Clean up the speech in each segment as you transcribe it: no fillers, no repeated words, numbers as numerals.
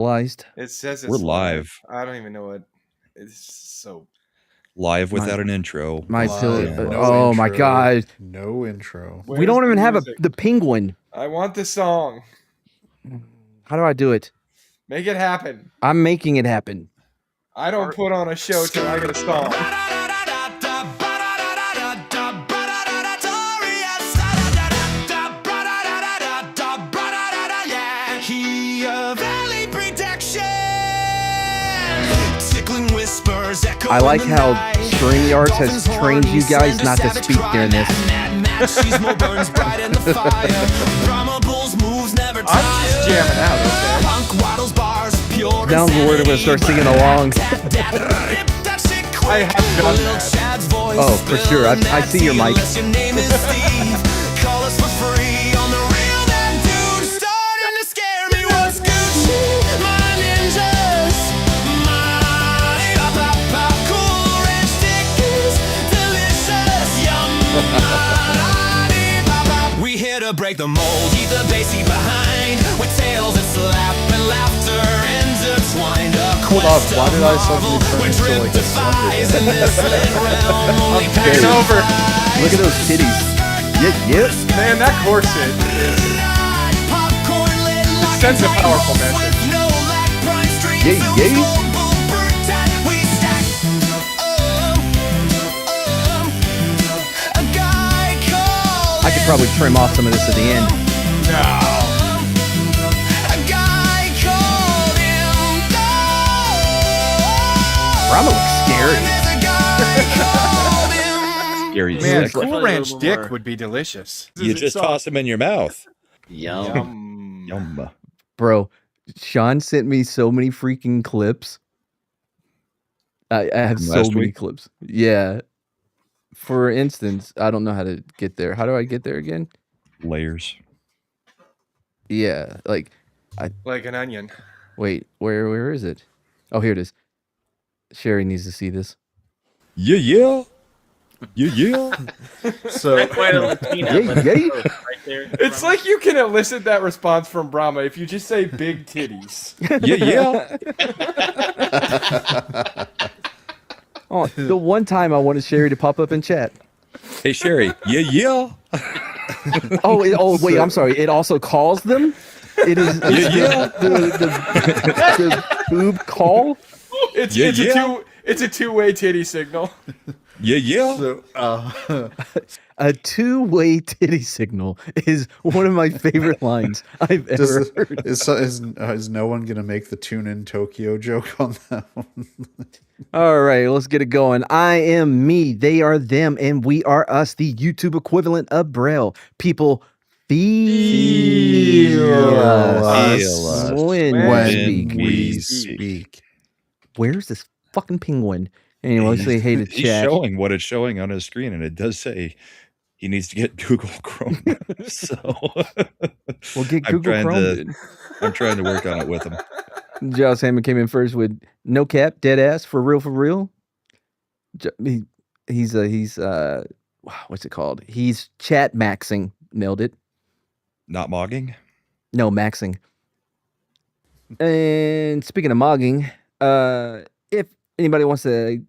It says We're it's live. I don't even know what. It's so Live without an intro. My pillow. No my intro. God. No intro. We don't even have music? the penguin. I want the song. How do I do it? Make it happen. I'm making it happen. I don't put on a show till I get a song. I like how StreamYard has trained you guys not to speak during this. I'm just jamming out, okay? Down the word, I'm gonna start singing along. I have done that. Oh, for sure. I see your mic. We here to break the mold, leave the bassy behind, with tales that slap and laughter intertwined. Hold on, why did I suddenly turn into like a It's over. Look at those titties. Yep. Man, that corset sends a powerful message. Yeah. I could probably trim off some of this at the end. No. Brahma looks scary. Scary Man, sick. Cool Ranch dick would be delicious. You just toss them in your mouth. Yum. Yum. Bro, Sean sent me so many freaking clips. I have From so last many week? clips. Yeah. For instance, I don't know how to get there. How do I get there again? Layers. Yeah, like Like an onion. wait, where is it? Oh, here it is. Sherry needs to see this. Yeah. So Quite a Latina, Yeah. but right there. It's like you can elicit that response from Brahma if you just say big titties. Yeah. Oh, the one time I wanted Sherry to pop up in chat. Hey, Sherry. Yeah. Oh, wait, I'm sorry. It also calls them? It is the boob call? It's a two-way titty signal. Yeah. So, A two-way titty signal is one of my favorite lines I've ever heard. is no one gonna make the tune in Tokyo joke on that one? All right, let's get it going. I am me, they are them, and we are us, the YouTube equivalent of Braille. People feel us when we speak. Where's this fucking penguin? Anyway, say hey to He's chat. showing what it's showing on his screen, and it does say he needs to get Google Chrome. So We'll get I'm Google trying Chrome. to- Dude. I'm trying to work on it with him. Josh Hammond came in first with no cap, dead ass, for real. He's what's it called? He's chat maxing. Nailed it. Not mogging. No, maxing. And speaking of mogging, if anybody wants to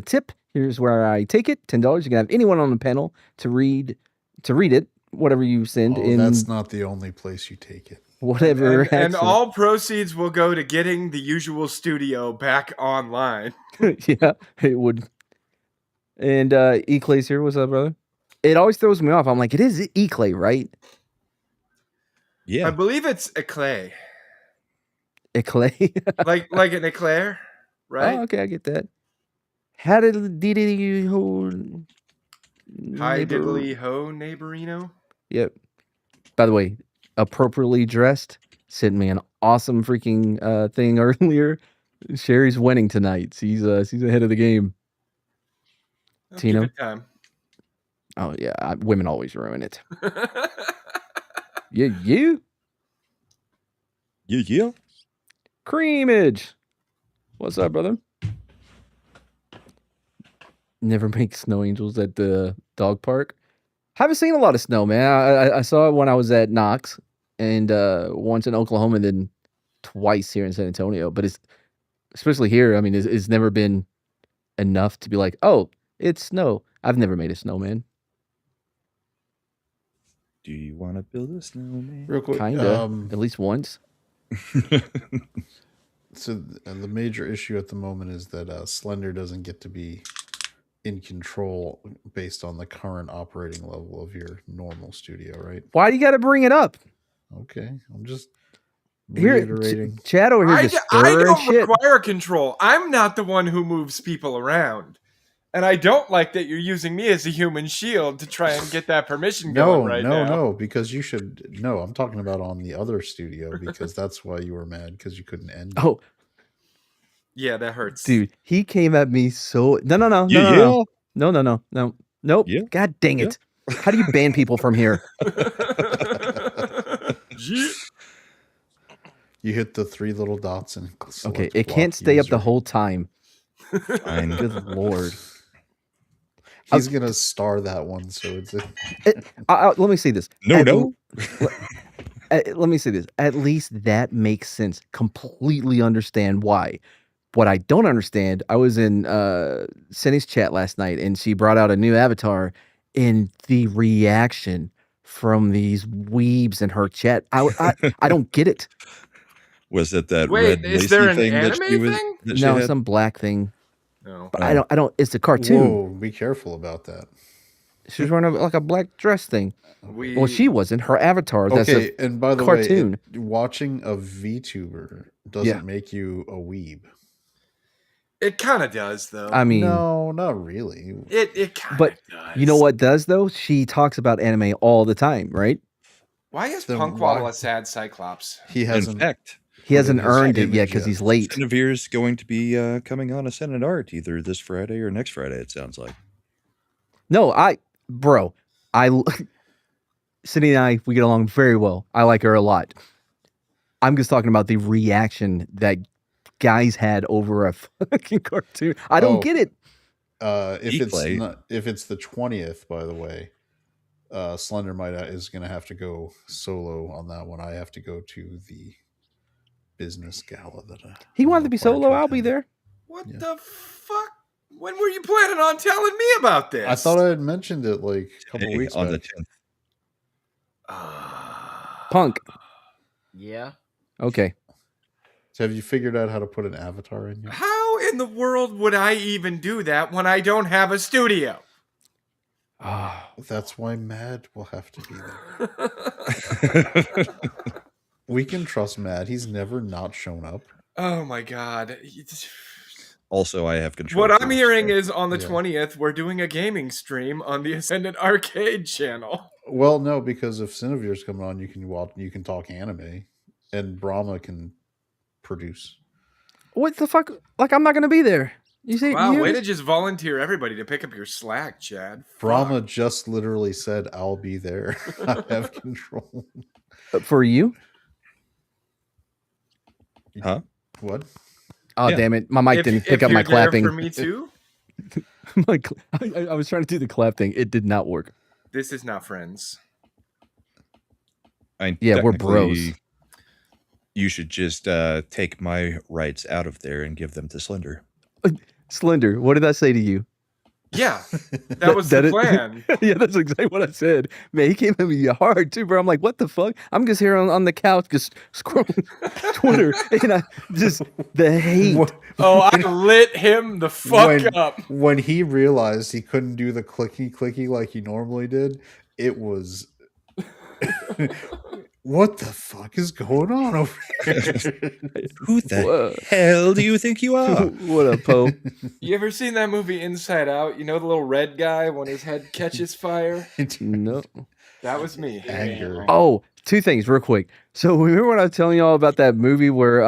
tip, here's where I take it. $10. You can have anyone on the panel to read it, whatever you send in. That's not the only place you take it. Whatever. And all proceeds will go to getting the usual studio back online. Yeah, it would. And E-Clay's here. What's up, brother? It always throws me off. I'm like, it is E-Clay, right? Yeah. I believe it's eclair. Eclay. like an eclair, right? Oh, okay, I get that. How did you Hi diddly ho, neighborino. Yep. By the way, appropriately dressed sent me an awesome freaking thing earlier. Sherry's winning tonight. She's ahead of the game. I'll Tino? give it time. Oh yeah, women always ruin it. Yeah, you Yeah. creamage. What's up, brother? Never make snow angels at the dog park. Haven't seen a lot of snow, man. I saw it when I was at Knox and once in Oklahoma, then twice here in San Antonio, but it's especially here. I mean, it's never been enough to be like, oh, it's snow. I've never made a snowman. Do you want to build a snowman? Real quick, Kinda, at least once. so the major issue at the moment is that Slender doesn't get to be in control based on the current operating level of your normal studio, right? Why do you got to bring it up? Okay, I'm just Here, reiterating. Chad over here I just don't stirring shit. require control. I'm not the one who moves people around. And I don't like that you're using me as a human shield to try and get that permission going right now. No, because you should. No, I'm talking about on the other studio because that's why you were mad because you couldn't end. Oh, Yeah, that hurts. dude, he came at me so. No. Yeah. Nope. Yeah. God dang it. How do you ban people from here? You hit the 3 little dots and Okay, it can't stay up the whole time. Fine. Good lord. He's gonna star that one, so it's. Let me say this. No. Let me say this. At least that makes sense. Completely understand why. What I don't understand, I was in Cindy's chat last night, and she brought out a new avatar, and the reaction from these weebs in her chat, I don't get it. Was it that Wait, red is there lacy an thing that she anime was? thing? That she No, had? some black thing. No. But I don't. It's a cartoon. Whoa! Be careful about that. She was wearing like a black dress thing. We, Well, she wasn't. Her avatar. That's Okay, and by the cartoon. way, watching a VTuber doesn't make you a weeb. It kind of does, though. I mean, No, not really. It kind of but does. you know what does though? She talks about anime all the time, right? Why is Then Punkwaddle why- a sad Cyclops? He In hasn't. fact, He hasn't in his earned it image yet because yet. he's late. Cinevere's going to be coming on Ascendant Art either this Friday or next Friday, it sounds like. No, Cindy and I, we get along very well. I like her a lot. I'm just talking about the reaction that guys had over a fucking cartoon. I don't get it. If it's the 20th, by the way, Slender is going to have to go solo on that one. I have to go to the business gala that He wanted to be required solo. I'll be attend. there. What Yeah. the fuck? When were you planning on telling me about this? I thought I had mentioned it like a couple Hey, weeks on back. the 10th. Punk. Yeah. Okay. So have you figured out how to put an avatar in yet? How in the world would I even do that when I don't have a studio? That's why Mad will have to be there. We can trust Mad. He's never not shown up. Oh my god. Also, I have control. What I'm too, hearing so- is on the Yeah. 20th, we're doing a gaming stream on the Ascendant Arcade channel. Well, no, because if Cinevere's coming on, you can talk anime, and Brahma can produce. What the fuck? Like, I'm not going to be there. You see? Wow, you way hear to just volunteer everybody to pick up your slack, Chad. Brahma just literally said, "I'll be there. I have control." this? For you? Huh? What? Oh, Yeah. damn it. My mic didn't pick up my you're there clapping. for me too, I was trying to do the clap thing. It did not work. this is not Friends. Yeah, we're bros. technically, You should just take my rights out of there and give them to Slender. Slender, what did I say to you? Yeah, that was the plan. Yeah, that's exactly what I said. Man, he came at me hard too, bro. I'm like, what the fuck? I'm just here on the couch, just scrolling Twitter, and I just the hate. Oh, I lit him the fuck up. When he realized he couldn't do the clicky like he normally did, it was what the fuck is going on over here? Who the Whoa. hell do you think you are? What up, Poe? You ever seen that movie Inside Out? You know the little red guy when his head catches fire? No. That was me. Anger. Oh, two things real quick. So remember when I was telling y'all about that movie where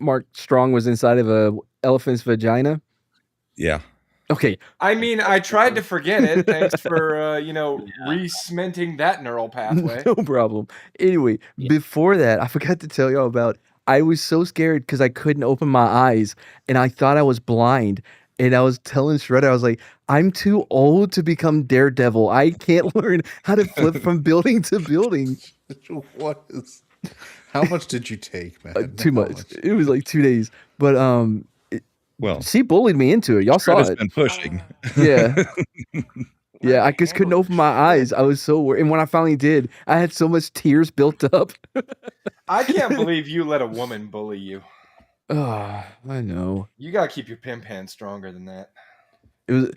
Mark Strong was inside of a elephant's vagina? Yeah. Okay. I mean, I tried to forget it. Thanks for, re-cementing that neural pathway. No problem. Anyway, before that, I forgot to tell y'all about I was so scared because I couldn't open my eyes and I thought I was blind. And I was telling Shredder, I was like, I'm too old to become Daredevil. I can't learn how to flip from building to building. How much did you take, man? Too How much. It was like 2 days. But Well, she bullied me into it. Y'all saw Shredder's it. been pushing. Yeah. Yeah, I just couldn't Handle open my eyes. I was so worried. And when I finally did, I had so much tears built up. I can't believe you let a woman bully you. Oh, I know. You gotta keep your pimp hand stronger than that. It was.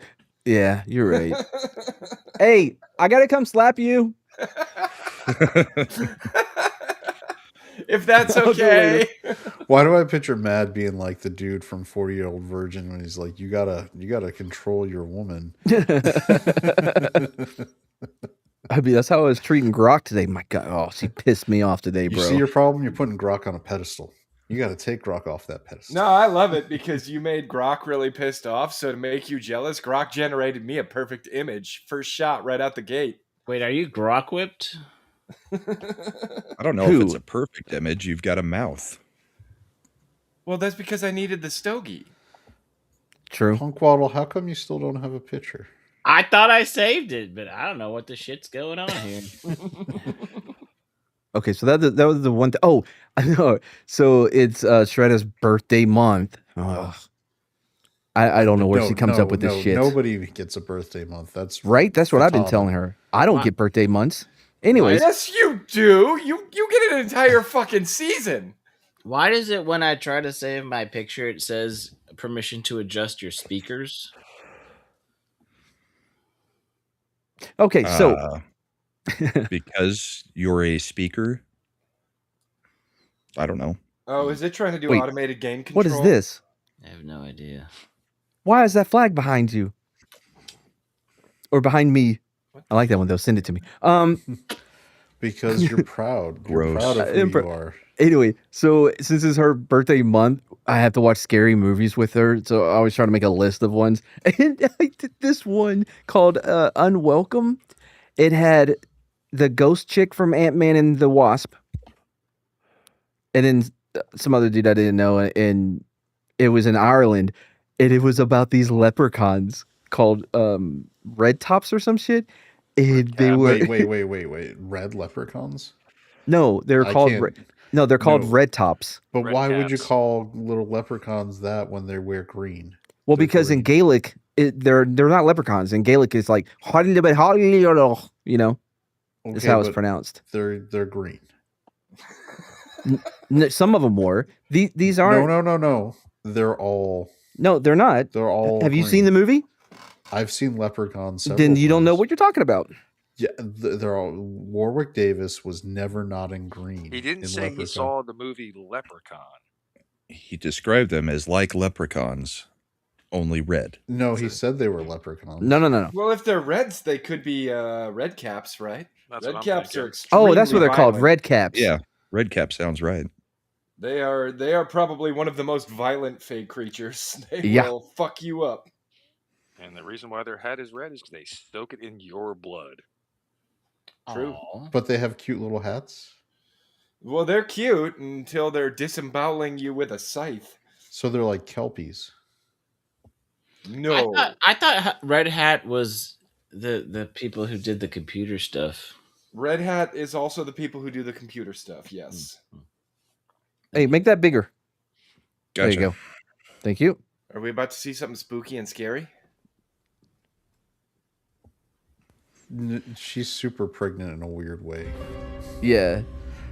Yeah, you're right. Hey, I gotta come slap you. If that's I'll do it okay. Why do I picture Mad being like the dude from 40-Year-Old Virgin when he's like, you gotta control your woman. I mean, that's how I was treating Grok today. My God, oh, she pissed me off today, You bro. see your problem? You're putting Grok on a pedestal. You got to take Grok off that pedestal. No, I love it because you made Grok really pissed off. So to make you jealous, Grok generated me a perfect image. First shot right out the gate. Wait, are you grok whipped? I don't know if Who? it's a perfect image. You've got a mouth. Well, that's because I needed the stogie. True. Punkwaddle, how come you still don't have a picture? I thought I saved it, but I don't know what the shit's going on here. Okay, so that was the one. Oh, I know. So it's Shredder's birthday month. Ugh. I don't know where she comes up with this shit. Nobody gets a birthday month. That's Right? That's what I've been Fatama. telling her. I don't get birthday months. Anyways, Yes, you do. You get an entire fucking season. Why does it when I try to save my picture, it says permission to adjust your speakers? okay, so Because you're a speaker. I don't know. Oh, is it trying to do Wait, automated game control? what is this? I have no idea. Why is that flag behind you? Or behind me? I like that one though. Send it to me. because you're proud. You're Gross. proud of who you are. Anyway, so since it's her birthday month, I have to watch scary movies with her. So I always try to make a list of ones. And I did this one called Unwelcome. It had the ghost chick from Ant-Man and the Wasp. And then some other dude I didn't know. And it was in Ireland. And it was about these leprechauns called Red Tops or some shit. And they were... Wait. Red leprechauns? No, they're I called... can't- No, they're called No. Red Tops. But Red why would you caps. call little leprechauns that when they wear green? Well, They're because in green. Gaelic, they're not leprechauns. In Gaelic, it's like you know, is how it's but pronounced. They're green. Some of them were. These aren't. No. They're all They're not. Have you seen the movie? I've seen leprechauns. Then you don't know what you're talking about. Yeah, they're all. Warwick Davis was never not in green. He didn't in say he Leprechaun. saw the movie Leprechaun. He described them as like leprechauns, only red. No, he said they were leprechauns. No. Well, if they're reds, they could be red caps, right? That's Red what I'm caps thinking. are extremely Oh, that's what they're called. violent. Red caps. Yeah, red cap sounds right. They are probably one of the most violent fey creatures. They Yeah. will fuck you up. And the reason why their hat is red is because they soak it in your blood. True. Aw. But they have cute little hats. Well, they're cute until they're disemboweling you with a scythe. So they're like kelpies. No. I thought Red Hat was the people who did the computer stuff. Red Hat is also the people who do the computer stuff, yes. Hey, make that bigger. Gotcha. There you go. Thank you. Are we about to see something spooky and scary? She's super pregnant in a weird way. Yeah.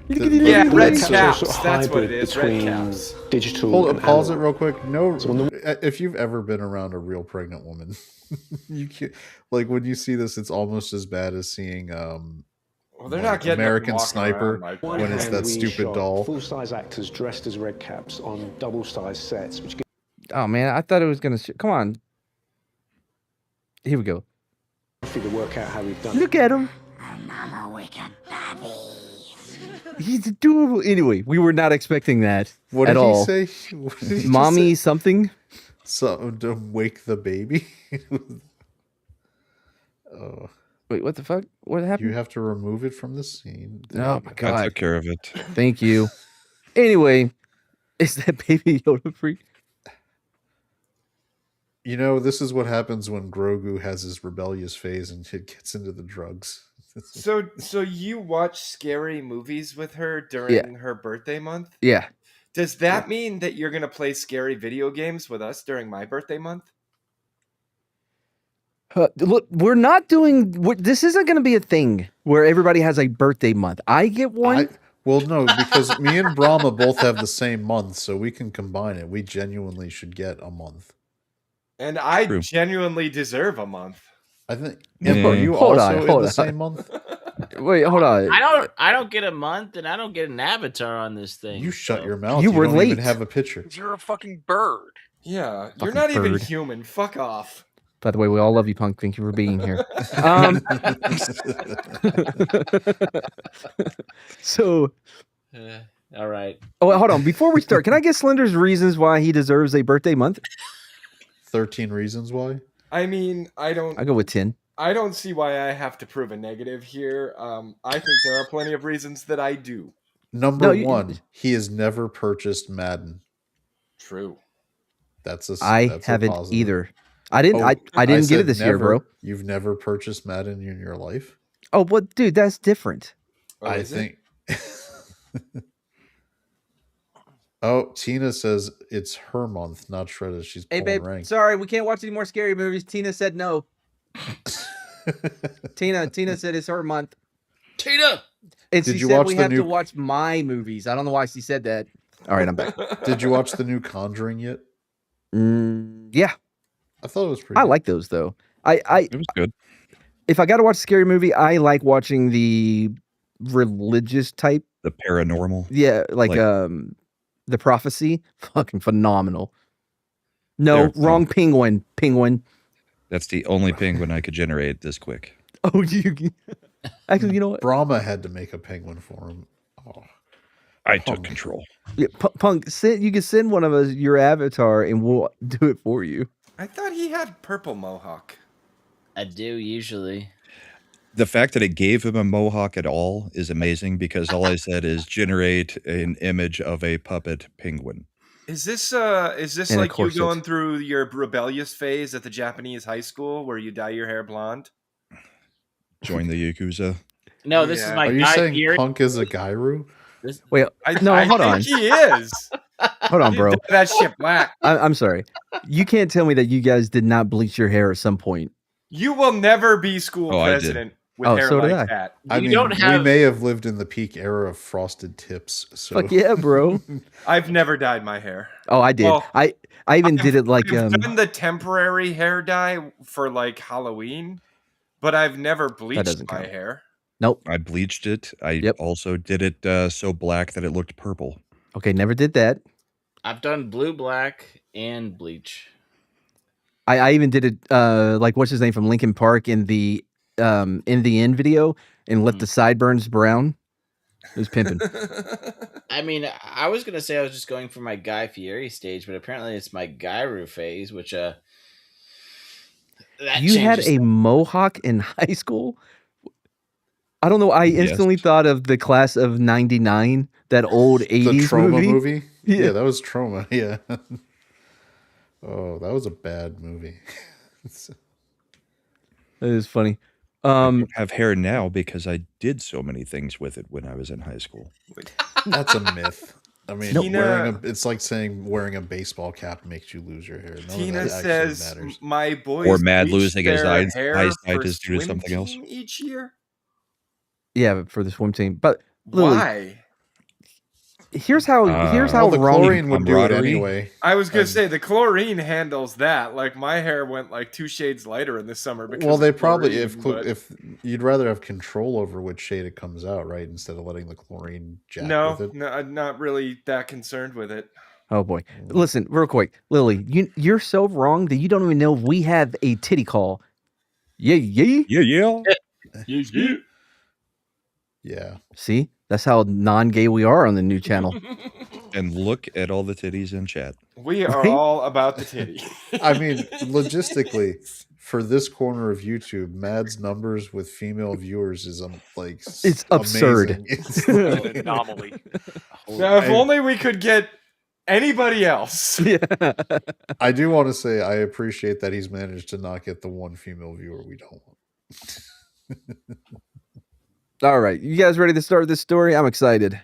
Yeah, red It's caps. also a That's what it hybrid is. Red between caps. Digital. Hold and it, pause it analog. real quick. No, So when if you've ever been around a real pregnant woman, you can't. Like when you see this, it's almost as bad as seeing Well, they're like not getting American up and walking Sniper around like One when that. it's hand, that we stupid shot doll. Full-size actors dressed as red caps on double-sized sets, which Oh man, I thought it was gonna. Come on. Here we go. gives you to work out how we've done. Look at him. He's adorable. Anyway, we were not expecting that What at did all. he say? What did he just Mommy say? something. So to wake the baby. Oh, Wait, what the fuck? What happened? you have to remove it from the scene. There Oh you my go. I god. took care of it. Thank you. Anyway, is that baby Yoda free? You know, this is what happens when Grogu has his rebellious phase and gets into the drugs. So you watch scary movies with her during her birthday month? Yeah. Does that mean that you're gonna play scary video games with us during my birthday month? Look, we're not doing. This isn't going to be a thing where everybody has a birthday month. I get one. Well, no, because me and Brahma both have the same month, so we can combine it. We genuinely should get a month. And I genuinely deserve a month. I think. Are you also in the same month? Wait, hold on. I don't get a month, and I don't get an avatar on this thing. You shut your mouth. You were don't late. even have a picture. You're a fucking bird. Yeah, Fucking you're not even bird. human. Fuck off. By the way, we all love you, Punk. Thank you for being here. So, all right. Oh, hold on. Before we start, can I get Slender's reasons why he deserves a birthday month? 13 reasons why? I mean, I go with 10. I don't see why I have to prove a negative here. I think there are plenty of reasons that I do. Number one, he has never purchased Madden. True. I haven't either. I didn't. I didn't get it this year, bro. You've never purchased Madden in your life? Oh, well, dude, that's different. I think. Oh, Tina says it's her month, not Shredda. She's pulling rank. Sorry, we can't watch any more scary movies. Tina said no. Tina said it's her month. Tina! And she said we have to watch my movies. I don't know why she said that. All right, I'm back. Did you watch the new Conjuring yet? Yeah. I thought it was pretty I good. like those, though. It was good. If I got to watch a scary movie, I like watching the religious type. The paranormal. Yeah, like The Prophecy. Fucking phenomenal. No, wrong penguin. Penguin. That's the only penguin I could generate this quick. Oh, you actually, you know what? Brahma had to make a penguin for him. Oh. I took control. Yeah, Punk, you can send one of us your avatar and we'll do it for you. I thought he had purple mohawk. I do usually. The fact that it gave him a mohawk at all is amazing because all I said is generate an image of a puppet penguin. Is this And like you going through your rebellious phase at the Japanese high school where you dye your hair blonde? Join the Yakuza. No, this is my Are you guy saying Fury. Punk is a Gairu? Wait, hold on. He is. Hold on, bro. That shit black. I'm sorry. You can't tell me that you guys did not bleach your hair at some point. You will never be school president with hair so did like I. that. I mean, we may have lived in the peak era of frosted tips. So. Fuck yeah, bro. I've never dyed my hair. Oh, I did. Well, I even did it like I've done the temporary hair dye for like Halloween, but I've never bleached my hair. Nope. I bleached it. I also did it so black that it looked purple. Okay, never did that. I've done blue, black, and bleach. I even did it like what's his name from Linkin Park in the end video and left the sideburns brown. It was pimping. I mean, I was gonna say I was just going for my Guy Fieri stage, but apparently it's my Gairu phase, which you had a mohawk in high school? I don't know. I instantly thought of the Class of '99, that old '80s the Trauma movie. movie? Yeah, that was Trauma. Yeah. Oh, that was a bad movie. That is funny. I don't have hair now because I did so many things with it when I was in high school. That's a myth. I mean, it's like saying wearing a baseball cap makes you lose your hair. Tina says, matters. "My boys or Mad bleach losing his their eyesight hair for is due to swim something else." team each year." Yeah, for the swim team. But Lily, why? Here's how the wrong chlorine would do it anyway. I was gonna say the chlorine handles that. Like my hair went like 2 shades lighter in the summer because Well, they of probably chlorine, if you'd rather have control over which shade it comes out, right, instead of letting the chlorine jack with it. No, I'm not really that concerned with it. Oh boy. Listen, real quick. Lily, you're so wrong that you don't even know we have a titty call. Yeah. Yeah. See? That's how non-gay we are on the new channel. And look at all the titties in chat. We are all about the titty. I mean, logistically, for this corner of YouTube, Mad's numbers with female viewers is like it's absurd. It's an anomaly. Now, if only we could get anybody else. Yeah. I do want to say I appreciate that he's managed to not get the one female viewer we don't want. All right, you guys ready to start this story? I'm excited.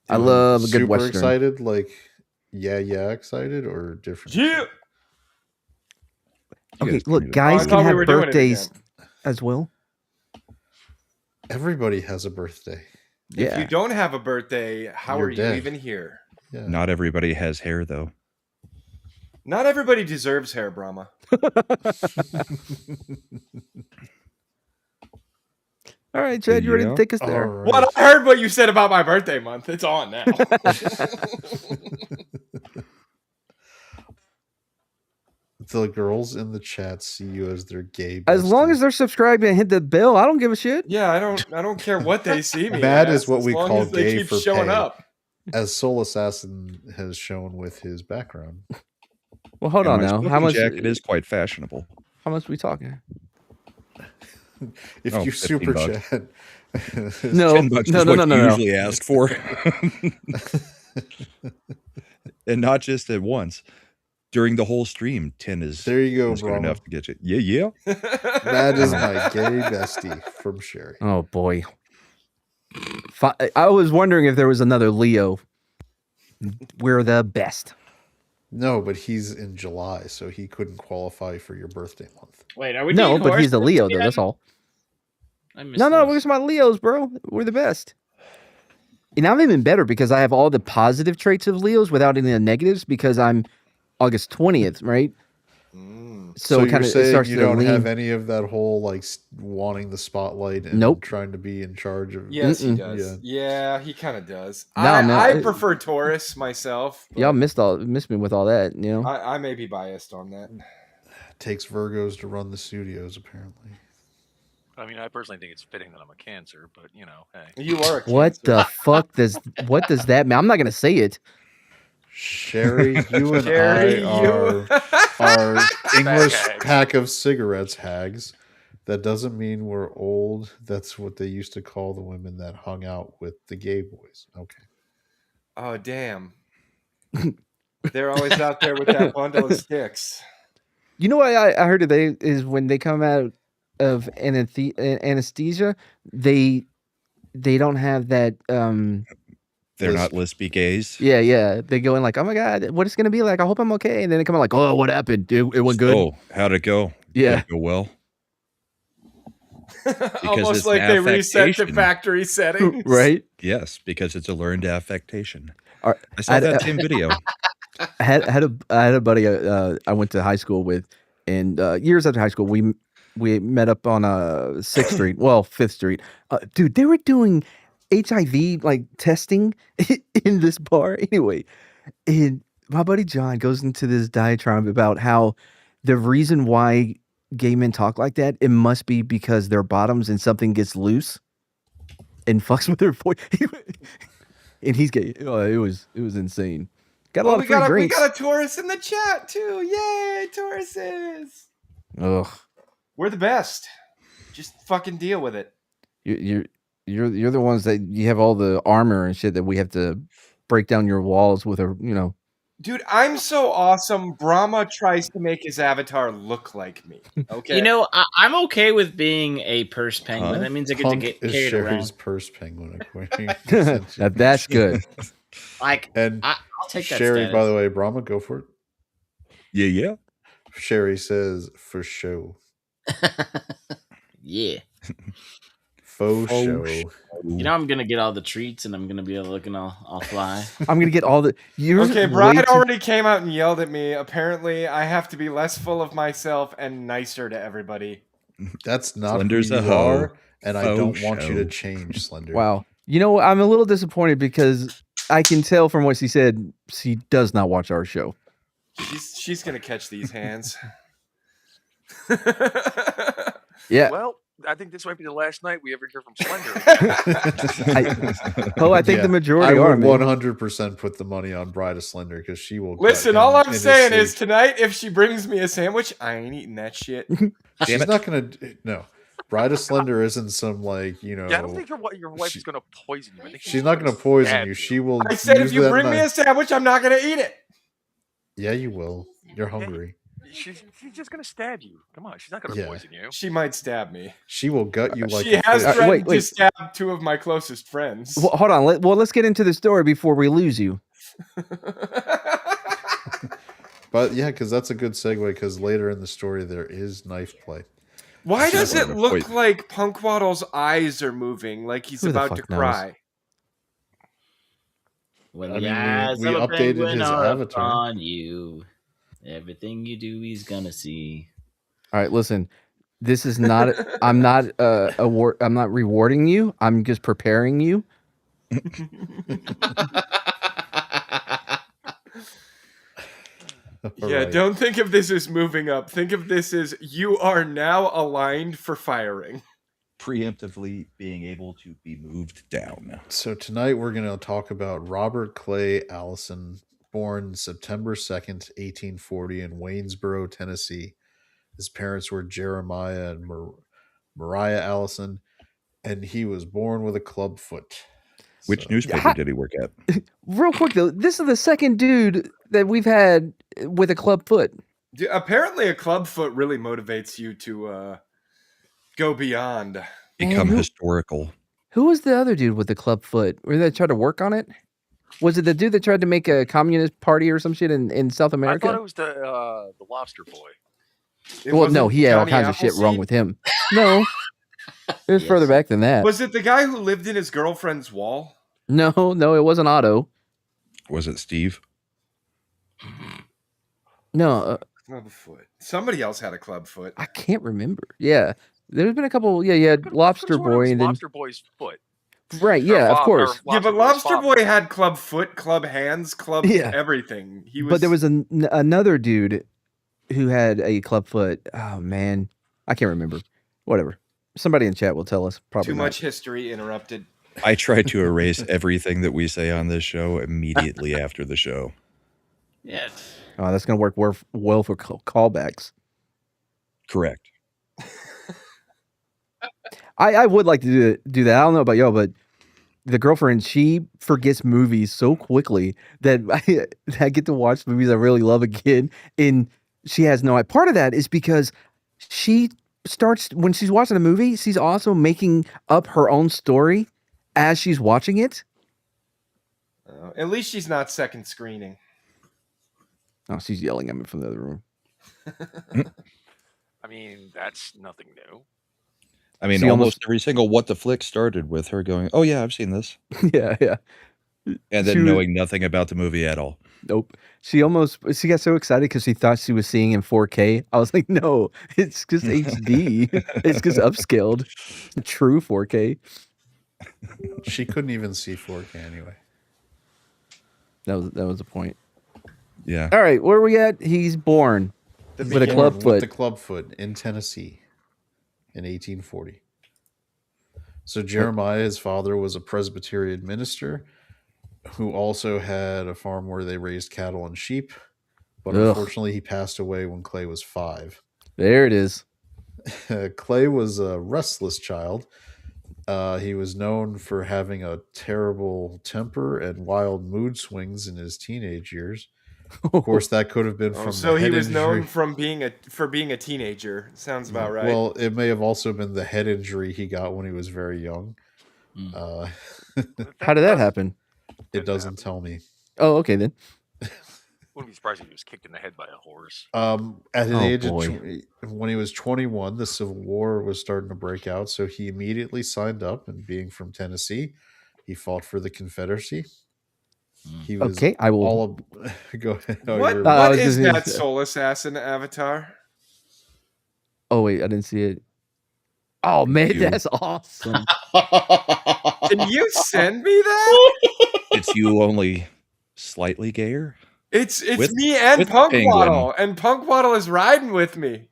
I love a good super Western. excited, like excited, or different? Yeah. Okay, look, guys can have birthdays as well. Everybody has a birthday. Yeah. If you don't have a birthday, how You're are dead. you even here? Yeah. Not everybody has hair, though. Not everybody deserves hair, Brahma. All right, Chad, you ready to take us there? All right. Well, I heard what you said about my birthday month. It's on now. The girls in the chat see you as their gay. As long bestie. as they're subscribed and hit the bell, I don't give a shit. Yeah, I don't care what they see me. Mad as is what we long call as they gay keep for showing pay. up. As Soul Assassin has shown with his background. Well, hold on now. How much? Jacket is quite fashionable. How much we talking? If Oh, you 15 super bucks. chat, No, $10 is no, what you no. usually asked for. And not just at once. During the whole stream, 10 is there you go, good bro. enough to get you. Yeah. That is my gay bestie from Sherry. Oh boy. I was wondering if there was another Leo. We're the best. No, but he's in July, so he couldn't qualify for your birthday month. Wait, are we No, doing but he's a horoscopes Leo though. again? That's all. I missed No, those. we're just my Leos, bro. We're the best. And I'm even better because I have all the positive traits of Leos without any of the negatives because I'm August 20th, right? So it you're kind of saying starts you to don't lean. have any of that whole like wanting the spotlight and Nope. trying to be in charge of. Yes, he Mm-mm. does. Yeah, he kind of does. No, man, I prefer Taurus myself. Y'all missed me with all that, you know. I may be biased on that. Takes Virgos to run the studios, apparently. I mean, I personally think it's fitting that I'm a Cancer, but you know, hey. You are a Cancer. What the fuck does that mean? I'm not gonna say it. Sherry, you and Sherry, are English hags. pack of cigarettes hags. That doesn't mean we're old. That's what they used to call the women that hung out with the gay boys. Okay. Oh, damn. They're always out there with that bundle of sticks. You know what I heard today is when they come out of anesthesia, they don't have that. They're not lispy gays. Yeah. They go in like, oh my god, what it's gonna be like? I hope I'm okay. And then they come out like, oh, what happened? It went good. Oh, how'd it go? Yeah. Did it go well. Almost it's like they reset to affectation. factory settings. Right? Yes, because it's a learned affectation. Or- I saw that same video. I had a buddy I went to high school with, and years after high school, we met up on 6th Street, well 5th Street. Dude, they were doing HIV like testing in this bar anyway. And my buddy John goes into this diatribe about how the reason why gay men talk like that, it must be because they're bottoms and something gets loose and fucks with their voice. And he's gay. Oh, it was insane. Got a lot of free drinks. We got a Taurus in the chat too. Yay, Tauruses. Ugh. We're the best. Just fucking deal with it. You're the ones that you have all the armor and shit that we have to break down your walls with a, you know. Dude, I'm so awesome. Brahma tries to make his avatar look like me. Okay. You know, I'm okay with being a purse penguin. That means I get to get is carried Sherry's around. purse penguin. That's good. Like, And I'll take that. Sherry, status. by the way, Brahma, go for it. Yeah. Sherry says for show. Yeah. Faux show. You know, I'm gonna get all the treats, and I'm gonna be looking all fly. I'm gonna get all the. Okay, Brian already came out and yelled at me. Apparently, I have to be less full of myself and nicer to everybody. That's not Slender's who a you hoe. are, and I don't want you to show. change, Slender. Wow. You know, I'm a little disappointed because I can tell from what she said she does not watch our show. She's gonna catch these hands. Yeah. Well, I think this might be the last night we ever hear from Slender. I think the majority I are. would Man. 100% put the money on Bride of Slender because she will. Listen, all I'm saying is tonight, if she brings me a sandwich, I ain't eating that shit. She's not gonna. No, Bride of Slender isn't some like, you know. Yeah, I don't think your wife is going to poison you. I think She's not gonna poison stab you. She will. I said, if use you that bring me a knife. sandwich, I'm not gonna eat it. Yeah, you will. You're hungry. She's just gonna stab you. Come on, she's not gonna Yeah. poison you. She might stab me. She will gut you like She a has fish. threatened wait. to stab 2 of my closest friends. Well, hold on. Let's get into the story before we lose you. But yeah, because that's a good segue. Because later in the story, there is knife play. Why does it look Wait. like Punkwaddle's eyes are moving, like he's Who the about to fuck knows? cry? When I the mean, eyes we of a updated penguin his are avatar. upon you. Everything you do, he's gonna see. All right, listen. This is not. I'm not I'm not rewarding you. I'm just preparing you. Yeah, Right. don't think of this as moving up. Think of this as you are now aligned for firing. Preemptively being able to be moved down. So tonight we're going to talk about Robert Clay Allison, born September 2nd, 1840 in Waynesboro, Tennessee. His parents were Jeremiah and Mariah Allison, and he was born with a club foot. Which So- newspaper did he work at? Real quick though, this is the second dude that we've had with a club foot. Apparently, a club foot really motivates you to go beyond. Become who- historical. Who was the other dude with the club foot? Where they tried to work on it? Was it the dude that tried to make a communist party or some shit in South I America? thought it was the Lobster Boy. Well, no, he had all Johnny kinds of shit wrong Appleseed? with him. No, it was Yes. further back than that. Was it the guy who lived in his girlfriend's wall? No, it wasn't Otto. Was it Steve? No, Club foot. Somebody else had a club foot. I can't remember. Yeah, there's been a couple. Yeah, you had Lobster Could've sworn it Boy, was and then Lobster Boy's foot. right, Or yeah, of Bob- course. or Yeah, but Boy's Lobster father. Boy had club foot, club hands, club Yeah. everything. He was. But there was another dude who had a club foot. Oh man, I can't remember. Whatever. Somebody in chat will tell us. Probably too not. much history interrupted. I try to erase everything that we say on this show immediately after the show. Yes. Oh, that's gonna work well for callbacks. Correct. I would like to do that. I don't know about y'all, but the girlfriend, she forgets movies so quickly that I get to watch movies I really love again, and she has no. Part of that is because she starts when she's watching a movie, she's also making up her own story as she's watching it. At least she's not second screening. Oh, she's yelling at me from the other room. I mean, that's nothing new. I mean, She almost every single What the Flick started with her going, "Oh yeah, I've seen this," yeah. and She then was- knowing nothing about the movie at all. Nope. She got so excited because she thought she was seeing in 4K. I was like, no, it's just HD. It's just upscaled. True 4K. She couldn't even see 4K anyway. That was the point. Yeah. All right, where are we at? He's born with a Born club with foot. the club foot in Tennessee in 1840. So Jeremiah, his father, was a Presbyterian minister who also had a farm where they raised cattle and sheep. But Ugh. unfortunately, he passed away when Clay was 5. There it is. Clay was a restless child. He was known for having a terrible temper and wild mood swings in his teenage years. Of course, that could have been from So the he head was known injury. for being a teenager. Sounds about right. Well, it may have also been the head injury he got when he was very young. How did that happen? It doesn't tell me. Oh, okay then. Wouldn't be surprised if he was kicked in the head by a horse. At an Oh, age boy. of when he was 21, the Civil War was starting to break out, so he immediately signed up. And being from Tennessee, he fought for the Confederacy. He was Okay, I will. all of. Go ahead. Oh, what you're- I what was is just- that Soul Assassin avatar? Oh wait, I didn't see it. Oh man, You. that's awesome. Can you send me that? It's you only slightly gayer. It's With- me and with the Punkwaddle, and Punkwaddle is riding with me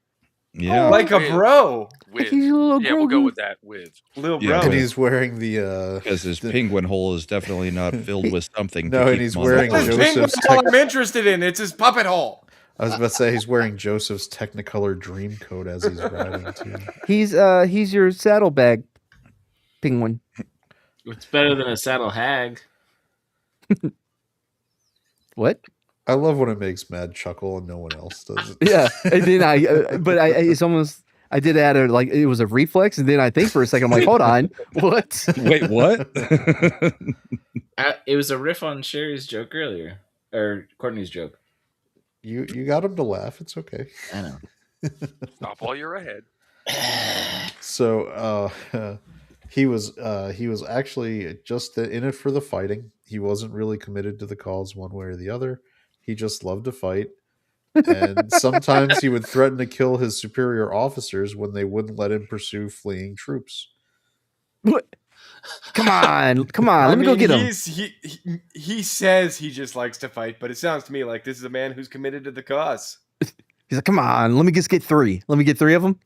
Yeah. like a Wait. bro, With, he's a little yeah, we'll go Grogu. with that. With little Yeah, bro. and he's wearing the. Because his penguin hole is definitely not filled with something. No, to and keep he's him on wearing the This line. Joseph's penguin hole I'm interested in. It's his puppet hole. I was about to say he's wearing Joseph's Technicolor dream coat as he's riding too. He's your saddlebag penguin. It's better than a saddle hag. What? I love when it makes Mad chuckle and no one else does it. Yeah, and then but it's almost. I did add it was a reflex, and then I think for a second I'm like, hold on, what? Wait, what? It was a riff on Sherry's joke earlier, or Courtney's joke. You got him to laugh. It's okay. I know. Stop while you're ahead. So he was actually just in it for the fighting. He wasn't really committed to the cause one way or the other. He just loved to fight. And sometimes he would threaten to kill his superior officers when they wouldn't let him pursue fleeing troops. What? Come on. Let me go get him. He says he just likes to fight, but it sounds to me like this is a man who's committed to the cause. He's like, come on, let me just get 3. Let me get 3 of them.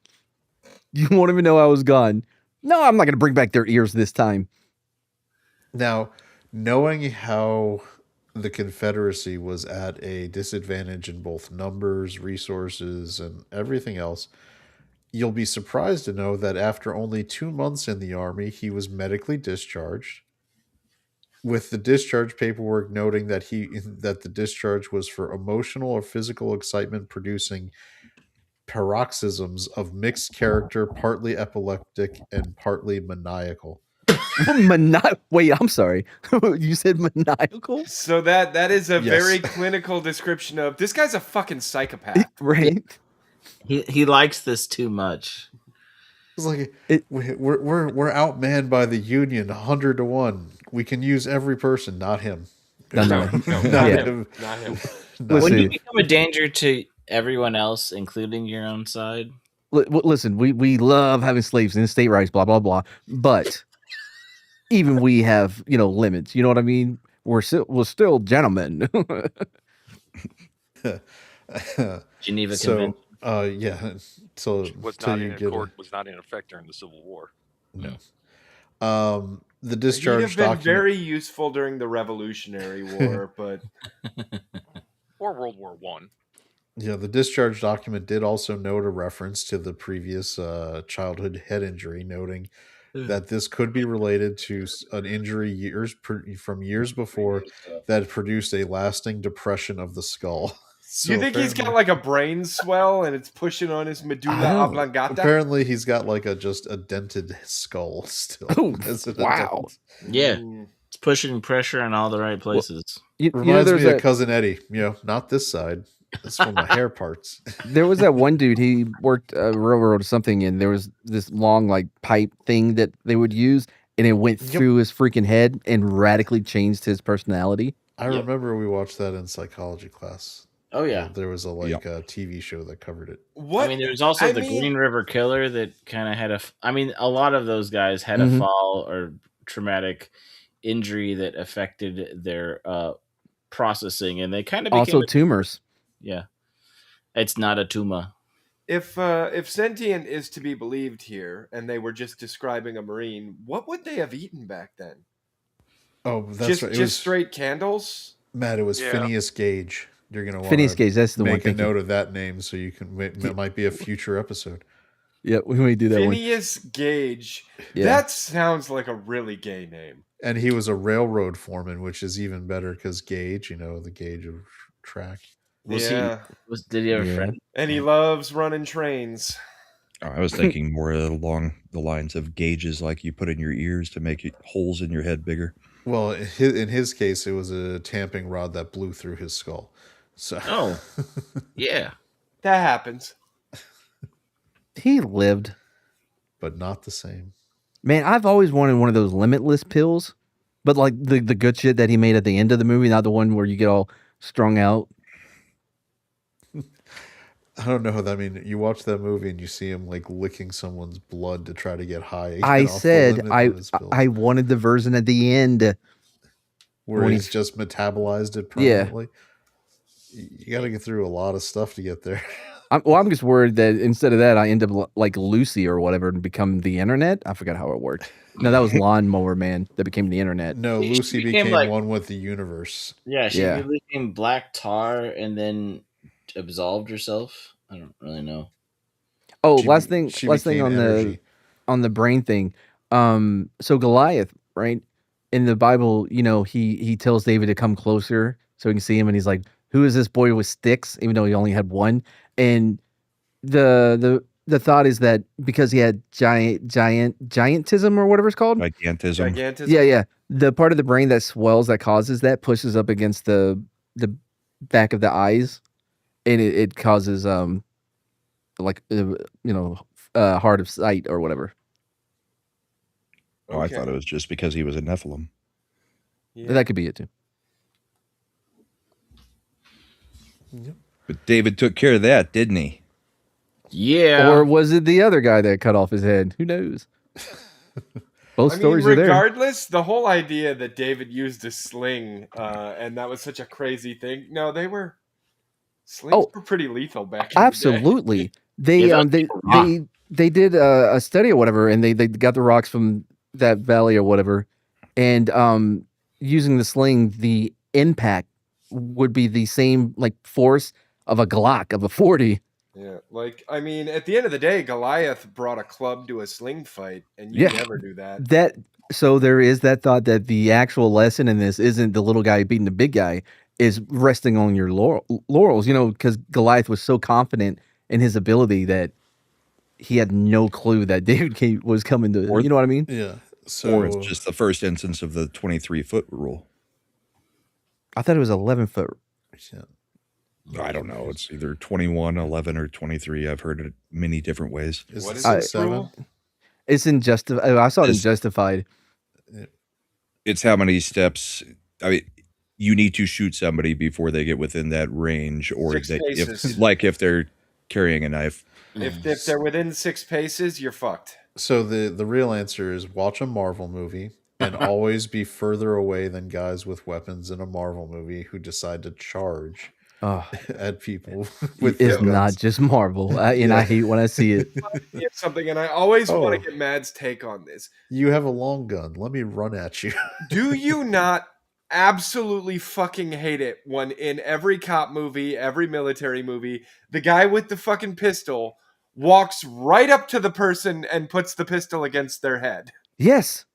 You won't even know I was gone. No, I'm not going to bring back their ears this time. Now, knowing how the Confederacy was at a disadvantage in both numbers, resources, and everything else, you'll be surprised to know that after only 2 months in the Army, he was medically discharged, with the discharge paperwork noting that the discharge was for emotional or physical excitement producing paroxysms of mixed character, partly epileptic and partly maniacal. Wait, I'm sorry. You said maniacal? So that is a very clinical description of this guy's a fucking psychopath. Right? He likes this too much. It's like we're outmanned by the Union 100 to 1. We can use every person, not him. No, not him. When you become a danger to everyone else, including your own side. Listen, we love having slaves and state rights, blah blah blah. But even we have, limits. You know what I mean? We're still gentlemen. Geneva Convention. Yeah. So was not in effect during the Civil War. No. The discharge He'd have been document very useful during the Revolutionary War, but or World War One. Yeah, the discharge document did also note a reference to the previous childhood head injury, noting that this could be related to an injury from years before that produced a lasting depression of the skull. So you think he's got like a brain swell and it's pushing on his medulla oblongata? Apparently, he's got like just a dented skull still. Oh, wow. Yeah, it's pushing pressure in all the right places. Reminds me of Cousin Eddie. Not this side. That's one of my hair parts. There was that one dude, he worked a railroad or something, and there was this long like pipe thing that they would use, and it went through his freaking head and radically changed his personality. I remember we watched that in psychology class. Oh yeah, there was a TV show that covered it. I mean, there was also Green River Killer that kind of had a lot of those guys had a fall or traumatic injury that affected their processing, and they kind of became also tumors. Yeah, it's not a tumor. If sentient is to be believed here, and they were just describing a Marine, what would they have eaten back then? Oh, that's right. Just straight candles. Matt, it was Phineas Gage. You're gonna want Phineas Gage. That's the one. Make a note of that name so you can. That might be a future episode. Yeah, we may do that. Phineas Gage. Yeah. That sounds like a really gay name. And he was a railroad foreman, which is even better because gauge, the gauge of track. Did he have a friend? And he loves running trains. Oh, I was thinking more along the lines of gauges like you put in your ears to make holes in your head bigger. Well, in his case, it was a tamping rod that blew through his skull. So, yeah, that happens. He lived, but not the same. Man, I've always wanted one of those limitless pills, but like the good shit that he made at the end of the movie, not the one where you get all strung out. I don't know. I mean, you watch that movie and you see him like licking someone's blood to try to get high. I said I wanted the version at the end where he's just metabolized it permanently. Yeah. You got to get through a lot of stuff to get there. I'm just worried that instead of that, I end up like Lucy or whatever and become the internet. I forgot how it worked. No, that was Lawnmower Man that became the internet. No, Lucy became one with the universe. Yeah, she became Black Tar and then absolved herself. I don't really know. Oh, last thing on the brain thing. So Goliath, right? In the Bible, he tells David to come closer so he can see him, and he's like, who is this boy with sticks, even though he only had one. And the thought is that because he had giantism or whatever it's called. Gigantism. Yeah. The part of the brain that swells that causes that pushes up against the back of the eyes, and it causes hard of sight or whatever. Oh, I thought it was just because he was a Nephilim. Yeah. That could be it too. Yep. But David took care of that, didn't he? Yeah. Or was it the other guy that cut off his head? Who knows? Both stories are there. Regardless, the whole idea that David used a sling and that was such a crazy thing. No, slings were pretty lethal back in absolutely. the day. They did a study or whatever, and they got the rocks from that valley or whatever, and using the sling, the impact would be the same force of a Glock of a 40. Yeah, at the end of the day, Goliath brought a club to a sling fight, and you never do that. So there is that thought that the actual lesson in this isn't the little guy beating the big guy, is resting on your laurels, because Goliath was so confident in his ability that he had no clue that David was coming to, you know what I mean? Yeah. Or it's just the first instance of the 23-foot rule. I thought it was 11-foot. Yeah. I don't know. It's either 21, 11, or 23. I've heard it many different ways. What is it, 7? It's in Justified. I saw it in Justified. It's how many steps. I mean, you need to shoot somebody before they get within that range, or if they're carrying a knife. If they're within 6 paces, you're fucked. So the real answer is watch a Marvel movie and always be further away than guys with weapons in a Marvel movie who decide to charge at people with It's not just Marvel, and I hate when I see it. Something, and I always want to get Mad's take on this. You have a long gun. Let me run at you. Do you not absolutely fucking hate it when in every cop movie, every military movie, the guy with the fucking pistol walks right up to the person and puts the pistol against their head? Yes.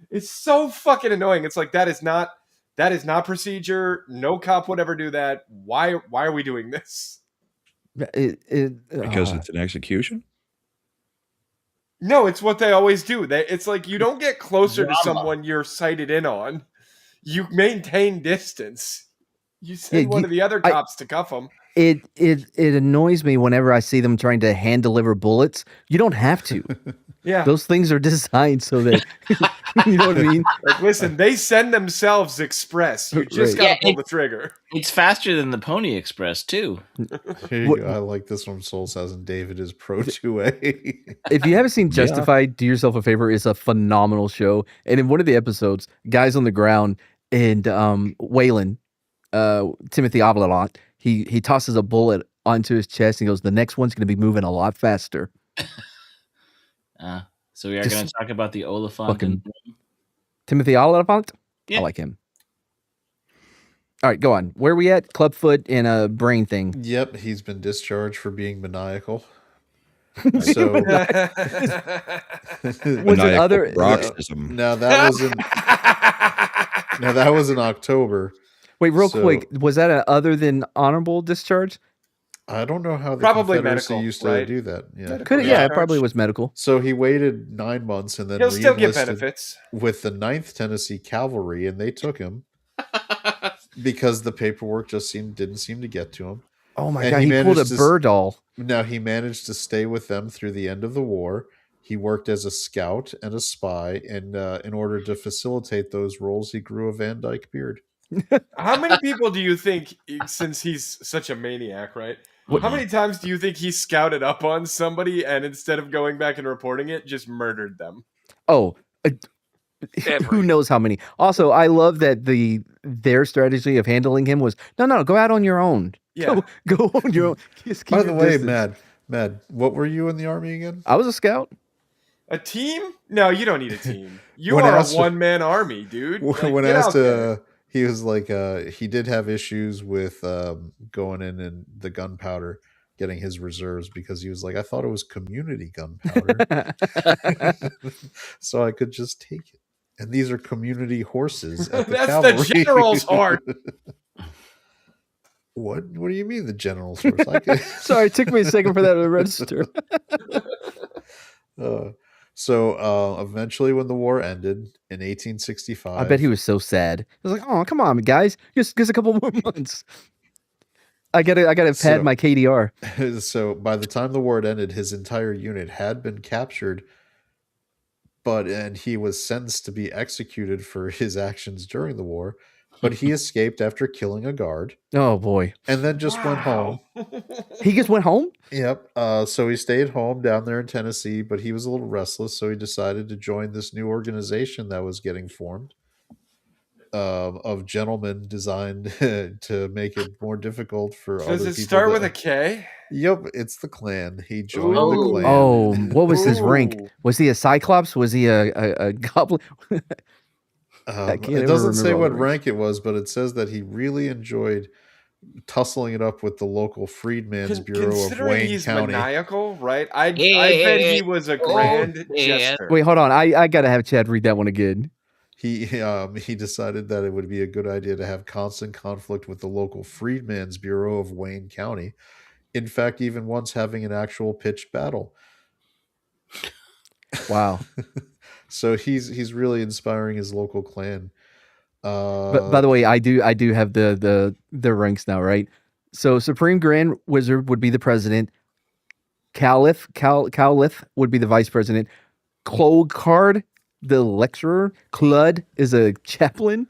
It's so fucking annoying. It's like, that is not procedure. No cop would ever do that. Why are we doing this? Because it's an execution? No, it's what they always do. It's like you don't get closer to someone you're sighted in on. You maintain distance. You send one of the other cops to cuff them. It annoys me whenever I see them trying to hand deliver bullets. You don't have to. Yeah. Those things are designed so that you know what I mean? Like, listen, they send themselves express. You just gotta pull the trigger. It's faster than the Pony Express, too. Here you go. I like this one. Soul says, and David is pro 2A. If you haven't seen Justified, do yourself a favor. It's a phenomenal show. And in one of the episodes, guys on the ground and Waylon, Timothy Avalot, he tosses a bullet onto his chest and goes, the next one's going to be moving a lot faster. So we are going to talk about the Oliphant. Timothy Oliphant? Yeah. I like him. All right, go on. Where are we at? Clubfoot and a brain thing. Yep, he's been discharged for being maniacal. So was it other paroxysm? Now that was in October. Wait, real quick, was that other than honorable discharge? I don't know how the probably Confederacy medical, used to do that. Yeah, it probably was medical. So he waited 9 months and then he'll still get benefits with the 9th Tennessee Cavalry, and they took him because the paperwork just didn't seem to get to him. Oh my god, he pulled a Burdahl. Now he managed to stay with them through the end of the war. He worked as a scout and a spy, and in order to facilitate those roles, he grew a Van Dyke beard. How many people do you think, since he's such a maniac, right? How many times do you think he scouted up on somebody and instead of going back and reporting it, just murdered them? Oh, who knows how many? Also, I love that their strategy of handling him was, no, go out on your own. Yeah. Go on your own. By the way, Mad, what were you in the Army again? I was a scout. A team? No, you don't need a team. You are a one-man army, dude. When asked, he was like, he did have issues with going in the gunpowder, getting his reserves, because he was like, I thought it was community gunpowder. So I could just take it. And these are community horses at the That's cavalry. the general's heart. What do you mean the general source? Sorry, it took me a second for that to register. So eventually, when the war ended in 1865, I bet he was so sad. He was like, "Oh, come on, guys, just a couple more months. I gotta pad my KDR." So by the time the war had ended, his entire unit had been captured, and he was sentenced to be executed for his actions during the war. But he escaped after killing a guard. Oh boy! And then just went home. He just went home? Yep. So he stayed home down there in Tennessee, but he was a little restless, so he decided to join this new organization that was getting formed of gentlemen designed to make it more difficult for other people. Does it start with a K? Yep, it's the Klan. He joined the Klan. Oh, what was his rank? Was he a Cyclops? Was he a goblin? It doesn't say what rank it was, but it says that he really enjoyed tussling it up with the local Freedmen's Bureau of Wayne he's County. Maniacal, right? I bet he was a grand jester. Wait, hold on. I gotta have Chad read that one again. He decided that it would be a good idea to have constant conflict with the local Freedmen's Bureau of Wayne County. In fact, even once having an actual pitched battle. Wow. So he's really inspiring his local clan. But by the way, I do have the ranks now, right? So Supreme Grand Wizard would be the president. Caliph would be the vice president. Clogard, the lecturer. Clud is a chaplain.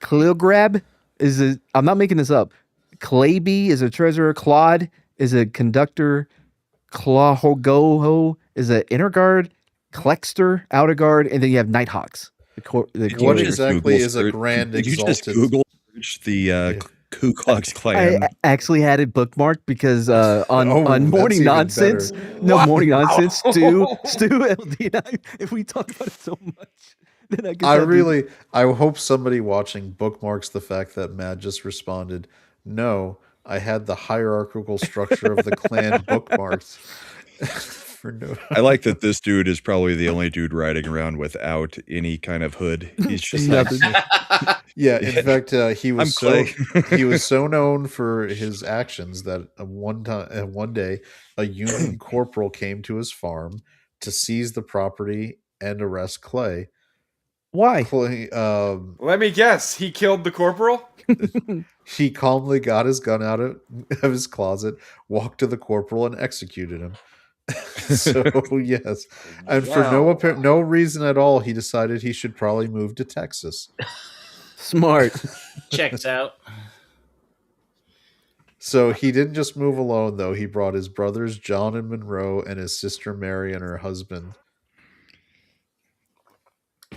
Cleograb is a, I'm not making this up. Clayby is a treasurer. Claude is a conductor. Clahogoho is an inner guard. Klexter, outer guard, and then you have Nighthawks. What exactly is a grand exalted? Did you just Google search the Ku Klux Klan? I actually had it bookmarked because on Morning Nonsense, Morning Nonsense, Stu, LD, and I, if we talk about it so much, then I guess I hope somebody watching bookmarks the fact that Matt just responded, "No, I had the hierarchical structure of the Klan bookmarked." I like that this dude is probably the only dude riding around without any kind of hood. He's just yeah. In fact, he was so known for his actions that one day a Union corporal came to his farm to seize the property and arrest Clay. Why? Clay, let me guess. He killed the corporal. He calmly got his gun out of his closet, walked to the corporal, and executed him. So yes, and for no reason at all, he decided he should probably move to Texas. Smart. Checks out. So he didn't just move alone, though. He brought his brothers John and Monroe and his sister Mary and her husband.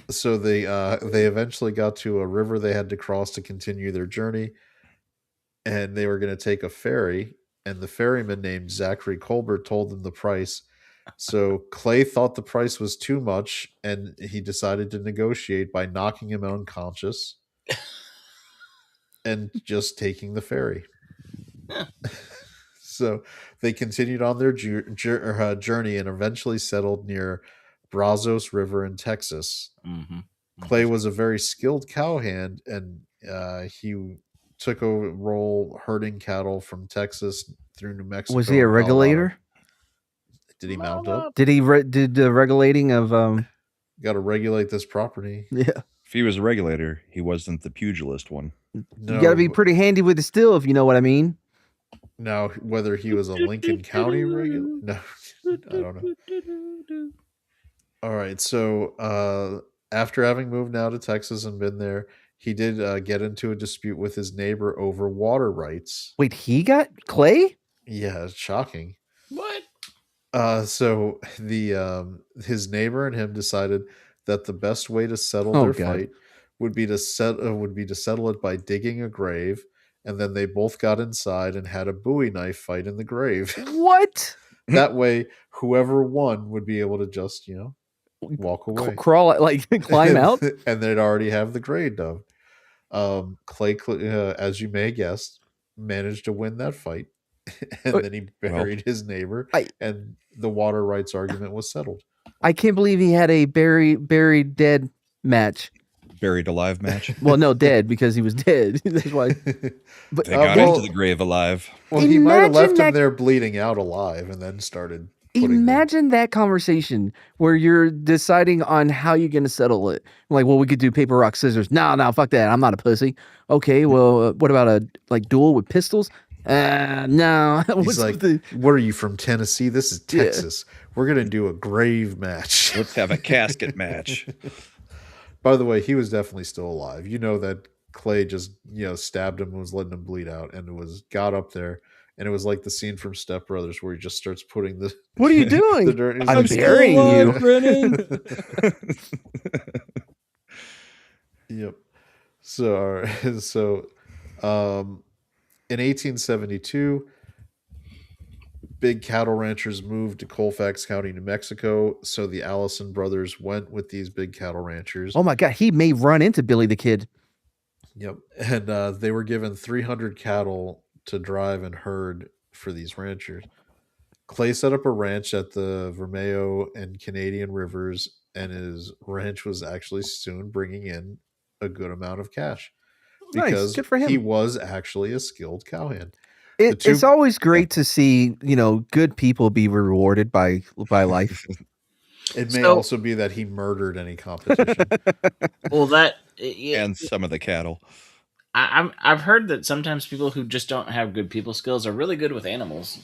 So they eventually got to a river they had to cross to continue their journey, and they were going to take a ferry. And the ferryman named Zachary Colbert told them the price. So Clay thought the price was too much, and he decided to negotiate by knocking him unconscious and just taking the ferry. So they continued on their journey and eventually settled near Brazos River in Texas. Clay was a very skilled cowhand, and he took a role herding cattle from Texas through New Mexico. Was he a regulator? Did he mount up? Did he did the regulating of Got to regulate this property. Yeah. If he was a regulator, he wasn't the pugilist one. No, you got to be pretty handy with the still, if you know what I mean. Now, whether he was a Lincoln County regulator, no, I don't know. All right, so after having moved now to Texas and been there, he did get into a dispute with his neighbor over water rights. Wait, he got Clay? Yeah, it's shocking. What? So his neighbor and him decided that the best way to settle their fight would be to settle it by digging a grave, and then they both got inside and had a Bowie knife fight in the grave. What? That way, whoever won would be able to just walk away, crawl, like climb out, and they'd already have the grave done. Clay, as you may guess, managed to win that fight, and then he buried his neighbor, and the water rights argument was settled. I can't believe he had a buried dead match. buried alive match. Well, no, dead because he was dead. That's why. But they got into the grave alive. Well, he might have left him there bleeding out alive and then started. Imagine that conversation where you're deciding on how you're going to settle it. Like, well, we could do paper, rock, scissors. No, fuck that. I'm not a pussy. Okay, well, what about a duel with pistols? No. He's like, what are you from Tennessee? This is Texas. Yeah. We're going to do a grave match. Let's have a casket match. By the way, he was definitely still alive. You know that Clay just, stabbed him and was letting him bleed out and got up there. And it was like the scene from Step Brothers where he just starts putting the... What are you doing? The dirt. I'm burying you. Yep. So in 1872, big cattle ranchers moved to Colfax County, New Mexico. So the Allison brothers went with these big cattle ranchers. Oh my God. He may run into Billy the Kid. Yep. And they were given 300 cattle to drive and herd for these ranchers. Clay set up a ranch at the Vermeo and Canadian rivers, and his ranch was actually soon bringing in a good amount of cash because good for him. He was actually a skilled cowhand. It's always great to see, good people be rewarded by life. It may also be that he murdered any competition. Well, and some of the cattle. I've heard that sometimes people who just don't have good people skills are really good with animals.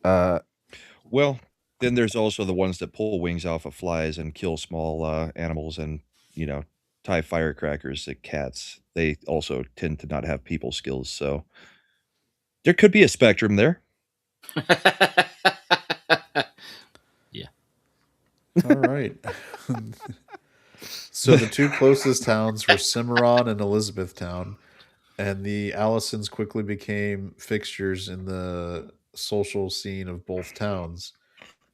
Well, then there's also the ones that pull wings off of flies and kill small animals and, tie firecrackers at cats. They also tend to not have people skills. So there could be a spectrum there. Yeah. All right. So the two closest towns were Cimarron and Elizabethtown, and the Allisons quickly became fixtures in the social scene of both towns.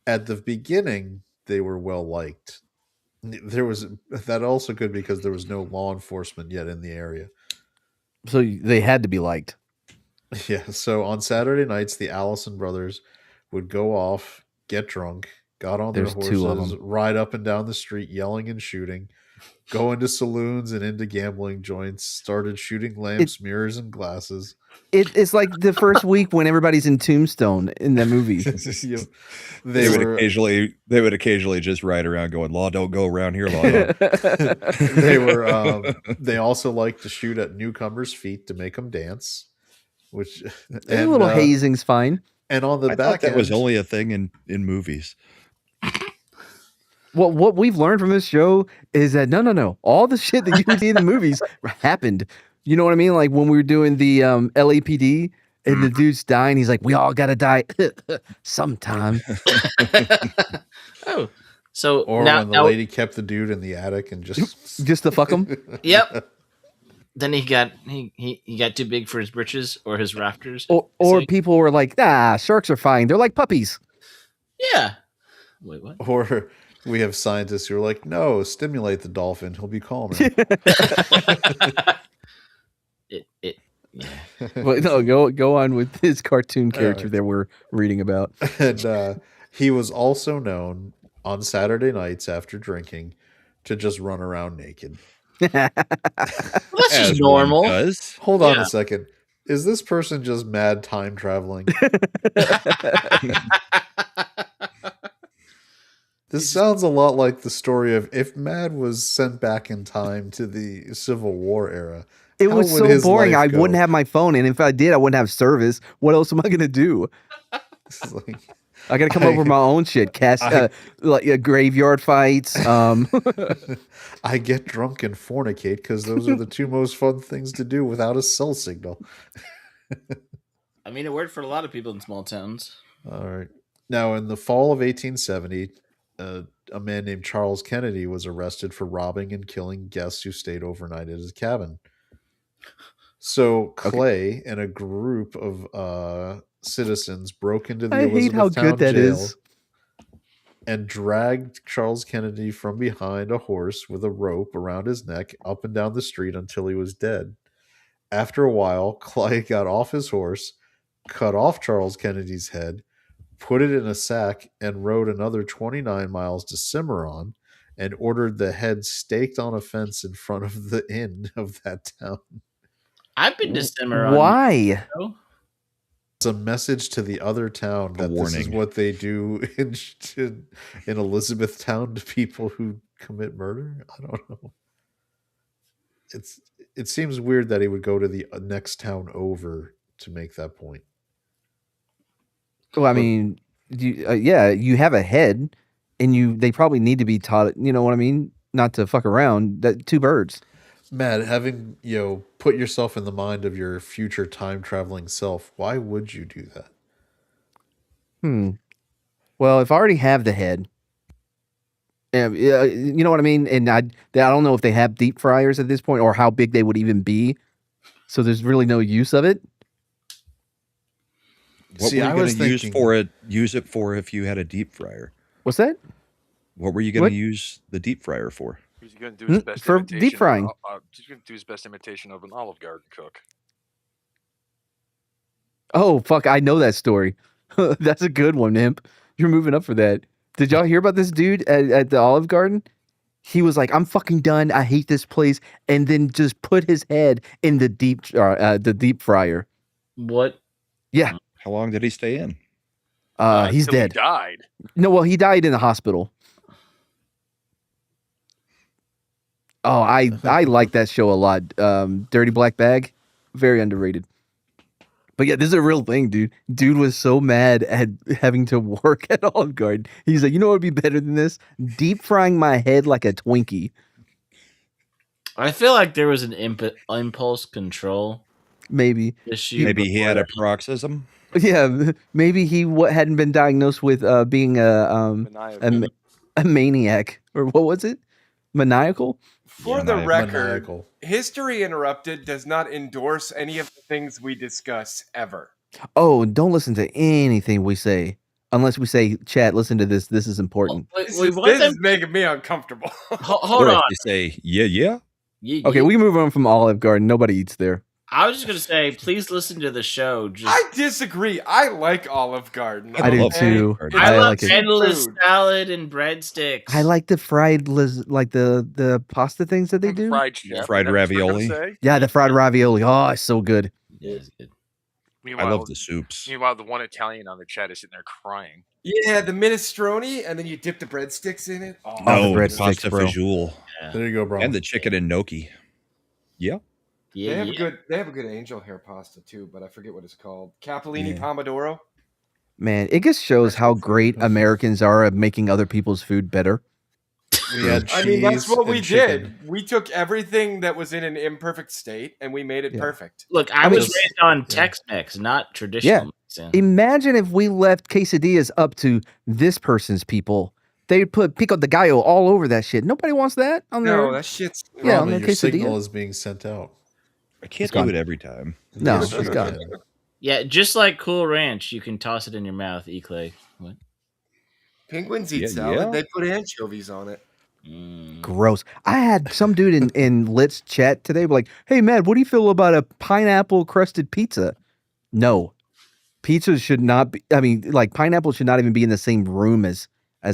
At the beginning, they were well liked. That also could because there was no law enforcement yet in the area. So they had to be liked. Yeah. So on Saturday nights, the Allison brothers would go off, get drunk, got on their horses, ride up and down the street yelling and shooting, go into saloons and into gambling joints, started shooting lamps, mirrors, and glasses. It's like the first week when everybody's in Tombstone in that movie. They would occasionally just ride around going, "Law don't go around here, law." They also like to shoot at newcomers' feet to make them dance, which a little hazing's fine. And on the back end, that was only a thing in movies. Well, what we've learned from this show is that no, all the shit that you see in the movies happened. You know what I mean? Like when we were doing the LAPD and the dude's dying, he's like, "We all gotta die sometime." Oh, so or when the lady kept the dude in the attic and just to fuck him. Yep. Then he got too big for his britches or his rafters. Or people were like, sharks are fine. They're like puppies. Yeah. Wait, what? Or we have scientists who are like, no, stimulate the dolphin. He'll be calmer. Yeah. Well, no, go on with his cartoon character that we're reading about. And he was also known on Saturday nights after drinking to just run around naked. Well, that's just normal. Hold on a second. Is this person just mad time traveling? This sounds a lot like the story of if Mad was sent back in time to the Civil War era. It was so boring. I wouldn't have my phone, and if I did, I wouldn't have service. What else am I going to do? I got to come up with my own shit. Like graveyard fights. I get drunk and fornicate because those are the two most fun things to do without a cell signal. I mean, it worked for a lot of people in small towns. All right. Now, in the fall of 1870, a man named Charles Kennedy was arrested for robbing and killing guests who stayed overnight at his cabin. So Clay and a group of citizens broke into the Elizabethtown jail and dragged Charles Kennedy from behind a horse with a rope around his neck up and down the street until he was dead. After a while, Clay got off his horse, cut off Charles Kennedy's head, put it in a sack, and rode another 29 miles to Cimarron and ordered the head staked on a fence in front of the inn of that town. I've been to Cimarron. Why? It's a message to the other town that this is what they do in Elizabethtown to people who commit murder. I don't know. It seems weird that he would go to the next town over to make that point. Well, I mean, you have a head, and they probably need to be taught. You know what I mean? Not to fuck around. That two birds. Matt, having put yourself in the mind of your future time traveling self, why would you do that? Well, if I already have the head, you know what I mean, and I don't know if they have deep fryers at this point or how big they would even be. So there's really no use of it. What were you going to use it for if you had a deep fryer? What's that? What were you going to use the deep fryer for? He's going to do his best for deep frying. He's going to do his best imitation of an Olive Garden cook. Oh fuck! I know that story. That's a good one, Imp. You're moving up for that. Did y'all hear about this dude at the Olive Garden? He was like, "I'm fucking done. I hate this place," and then just put his head in the deep fryer. What? Yeah. How long did he stay in? He's dead. He died. No, well, he died in the hospital. Oh, I like that show a lot. Dirty Black Bag, very underrated. But yeah, this is a real thing, dude. Dude was so mad at having to work at Olive Garden. He's like, you know what would be better than this? Deep frying my head like a Twinkie. I feel like there was an impulse control maybe issue. Maybe he had a paroxysm. Yeah, maybe he hadn't been diagnosed with being a maniac, or what was it? Maniacal? For the record, History Interrupted does not endorse any of the things we discuss ever. Oh, don't listen to anything we say unless we say, "Chat, listen to this. This is important." This is making me uncomfortable. Hold on. They say, yeah. Okay, we can move on from Olive Garden. Nobody eats there. I was just going to say, please listen to the show. I disagree. I like Olive Garden. I do too. I like endless salad and breadsticks. I like the fried, like the pasta things that they do. Fried ravioli. Yeah, the fried ravioli. Oh, it's so good. It is good. I love the soups. Meanwhile, the one Italian on the chat is sitting there crying. Yeah, the minestrone, and then you dip the breadsticks in it. Oh, the breadsticks, pasta bro. fagioli. Yeah. There you go, bro. And the chicken and gnocchi. Yeah. They have a good angel hair pasta too, but I forget what it's called. Capellini Pomodoro. Man, it just shows how great Americans are at making other people's food better. I mean, that's what we did. We took everything that was in an imperfect state and we made it perfect. Look, I was raised on Tex-Mex, not traditional Mexican. Imagine if we left quesadillas up to this person's people. They'd put pico de gallo all over that shit. Nobody wants that on their... that shit's... Yeah, on their your quesadilla. signal is being sent out. I can't do it every time. No, it's gone. Yeah, just like Cool Ranch, you can toss it in your mouth, eat clay. What? Penguins eat salad. They put anchovies on it. Gross. I had some dude in Lit's chat today be like, "Hey, man, what do you feel about a pineapple crusted pizza?" No. Pizza should not be... I mean, like, pineapple should not even be in the same room as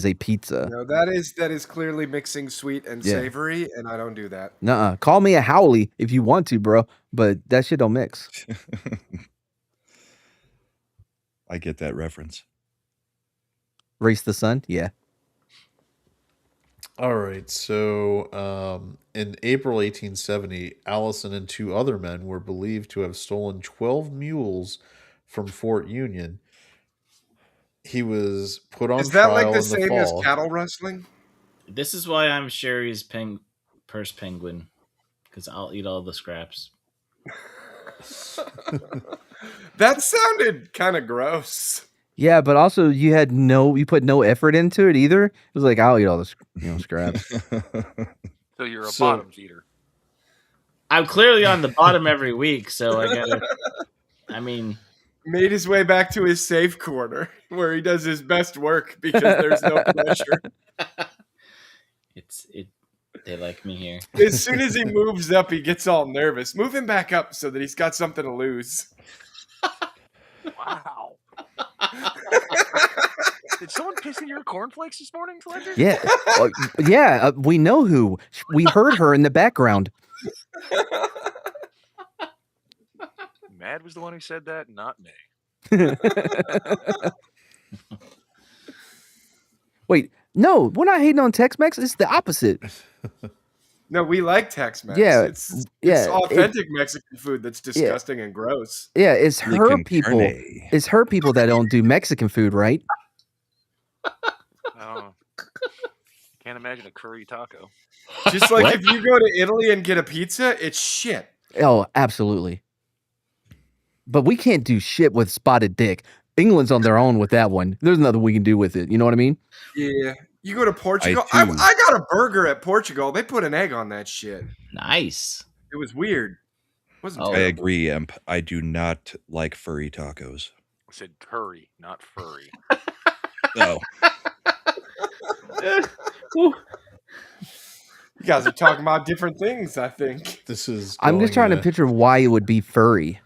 a pizza. No, that is clearly mixing sweet and savory, and I don't do that. Nuh-uh. Call me a howley if you want to, bro, but that shit don't mix. I get that reference. Race the Sun? Yeah. All right. So in April 1870, Allison and two other men were believed to have stolen 12 mules from Fort Union. He was put on trial. Is that like the in same fall. as cattle rustling? This is why I'm Sherry's purse penguin, because I'll eat all the scraps. That sounded kind of gross. Yeah, but also you put no effort into it either. It was like, I'll eat all the scraps. So you're a bottoms eater. I'm clearly on the bottom every week, so I gotta. I mean, made his way back to his safe corner where he does his best work because there's no pressure. They like me here. As soon as he moves up, he gets all nervous. Move him back up so that he's got something to lose. Wow. Did someone piss in your cornflakes this morning, Slender? Yeah. Yeah, we know who. We heard her in the background. Mad was the one who said that, not me. Wait, no, we're not hating on Tex-Mex. It's the opposite. No, we like Tex-Mex. Yeah, It's yeah, authentic Mexican food that's disgusting and gross. Yeah, it's her Chicken people. carne. It's her people that don't do Mexican food, right? Oh, can't imagine a curry taco. Just like if you go to Italy and get a pizza, it's shit. Oh, absolutely. But we can't do shit with spotted dick. England's on their own with that one. There's nothing we can do with it. You know what I mean? Yeah. You go to Portugal. I I do. got a burger at Portugal. They put an egg on that shit. Nice. It was weird. Wasn't Oh. I terrible. agree, Imp. I do not like furry tacos. I said curry, not furry. No. You guys are talking about different things, I think. This is. I'm just trying to going picture why it would be furry.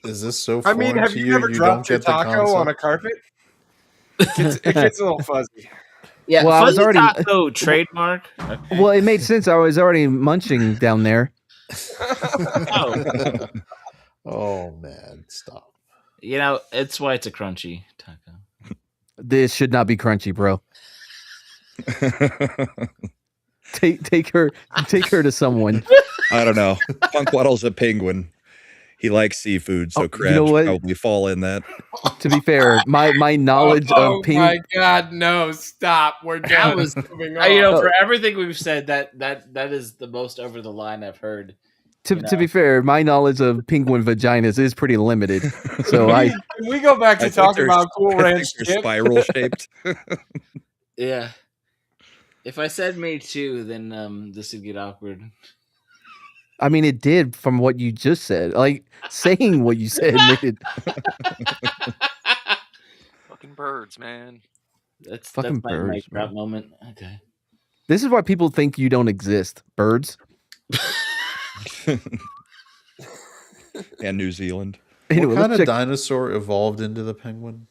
Is this so? I Foreign mean, have to you ever you dropped your don't get the taco on a concept? carpet? It gets a little fuzzy. Yeah, Well, I was fuzzy already- taco trademark. Okay. Well, it made sense. I was already munching down there. Oh, Oh man, stop! you know, it's why it's a crunchy taco. This should not be crunchy, bro. Take her to someone. I don't know. Punkwaddle's a penguin. He likes seafood, so Oh, you crabs know what? probably fall in that. To be fair, my knowledge of pink. my god, no! Stop. We're done. was- Moving You know, on. for everything we've said, that is the most over the line I've heard. To you know. be fair, my knowledge of penguin vaginas is pretty limited. So Can we go back to I think talking they're- about Cool I Ranch think they're dip? spiral shaped. Yeah. If I said me too, then this would get awkward. I mean, it did from what you just said. Like saying what you said made it. Fucking birds, man. That's Fucking my birds, mic bro. drop moment. Okay. This is why people think you don't exist. Birds And New Zealand. Anyway, What let's kind of check- dinosaur evolved into the penguin?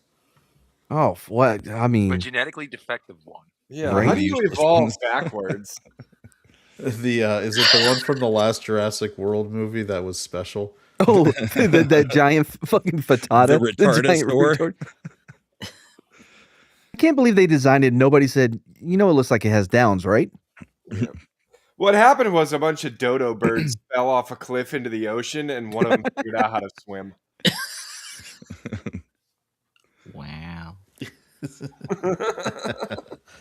Oh, what? I A mean, genetically defective one. Yeah, Right. how do you Useless evolve ones. backwards? The is it the one from the last Jurassic World movie that was special? oh, that giant fucking frittata. The giant retardosaur. retard. I can't believe they designed it. Nobody said, you know, it looks like it has downs, right? What happened was a bunch of dodo birds fell off a cliff into the ocean, and one of them figured out how to swim. Wow.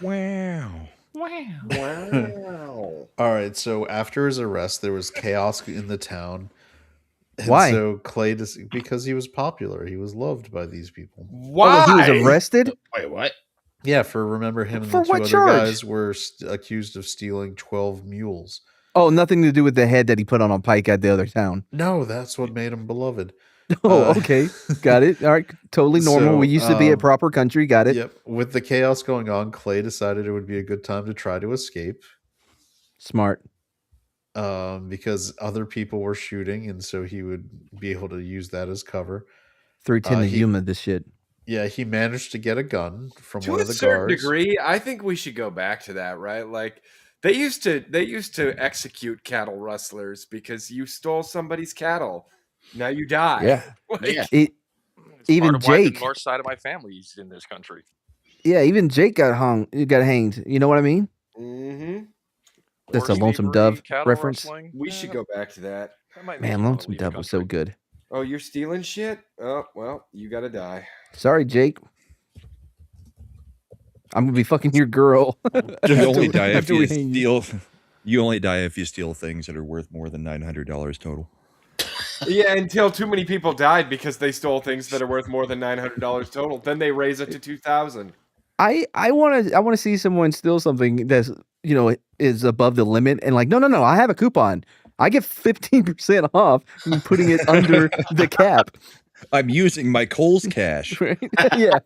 Wow. Wow. All right, so after his arrest, there was chaos in the town. And Why? So Clay, because he was popular, he was loved by these people. Why? Oh, he was arrested? Wait, what? Yeah, remember him and For the two what other charge? guys were accused of stealing 12 mules. Oh, nothing to do with the head that he put on a pike at the other town. No, that's what made him beloved. Oh, okay. Got it. All right. Totally normal. So, We used to be a proper country. Got it. Yep. With the chaos going on, Clay decided it would be a good time to try to escape. Smart. Because other people were shooting, and so he would be able to use that as cover. 310 to he- Yuma, this shit. Yeah, he managed to get a gun from To one a of the certain guards. degree, I think we should go back to that, right? Like they used to execute cattle rustlers because you stole somebody's cattle. Now you die. Yeah. Like, Yeah. It's Even part of why Jake. the north side of my family's in this country. Yeah, even Jake got hanged. You know what I mean? mhm. That's a Horse Lonesome thievery, Dove cattle reference. rustling. We should go back to that. That might make Man, you wanna Lonesome leave the Dove was so country. good. Oh, you're stealing shit? Oh, well, you gotta die. Sorry, Jake. I'm gonna be fucking your girl. You only die if after you we hang you. steal. You only die if you steal things that are worth more than $900 total. Yeah, until too many people died because they stole things that are worth more than $900 total. Then they raise it to $2,000. I want to see someone steal something that's, you know, is above the limit and like, no, I have a coupon. I get 15% off and putting it under the cap. I'm using my Kohl's cash. Right? Yeah.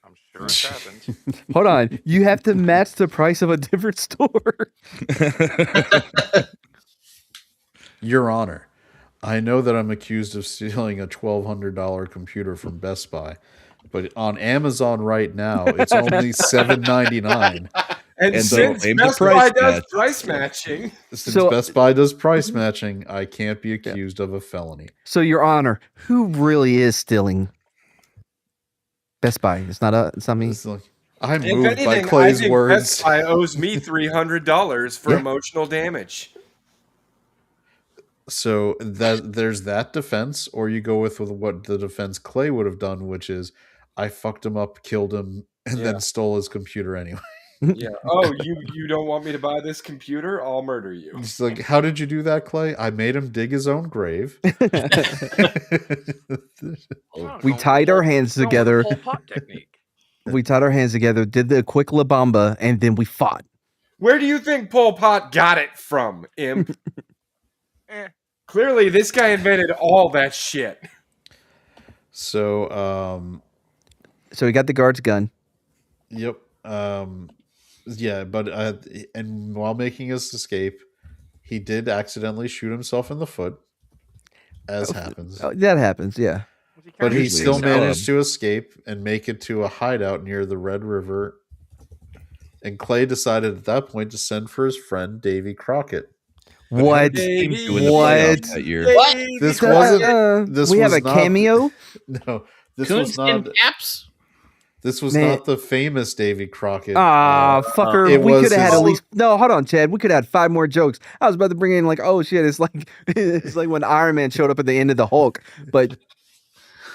I'm sure it's happened. Hold on. You have to match the price of a different store. Your Honor, I know that I'm accused of stealing a $1,200 computer from Best Buy, but on Amazon right now, it's only $7.99. And And since they'll aim the Best price Buy does match. price matching, Since So- Best Buy does price matching, I can't be accused of a felony. So, Your Honor, who really is stealing Best Buy? It's not me. It's like, I'm if moved by anything, I Clay's think words. Best Buy owes me $300 for Yeah. emotional damage. So there's that defense, or you go with what the defense Clay would have done, which is I fucked him up, killed him, and Yeah. then stole his computer anyway. Yeah. Oh, you don't want me to buy this computer? I'll murder you. It's like, how did you do that, Clay? I made him dig his own grave. We tied our hands together. Pol Pot technique. We tied our hands together, did the quick La Bamba, and then we fought. Where do you think Pol Pot got it from, imp? Eh. Clearly, this guy invented all that shit. So, So he got the guard's gun. yep. Yeah, but and while making his escape, he did accidentally shoot himself in the foot, as happens. Oh, that happens, yeah. But he Usually still it's managed to escape and make it to a hideout near the Red River. And Clay decided at that point to send for his friend Davy Crockett. What? Team Baby. two in the What? playoffs that year. What? This wasn't. This we was have a not- cameo? No, this was Coonskin not. caps. This was Man. not the famous Davy Crockett. Ah, fucker. it We was could have had his- at least no. Hold on, Chad. We could have had 5 more jokes. I was about to bring in like, oh shit, it's like it's like when Iron Man showed up at the end of the Hulk. But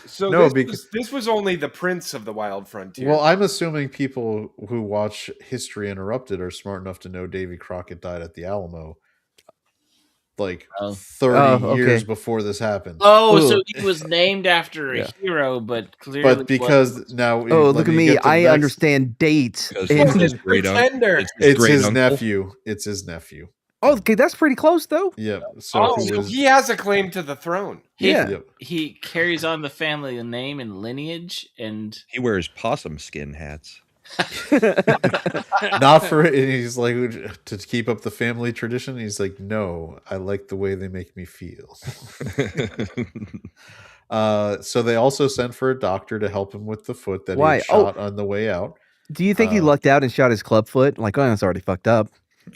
So No, this was only the Prince of the Wild Frontier. Well, I'm assuming people who watch History Interrupted are smart enough to know Davy Crockett died at the Alamo, like Oh. 30 Oh, years okay. before this happened. Oh, Ooh. so he was named after a Yeah. hero, but clearly, But because now, oh, let look at me me. get to I the next- understand dates. Because And- it's his great uncle. Pretender. It's great his uncle. nephew. It's his nephew. oh, okay, that's pretty close though. Yeah. So, Oh, who so is- he has a claim to the throne. Yeah. Yep. he carries on the family name and lineage, and He wears possum skin hats. Not for it. He's like, to keep up the family tradition. He's like, no, I like the way they make me feel. So they also sent for a doctor to help him with the foot that Why? he shot on the way out. Do you think he Uh, lucked out and shot his club foot? Like, oh, it's already fucked up.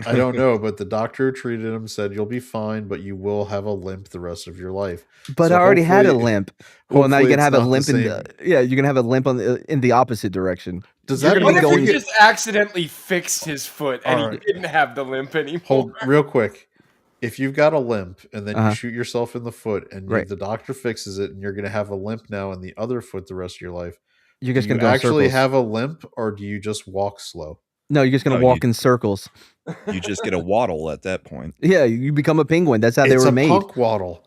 I don't know, but the doctor who treated him said you'll be fine, but you will have a limp the rest of your life. But So I already had a hopefully- limp. Well, now you're hopefully gonna have it's a not the limp in same. the yeah. You're gonna have a limp on in the opposite direction. Does You're that gonna What be if mean going- he just accidentally fixed his foot and All he right. didn't have the limp anymore? hold real quick? If you've got a limp and then Uh-huh. you shoot yourself in the foot and Right. the doctor fixes it and you're going to have a limp now in the other foot the rest of your life, You're do just you gonna go in actually circles. have a limp or do you just walk slow? No, you're just gonna No, walk in circles. You just get a waddle at that point. Yeah, you become a penguin. That's how they It's were a made. punk waddle.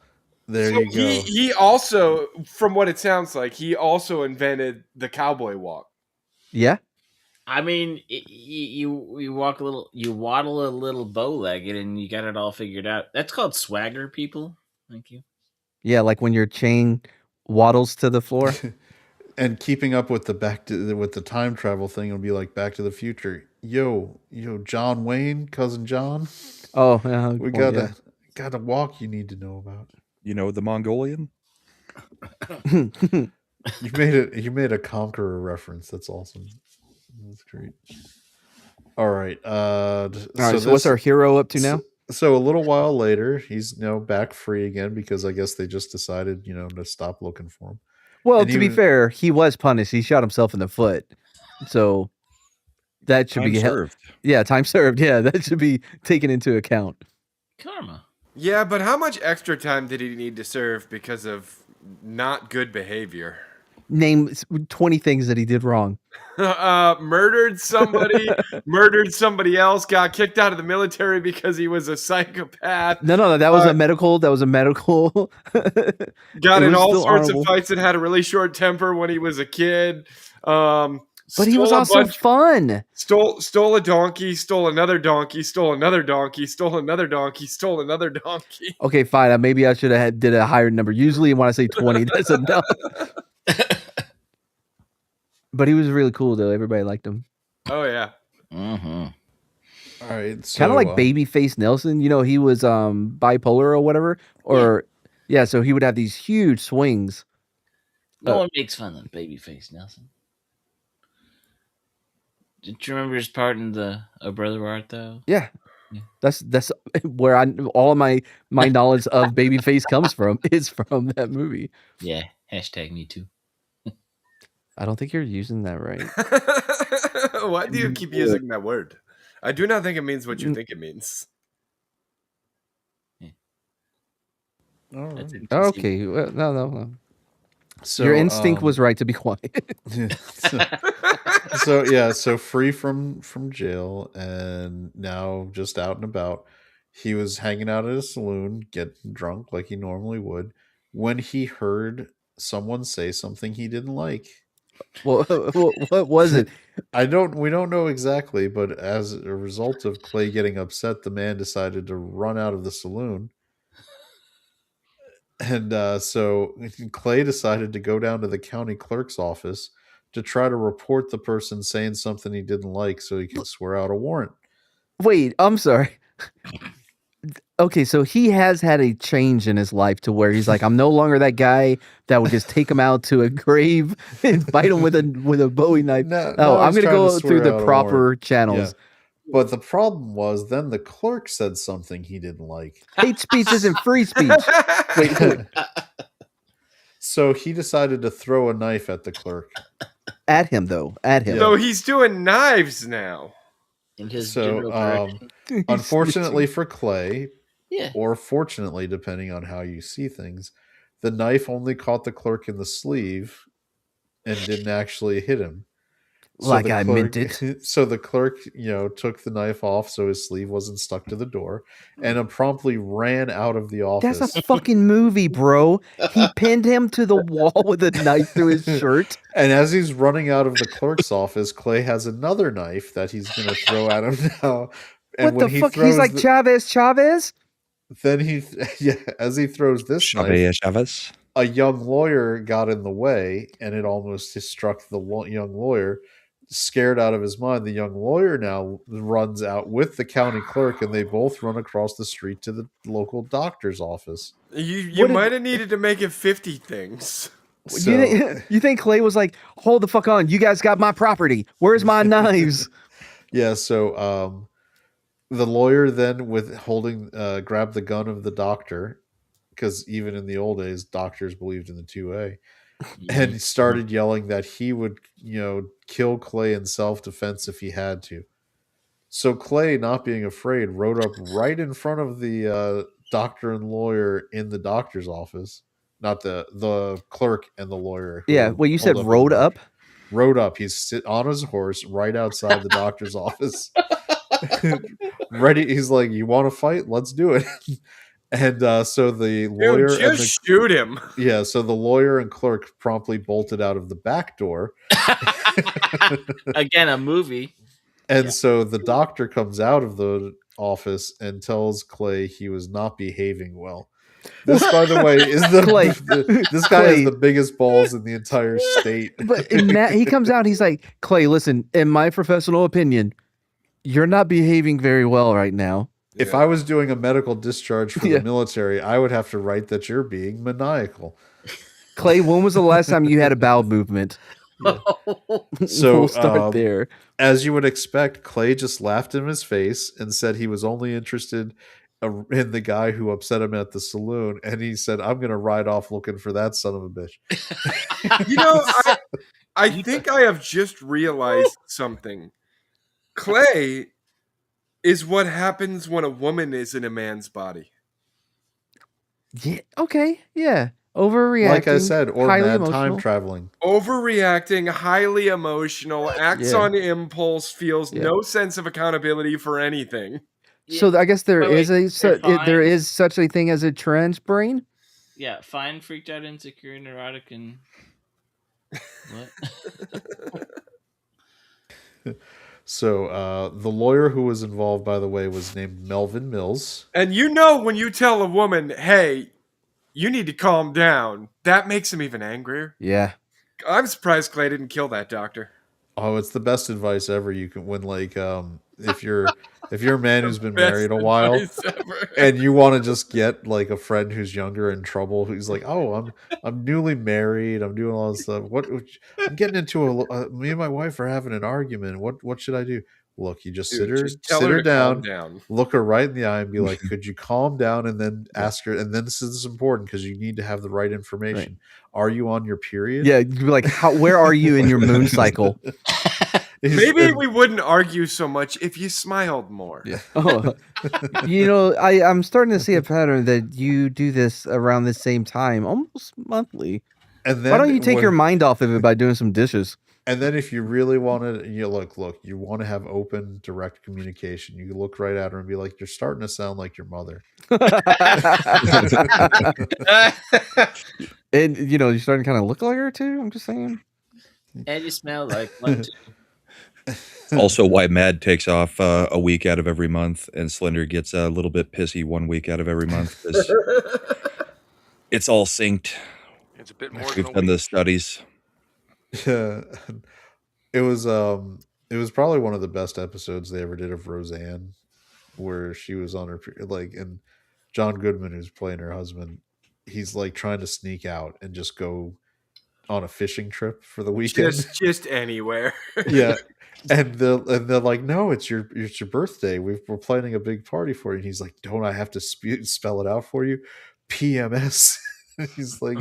There So you go. he also, from what it sounds like, he also invented the cowboy walk. Yeah. I mean, you walk a little, you waddle a little bow-legged, and you got it all figured out. That's called swagger, people. Thank you. Yeah, like when your chain waddles to the floor. And keeping up with the time travel thing, it'll be like Back to the Future. Yo, John Wayne, cousin John, Oh, we well, got a walk you need to know about. You know, the Mongolian? yeah. You made a Conqueror reference. That's awesome. That's great. All right. All right. So what's our hero up to now? So a little while later, he's back free again because I guess they just decided to stop looking for him. Well, and to be fair, he was punished. He shot himself in the foot, so that should Time be served. Yeah, time served. Yeah, that should be taken into account. Karma. Yeah, but how much extra time did he need to serve because of not good behavior? Name 20 things that he did wrong. Murdered somebody, murdered somebody else, got kicked out of the military because he was a psychopath. No, that was a medical. That was a medical. Got It in was all still sorts honorable. of fights and had a really short temper when he was a kid. But he was also fun. Stole a donkey, stole another donkey, stole another donkey, stole another donkey, stole another donkey. Okay, fine. Maybe I should have did a higher number. Usually, when I say 20, that's enough. But he was really cool, though. Everybody liked him. Oh yeah. Mm-hmm. All right. So, Kind of like Babyface Nelson. He was bipolar or whatever. Or Yeah, so he would have these huge swings. No one makes fun of Babyface, Nelson. Did you remember his part in the A Brother Where Art Thou? Yeah. Yeah. That's where all of my knowledge of Babyface comes from, is from that movie. Yeah, hashtag me too. I don't think you're using that right. Why do you keep using that word? I do not think it means what you think it means. All right. Okay, well, no. So Your instinct was right to be quiet. So free from jail and now just out and about. He was hanging out at a saloon, getting drunk like he normally would, when he heard someone say something he didn't like. Well, what was it? We don't know exactly, but as a result of Clay getting upset, the man decided to run out of the saloon. And so Clay decided to go down to the county clerk's office to try to report the person saying something he didn't like so he could swear out a warrant. Wait, I'm sorry. Okay, so he has had a change in his life to where he's like, I'm no longer that guy that would just take him out to a grave and bite him with a Bowie knife. No, I'm he's going to trying go through swear the out a proper warrant. channels. Yeah. But the problem was then the clerk said something he didn't like. Hate speech isn't free speech. Wait. So he decided to throw a knife at the clerk. At him, though. At him. So he's doing knives now. In his general direction. Unfortunately for Clay, Yeah. or fortunately, depending on how you see things, the knife only caught the clerk in the sleeve and didn't actually hit him. So like I meant it. So the clerk, took the knife off so his sleeve wasn't stuck to the door and promptly ran out of the office. That's a fucking movie, bro. He pinned him to the wall with a knife through his shirt. And as he's running out of the clerk's office, Clay has another knife that he's going to throw at him now. And what the fuck? He's like Chavez? Then as he throws this knife, Chavez. A young lawyer got in the way, and it almost struck the young lawyer. Scared out of his mind, the young lawyer now runs out with the county clerk, and they both run across the street to the local doctor's office. You might have needed to make it 50 things. So, you think Clay was like, hold the fuck on, you guys got my property, where's my knives? Yeah, so the lawyer then grabbed the gun of the doctor, because even in the old days doctors believed in the 2A, and started yelling that he would kill Clay in self-defense if he had to. So Clay, not being afraid, rode up right in front of the doctor and lawyer in the doctor's office. Not the clerk and the lawyer. Yeah, well, you said rode up? Rode up. He's on his horse right outside the doctor's office. Ready. He's like, you want to fight? Let's do it. And so the lawyer shoot him. Yeah, so the lawyer and clerk promptly bolted out of the back door. Again, a movie. And so the doctor comes out of the office and tells Clay he was not behaving well. This, by the way, is this guy has the biggest balls in the entire state. But he comes out, he's like, Clay, listen, in my professional opinion, you're not behaving very well right now. If I was doing a medical discharge for the military, I would have to write that you're being maniacal. Clay, when was the last time you had a bowel movement? Yeah. So we'll start there. As you would expect, Clay just laughed in his face and said he was only interested in the guy who upset him at the saloon. And he said, I'm going to ride off looking for that son of a bitch. I think I have just realized something. Clay is what happens when a woman is in a man's body. Yeah. Okay. Yeah. Overreacting. Like I said, or mad emotional. time traveling. Overreacting, highly emotional, acts on impulse, feels no sense of accountability for anything. So I guess there is such a thing as a trans brain. Yeah, fine, freaked out, insecure, neurotic, and what? So the lawyer who was involved, by the way, was named Melvin Mills. And when you tell a woman, hey, you need to calm down, that makes him even angrier. Yeah. I'm surprised Clay didn't kill that doctor. Oh, it's the best advice ever. You can, when if you're If you're a man who's been Best married a while advice ever. and you want to just get like a friend who's younger in trouble, who's like, "Oh, I'm newly married. I'm doing all this stuff. I'm getting into me and my wife are having an argument. What should I do?" Look, you just Dude, just tell sit her her to calm down, down. look her right in the eye, and be like, "Could you calm down?" And then ask her. And then this is important because you need to have the right information. Are you on your period? Yeah, you'd be like, where are you in your moon cycle? Maybe we wouldn't argue so much if you smiled more. Yeah. Oh, you know, I'm starting to see a pattern that you do this around the same time, almost monthly. And then why don't you take your mind off of it by doing some dishes? And then if you really want to, you look, you want to have open, direct communication. You look right at her and be like, "You're starting to sound like your mother." And you know, you're starting to kind of look like her too. I'm just saying. And you smell like one too. Also, why Mad takes off a week out of every month, and Slender gets a little bit pissy 1 week out of every month. It's all synced. It's a bit more. We've done the studies. Yeah, it was probably one of the best episodes they ever did of Roseanne, where she was on her and John Goodman, who's playing her husband, he's like trying to sneak out and just go on a fishing trip for the weekend, just anywhere. Yeah. And they're like, "No, it's your birthday. We're planning a big party for you." And he's like, "Don't I have to spell it out for you? PMS." he's like,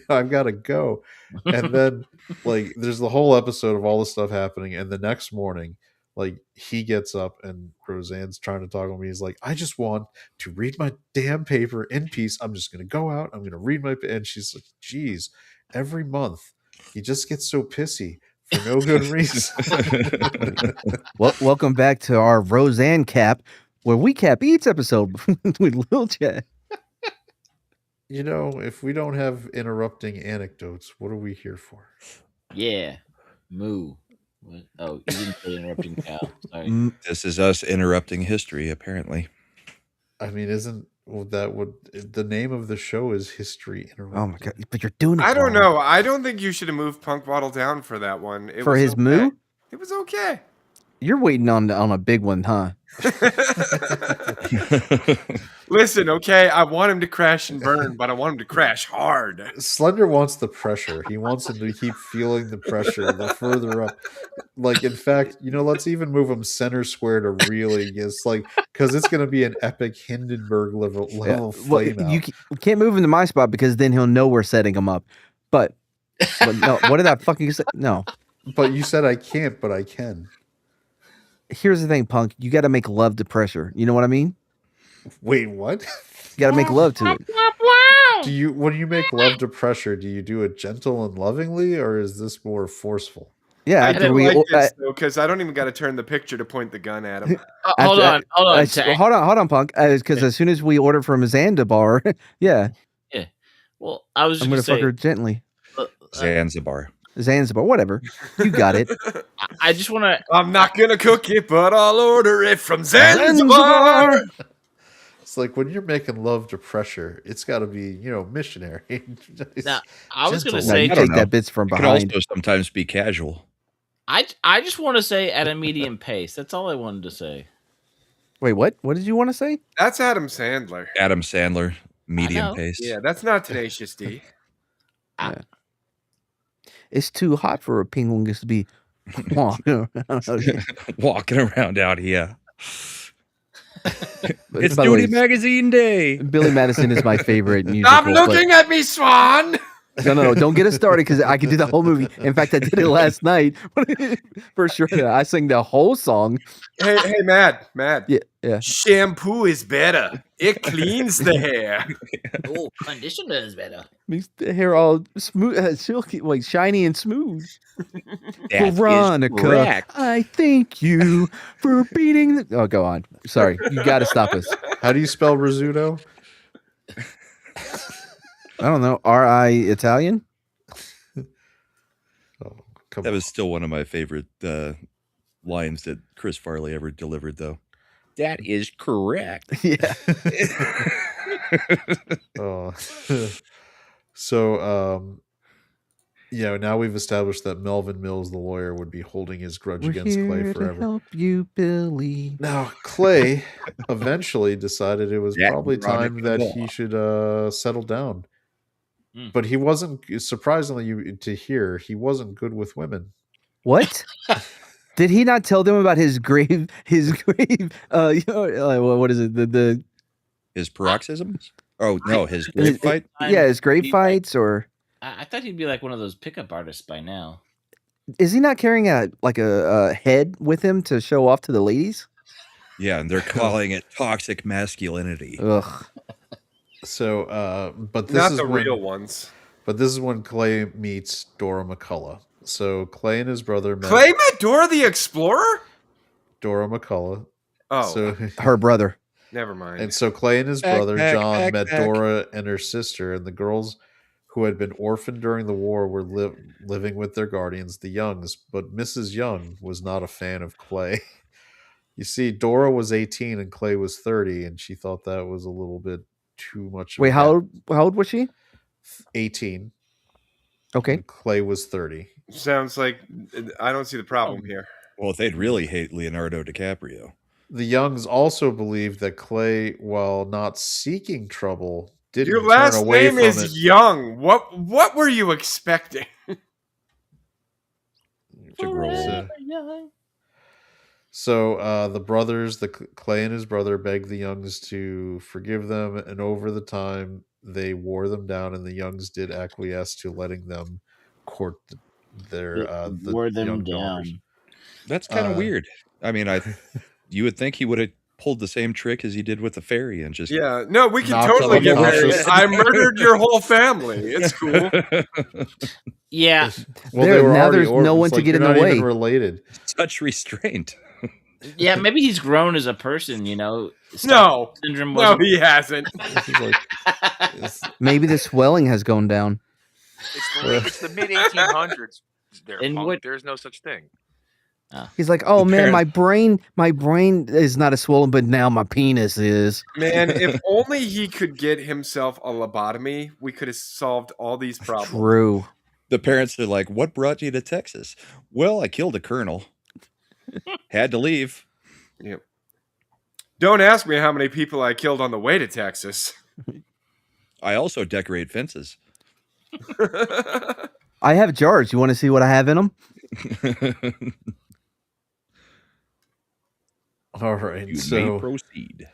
I've got to go. And then like there's the whole episode of all this stuff happening, and the next morning, like he gets up and Roseanne's trying to talk to me. He's like, "I just want to read my damn paper in peace. I'm just gonna go out. I'm gonna read my," and she's like, "Geez, every month he just gets so pissy for no good reason." Well, welcome back to our Roseanne Cap, where we cap each episode with Lil Chad. You know, if we don't have interrupting anecdotes, what are we here for? Yeah, moo. What? Oh, you didn't say interrupting cow. Sorry. This is us interrupting history, apparently. I mean, isn't that what the name of the show is? History Interrupted. Oh my god! But you're doing it. I don't wrong. know. I don't think you should have moved Punk Bottle down for that one. For his moo? It was okay. You're waiting on a big one, huh? Listen, okay, I want him to crash and burn, but I want him to crash hard. Slender wants the pressure. He wants him to keep feeling the pressure the further up. Like, in fact, you know, let's even move him center square to really just like, because it's going to be an epic Hindenburg level flame out. You can't move him to my spot because then he'll know we're setting him up. But no, what did I fucking say? No. But you said I can't, but I can. Here's the thing, Punk. You got to make love to pressure. You know what I mean? Wait, what? You got to make love to it. When you make love to pressure, do you do it gentle and lovingly, or is this more forceful? Yeah, I didn't like this though, because I don't even got to turn the picture to point the gun at him. Hold on, Punk. Because as soon as we order from Zanzibar, yeah. Well, I was. I'm gonna fuck her gently. Zanzibar, whatever. You got it. I just want to. I'm not gonna cook it, but I'll order it from Zanzibar. It's like when you're making love to pressure, it's got to be, you know, missionary. Now, I was going to say, you take that bits from behind. It can also sometimes be casual. I just want to say at a medium pace. That's all I wanted to say. Wait, what? What did you want to say? That's Adam Sandler. Adam Sandler, medium pace. Yeah, that's not Tenacious D. Yeah. It's too hot for a penguin to be walking around out here. It's By the Duty way, Magazine Day. Billy Madison is my favorite musical. Stop looking at me, Swan. No, don't get us started because I can do the whole movie. In fact, I did it last night for sure. I sang the whole song. Hey, Mad. Yeah. Shampoo is better. It cleans the hair. Oh, conditioner is better. Makes the hair all smooth, silky, like shiny and smooth. That Veronica, I thank you for beating the... Oh, go on. Sorry. You got to stop us. How do you spell risotto? I don't know. R.I. Italian? That was still one of my favorite lines that Chris Farley ever delivered, though. That is correct. Yeah. Oh. So, Yeah, now we've established that Melvin Mills, the lawyer, would be holding his grudge We're against Clay here to forever. help you, Billy. Now, Clay eventually decided it was Jack probably brought it time to the that law. he should settle down. Mm. But he wasn't, surprisingly to hear, he wasn't good with women. What? Did he not tell them about his grave? What is it? His paroxysms? Oh no, his grave fight. Yeah, his grave He'd fights, or I thought he'd be like one of those pickup artists by now. is he not carrying a head with him to show off to the ladies? Yeah, and they're calling it toxic masculinity. Ugh. So, but this Not is the when, real ones. But this is when Clay meets Dora McCullough. So Clay and his brother met Clay met Dora the Explorer? Dora McCullough. Oh, So Her brother. never mind. and so Clay and his Back, brother back, John back, met back. Dora and her sister, and the girls who had been orphaned during the war were living with their guardians, the Youngs. But Mrs. Young was not a fan of Clay. You see, Dora was 18 and Clay was 30, and she thought that was a little bit too much. Wait, how old was she? 18. Okay. And Clay was 30. Sounds like I don't see the problem here. Well, they'd really hate Leonardo DiCaprio. The Youngs also believed that Clay, while not seeking trouble, didn't Your turn last away name from is it. Young. What were you expecting? To grow old. So the brothers, Clay and his brother, begged the Youngs to forgive them, and over the time they wore them down, and the Youngs did acquiesce to letting them court the wore them young down. daughters. That's kind of weird. I mean, you would think he would have pulled the same trick as he did with the fairy and just Yeah, no, we can Knocked totally them get married. unconscious. I murdered your whole family. It's cool. Yeah, Well, There- they were now already there's no orphans, one to like, get in you're the not way. even related. such restraint. yeah. Maybe he's grown as a person. You know, No, syndrome no, wasn't. he hasn't. This is like, Maybe the swelling has gone down. It's the mid 1800s. And what- There's no such thing. He's like, oh The man, parent- my brain is not as swollen, but now my penis is. Man, if only he could get himself a lobotomy, we could have solved all these problems. True. The parents are like, "What brought you to Texas?" Well, I killed a colonel. Had to leave. Yep. Don't ask me how many people I killed on the way to Texas. I also decorate fences. I have jars. You want to see what I have in them? all right. You So may proceed.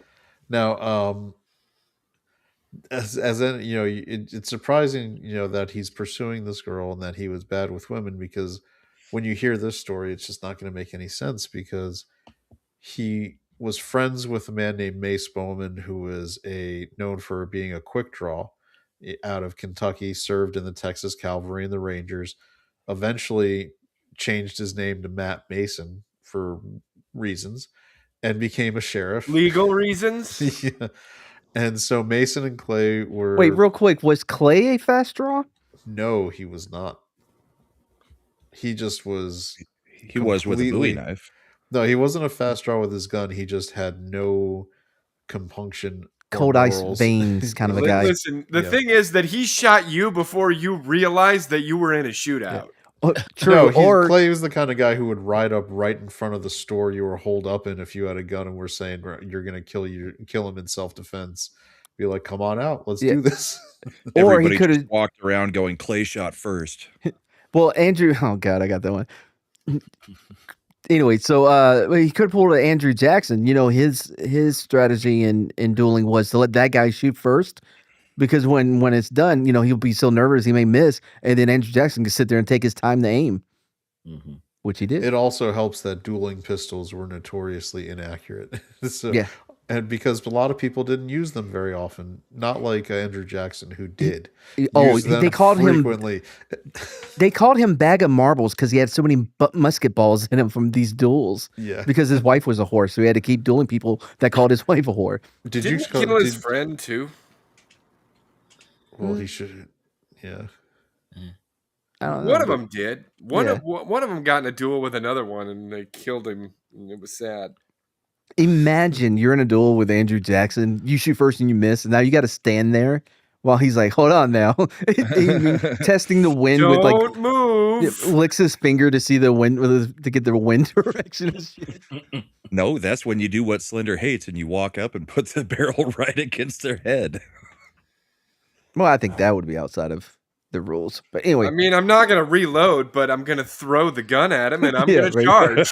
now, as in, it's surprising, that he's pursuing this girl and that he was bad with women, because when you hear this story, it's just not going to make any sense, because he was friends with a man named Mace Bowman, who is known for being a quick draw out of Kentucky, served in the Texas Cavalry and the Rangers, eventually changed his name to Matt Mason for reasons, and became a sheriff. Legal reasons? Yeah. And so Mason and Clay were... Wait, real quick. Was Clay a fast draw? No, he was not. He just was... He was with a Bowie knife. No, he wasn't a fast draw with his gun. He just had no compunction. or Cold ice morals. veins kind of a guy. Listen, the Yeah. thing is that he shot you before you realized that you were in a shootout. True. No, or Clay was the kind of guy who would ride up right in front of the store you were holed up in if you had a gun and were saying you're going to kill him in self-defense. Be like, come on out, let's do this. or Everybody he could just have. walked around going, "Clay shot first." Well, Andrew. Oh God, I got that one. Anyway, so he could pull to Andrew Jackson. His strategy in dueling was to let that guy shoot first, because when it's done, he'll be so nervous he may miss, and then Andrew Jackson can sit there and take his time to aim, which he did. It also helps that dueling pistols were notoriously inaccurate. So, Yeah. And because a lot of people didn't use them very often, not like Andrew Jackson, who did. Oh, use them they called frequently. They called him Bag of Marbles because he had so many musket balls in him from these duels. Yeah. Because his wife was a whore, so he had to keep dueling people that called his wife a whore. Didn't he kill his friend too? Well, he should. Yeah. I don't know. One of them did. One Yeah. of them got in a duel with another one, and they killed him. And it was sad. Imagine you're in a duel with Andrew Jackson. You shoot first and you miss, and now you got to stand there While he's like, hold on now. Testing the wind Don't with like move. licks his finger to see the wind to get the wind direction and shit. No, that's when you do what Slender hates and you walk up and put the barrel right against their head. Well, I think that would be outside of the rules. But anyway. I mean, I'm not going to reload, but I'm going to throw the gun at him and I'm Yeah, going to right. charge.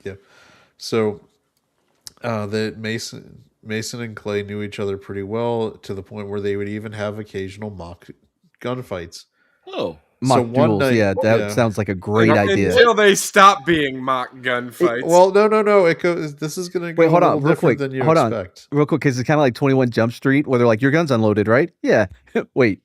Yeah. So that Mason and Clay knew each other pretty well to the point where they would even have occasional mock gunfights. Oh. Mock So one duels, night- yeah, that yeah. sounds like a great idea. Until they stop being mock gunfights. Well, no. It goes. This is going to go Wait, hold a on, little real different quick. than you Hold on. expect. Real quick, because it's kind of like 21 Jump Street, where they're like, your gun's unloaded, right? Yeah. Wait.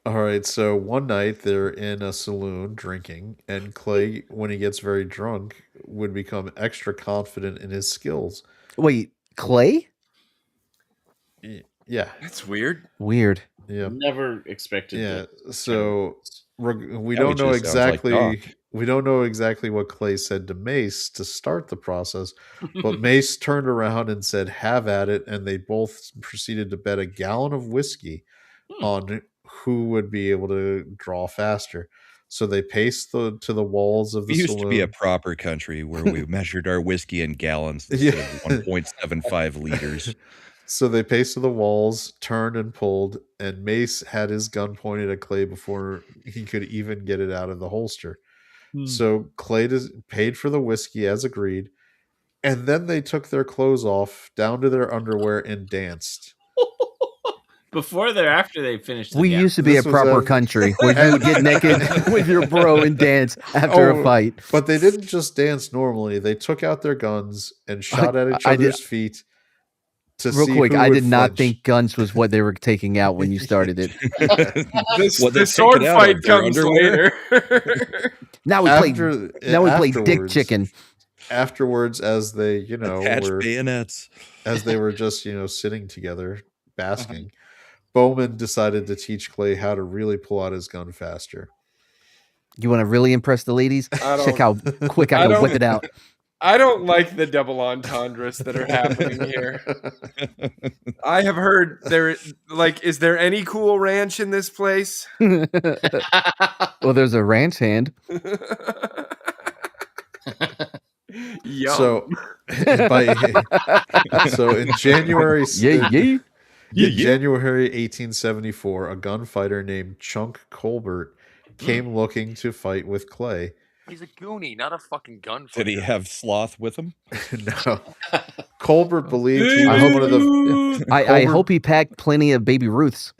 All right, so one night they're in a saloon drinking, and Clay, when he gets very drunk, would become extra confident in his skills. Wait, Clay? Yeah, That's weird. Weird. yeah, Never expected. yeah. that. So we That don't would know just sound like exactly. Doc. We don't know exactly what Clay said to Mace to start the process, but Mace turned around and said, "Have at it," and they both proceeded to bet a gallon of whiskey on who would be able to draw faster. So they paced to the walls of the We used saloon. to be a proper country where we measured our whiskey in gallons instead of 1.75 liters. So they paced to the walls, turned and pulled, and Mace had his gun pointed at Clay before he could even get it out of the holster. So Clay paid for the whiskey as agreed, and then they took their clothes off down to their underwear and danced. Before or after they finished. We used to be a This was proper a- country where you would get naked with your bro and dance after a fight. But they didn't just dance normally. They took out their guns and shot at each I did- other's feet. To Real see quick, who I would did not flinch. think guns was what they were taking out when you started it. The sword fight comes later. Now we play dick afterwards- chicken. Afterwards, as they, Attached were bayonets. as they were just, sitting together basking, Bowman decided to teach Clay how to really pull out his gun faster. You want to really impress the ladies? I Check how quick I can whip it out. I don't like the double entendres that are happening here. I have heard is there any Cool Ranch in this place? Well, there's a ranch hand. Yum. So in January, Yeah. in January 1874, a gunfighter named Chunk Colbert came looking to fight with Clay. He's a goonie, not a fucking gunfighter. Did he have sloth with him? No, Colbert believed he was one of the. I hope he packed plenty of Baby Ruths.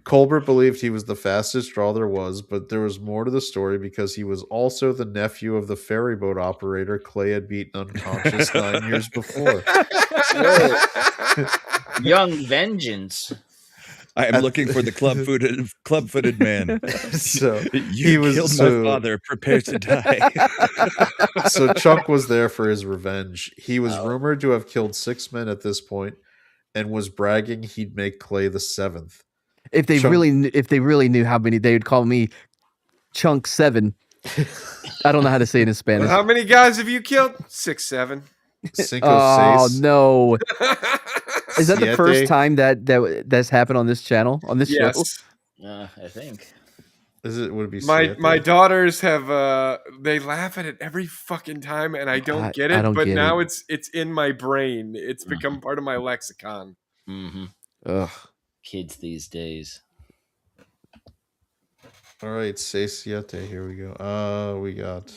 Colbert believed he was the fastest draw there was, but there was more to the story because he was also the nephew of the ferryboat operator Clay had beaten unconscious 9 years before. Young Vengeance. I am looking for the club-footed man. So You killed my father. Prepare to die. So Chunk was there for his revenge. He was rumored to have killed 6 men at this point, and was bragging he'd make Clay the 7th. If they really knew how many, they would call me Chunk 7. I don't know how to say it in Spanish. How many guys have you killed? 6, 7. Cinco Oh seis. no! Is that the Siete. first time that's happened on this channel, on this show? Yes. I think. Would it be My daughters have they laugh at it every fucking time, and I don't get it. don't but get now it. it's in my brain. It's become part of my lexicon. Mm-hmm. Ugh. Kids these days. All right, seis siete. Here we go. We got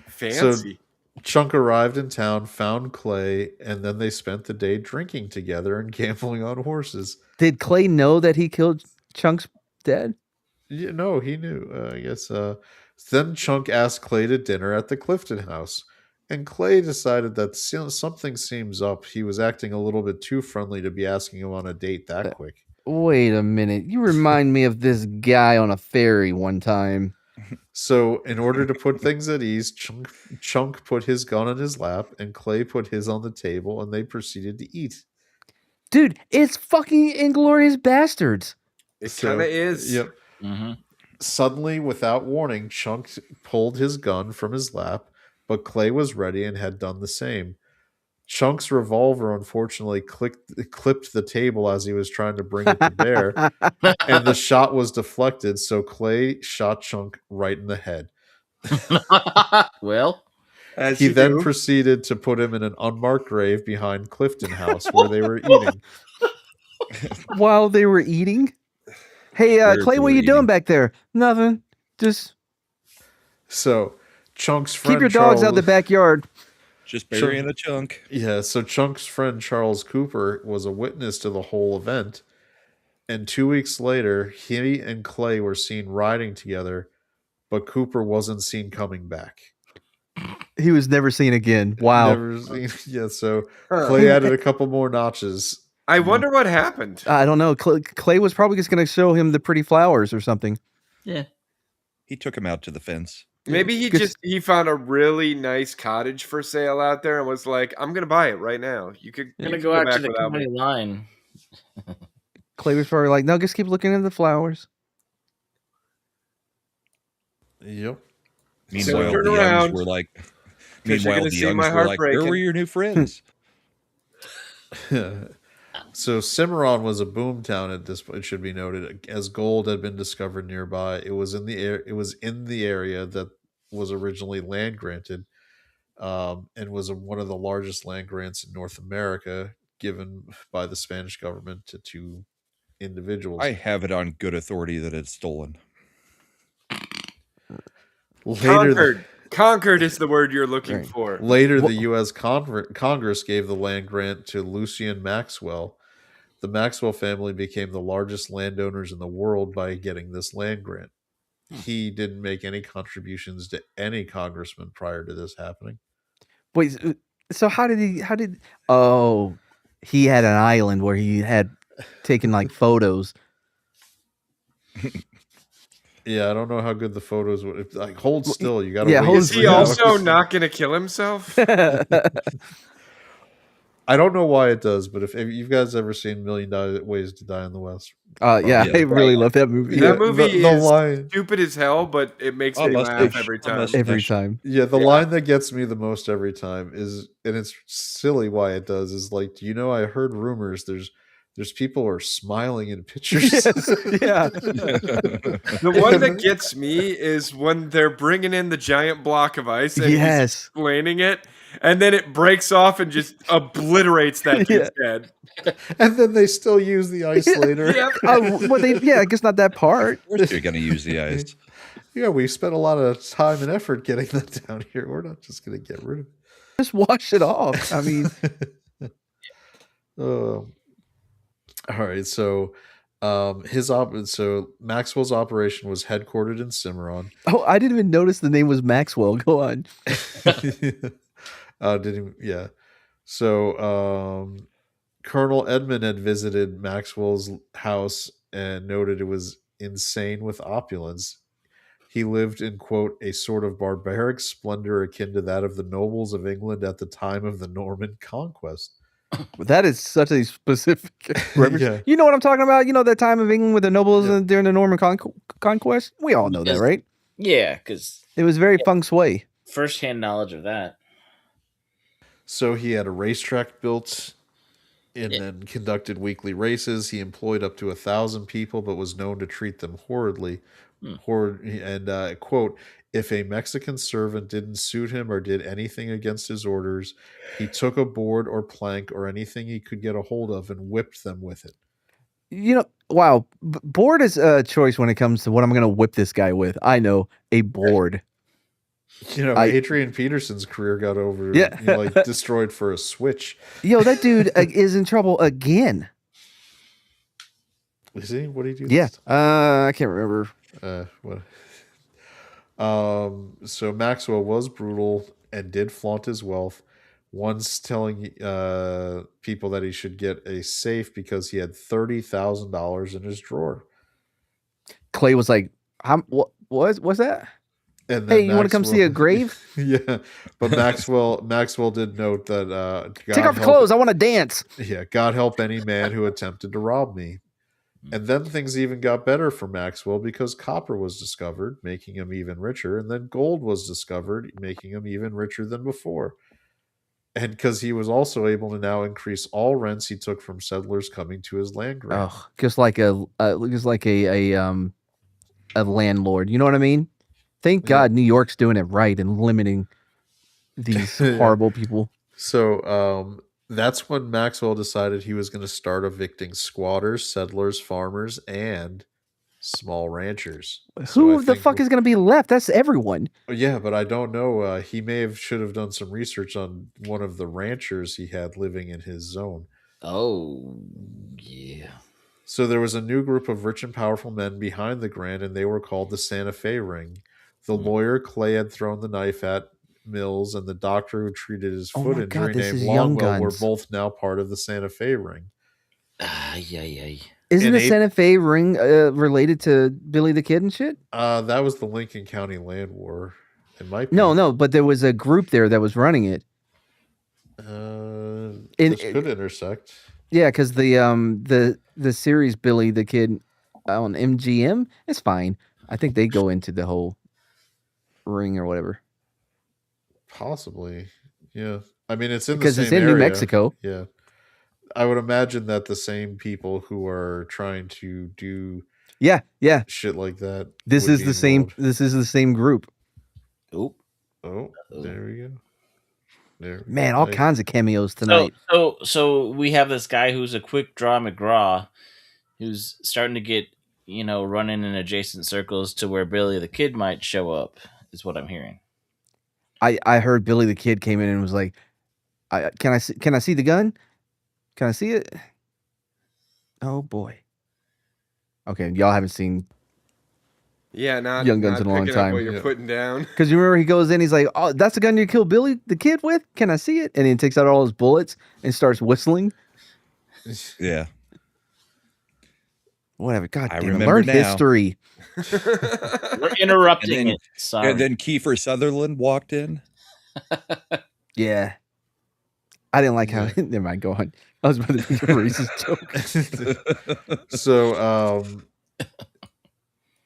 Fancy. Chunk arrived in town, found Clay, and then they spent the day drinking together and gambling on horses. Did Clay know that he killed Chunk's dad? Yeah, no, he knew. I guess. Then Chunk asked Clay to dinner at the Clifton house, and Clay decided that something seems up. He was acting a little bit too friendly to be asking him on a date that quick. Wait a minute. You remind me of this guy on a ferry one time. So, in order to put things at ease, Chunk put his gun on his lap, and Clay put his on the table, and they proceeded to eat. Dude, it's fucking Inglourious Bastards. It kind of is. Yep. Mm-hmm. Suddenly, without warning, Chunk pulled his gun from his lap, but Clay was ready and had done the same. Chunk's revolver unfortunately clipped the table as he was trying to bring it to bear, and the shot was deflected, so Clay shot Chunk right in the head. Well, he then proceeded to put him in an unmarked grave behind Clifton House where they were eating. While they were eating? Hey, Clay, what are you doing back there? Nothing. Just... So, Chunk's friend keep your dogs out the backyard. Just burying a Chunk. Yeah, so Chunk's friend Charles Cooper was a witness to the whole event. And 2 weeks later, he and Clay were seen riding together, but Cooper wasn't seen coming back. He was never seen again. Wow. Never seen. Yeah, so Clay added a couple more notches. I wonder what happened. I don't know. Clay was probably just going to show him the pretty flowers or something. Yeah. He took him out to the fence. Maybe he found a really nice cottage for sale out there and was like, I'm going to buy it right now. You could go out to the county line. Clay was probably like, no, just keep looking at the flowers. Yep. Meanwhile, the Youngs were like, where were your new friends? So Cimarron was a boom town at this point. It should be noted, as gold had been discovered nearby. It was in the area that was originally land granted, and was one of the largest land grants in North America, given by the Spanish government to two individuals. I have it on good authority that it's stolen. Conquered is the word you're looking for. Later, the U.S. Congress gave the land grant to Lucien Maxwell. The Maxwell family became the largest landowners in the world by getting this land grant. He didn't make any contributions to any congressman prior to this happening. Wait, so how did he had an island where he had taken like photos. Yeah, I don't know how good the photos would. Like, hold still. You got to. Yeah, is he also not going to kill himself? I don't know why it does, but if you guys ever seen $1 Million Ways to Die in the West? Yeah, I really love that movie. That movie is stupid as hell, but it makes me laugh every time. Every time. Yeah, the line that gets me the most every time is, and it's silly why it does, is like, do you know, I heard rumors there's people who are smiling in pictures. Yes, yeah. The one that gets me is when they're bringing in the giant block of ice and he's explaining it, and then it breaks off and just obliterates that dude's head. And then they still use the ice later. I guess not that part. Of course you're going to use the ice. Yeah, we spent a lot of time and effort getting that down here. We're not just going to get rid of it. Just wash it off. I mean... All right, so Maxwell's operation was headquartered in Cimarron. Oh, I didn't even notice the name was Maxwell. Go on. Yeah. So Colonel Edmund had visited Maxwell's house and noted it was insane with opulence. He lived in, quote, a sort of barbaric splendor akin to that of the nobles of England at the time of the Norman conquest. That is such a specific reference. Yeah. You know what I'm talking about? You know that time of England with the nobles during the Norman conquest? We all know that, right? Yeah, because it was very feng shui. First-hand knowledge of that. So he had a racetrack built and then conducted weekly races. He employed up to 1,000 people, but was known to treat them horridly. And, quote, if a Mexican servant didn't suit him or did anything against his orders, he took a board or plank or anything he could get a hold of and whipped them with it. You know, wow. Board is a choice when it comes to what I'm going to whip this guy with. I know, a board. You know, Adrian Peterson's career got destroyed for a switch. Yo, that dude is in trouble again. Is he? What did he do? Yeah. I can't remember. What? So Maxwell was brutal and did flaunt his wealth, once telling people that he should get a safe because he had $30,000 in his drawer. Clay was like, what's that? And hey, you want to come see a grave? Yeah, but Maxwell did note that take off your clothes. I want to dance. Yeah, God help any man who attempted to rob me. And then things even got better for Maxwell because copper was discovered, making him even richer. And then gold was discovered, making him even richer than before. And because he was also able to now increase all rents he took from settlers coming to his land grant. Oh, just like a landlord. You know what I mean? Thank God New York's doing it right and limiting these horrible people. So that's when Maxwell decided he was going to start evicting squatters, settlers, farmers, and small ranchers. Who the fuck is going to be left? That's everyone. Yeah, but I don't know. He should have done some research on one of the ranchers he had living in his zone. Oh, yeah. So there was a new group of rich and powerful men behind the grant, and they were called the Santa Fe Ring. The lawyer Clay had thrown the knife at Mills, and the doctor who treated his foot injury named Longwell were both now part of the Santa Fe Ring. Isn't the Santa Fe Ring related to Billy the Kid and shit? That was the Lincoln County Land War. It might be. No, but there was a group there that was running it. This could intersect. Yeah, because the series Billy the Kid on MGM, it's fine. I think they go into the whole ring or whatever. Possibly, yeah. I mean, it's in because it's in New Mexico. Yeah, I would imagine that the same people who are trying to do shit like that. This is the same. This is the same group. Oh, there we go. Man, all kinds of cameos tonight. So we have this guy who's a quick draw McGraw, who's starting to get running in adjacent circles to where Billy the Kid might show up. Is what I'm hearing. I heard Billy the Kid came in and was like, "Can I see the gun? Can I see it?" Oh boy. Okay, y'all haven't seen Young Guns in a long time. What you're putting down? Because you remember he goes in, he's like, "Oh, that's the gun you killed Billy the Kid with? Can I see it?" And he takes out all his bullets and starts whistling. Yeah. Whatever. God I damn it. remember Learn now. history. We're interrupting it. Sorry. And then Kiefer Sutherland walked in. Yeah. I didn't like how. Never mind. Go on. I was about to make a racist joke. So,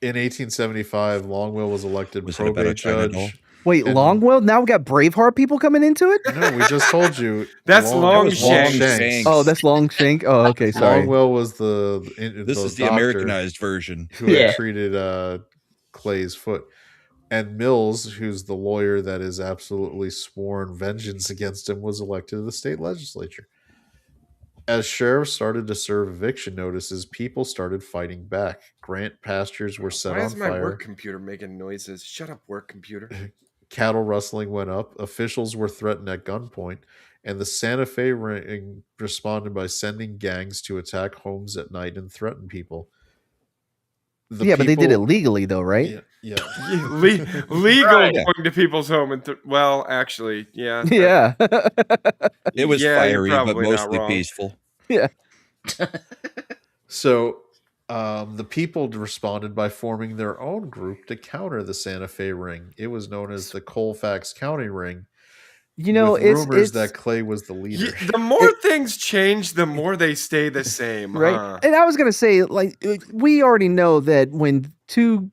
in 1875, Longwell was elected probate judge. Wait, Longwell? Now we got Braveheart people coming into it? No, we just told you. That's Longshanks. Oh, that's Longshank. Oh, okay, sorry. Longwell was This is the Americanized version. Who had treated Clay's foot. And Mills, who's the lawyer that is absolutely sworn vengeance against him, was elected to the state legislature. As sheriffs started to serve eviction notices, people started fighting back. Grant pastures were set on fire. Why is my work computer making noises? Shut up, work computer. Cattle rustling went up. Officials were threatened at gunpoint. And the Santa Fe Ring responded by sending gangs to attack homes at night and threaten people. But they did it legally, though, right? Yeah. Legal going to people's home and well, actually, yeah. Yeah. It was fiery, but mostly peaceful. Yeah. So the people responded by forming their own group to counter the Santa Fe Ring. It was known as the Colfax County Ring. You know, with rumors that Clay was the leader. The more things change, the more they stay the same, right? Huh? And I was gonna say, like, we already know that when two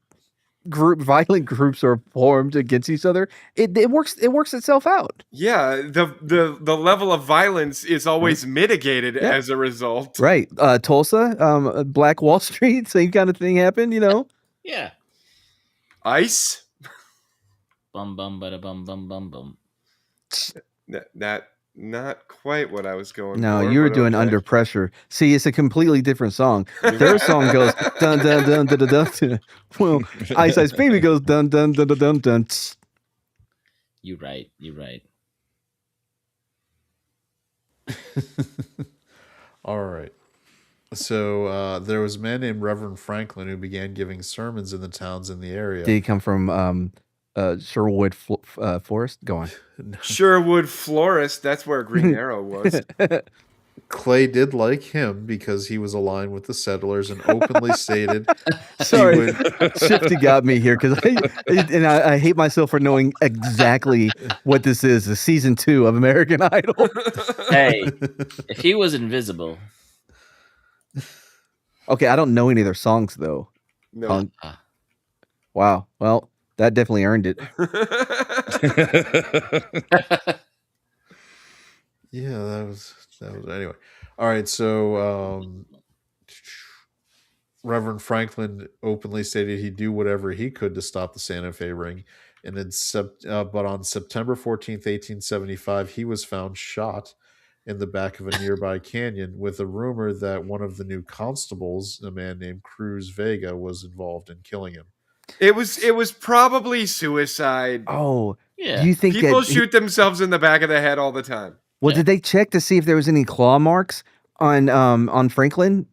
violent groups are formed against each other, it works itself out. Yeah, the level of violence is always mitigated as a result. Right. Tulsa, Black Wall Street, same kind of thing happened, Yeah. ICE. Bum bum bada bum bum bum bum. That not quite what I was going for. No, you were doing Under Pressure. See, it's a completely different song. Their song goes dun dun dun dun dun dun. Well, Ice Ice Baby goes dun dun dun dun dun dun. You're right. All right. So there was a man named Reverend Franklin who began giving sermons in the towns in the area. Did he come from Sherwood Forest? Go on. Sherwood Florist. That's where Green Arrow was. Clay did like him because he was aligned with the settlers and openly stated. Sorry, Shifty got me here because I hate myself for knowing exactly what this is. The season 2 of American Idol. Hey, if he was invisible. Okay, I don't know any of their songs though. No. Wow. Well, that definitely earned it. Yeah, that was anyway. All right, so Reverend Franklin openly stated he'd do whatever he could to stop the Santa Fe ring, and but on September 14th, 1875, he was found shot in the back of a nearby canyon, with a rumor that one of the new constables, a man named Cruz Vega, was involved in killing him. It was probably suicide. Oh, Yeah. do you think People that shoot themselves in the back of the head all the time? Well, Yeah. did they check to see if there was any claw marks on Franklin?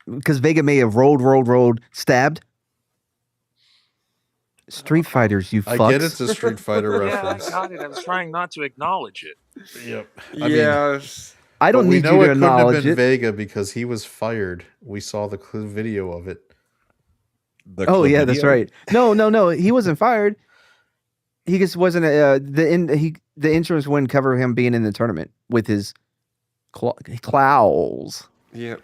Because Vega may have rolled, stabbed. Street Fighters, you fucks. I get it's a Street Fighter Yeah, I reference. got it. I was trying not to acknowledge it. Yep. Yes. I don't need you to it couldn't have acknowledge been it. Vega because he was fired. We saw the video of it. Oh yeah, that's right. No, he wasn't fired. He just wasn't. The insurance wouldn't cover him being in the tournament with his claws. Yep.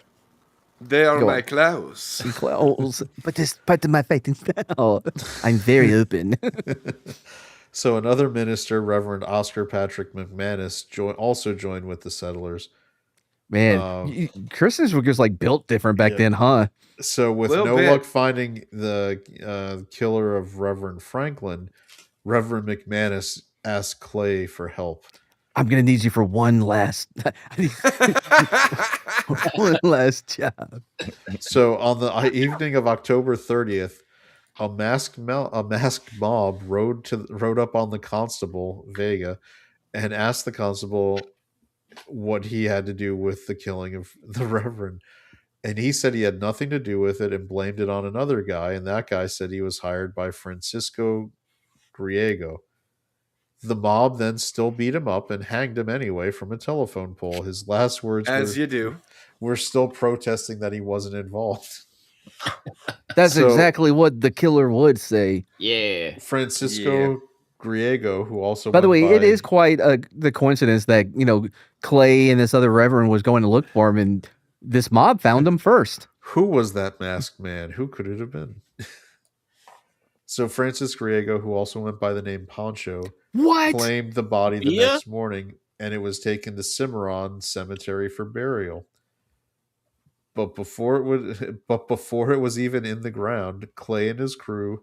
They are Go my on. claws. Claws. But this part of my fighting style. I'm very open. So another minister, Reverend Oscar Patrick McManus, also joined with the settlers. Man, Christians were just like built different back then, huh? So with Little no bit. luck finding the killer of Reverend Franklin, Reverend McManus asked Clay for help. I'm gonna need you for one last job. So on the evening of October 30th, a masked mob rode up on the constable Vega and asked the constable what he had to do with the killing of the Reverend. And he said he had nothing to do with it and blamed it on another guy. And that guy said he was hired by Francisco Griego. The mob then still beat him up and hanged him anyway from a telephone pole. His last words As you do. We're still protesting that he wasn't involved. That's So- exactly what the killer would say. Yeah. Francisco Griego, who also By the went way, it is quite the coincidence that Clay and this other reverend was going to look for him, and this mob found him first. Who was that masked man? Who could it have been? So Francis Griego, who also went by the name Pancho, What? claimed the body the Yeah? next morning, and it was taken to Cimarron Cemetery for burial. But before it was even in the ground, Clay and his crew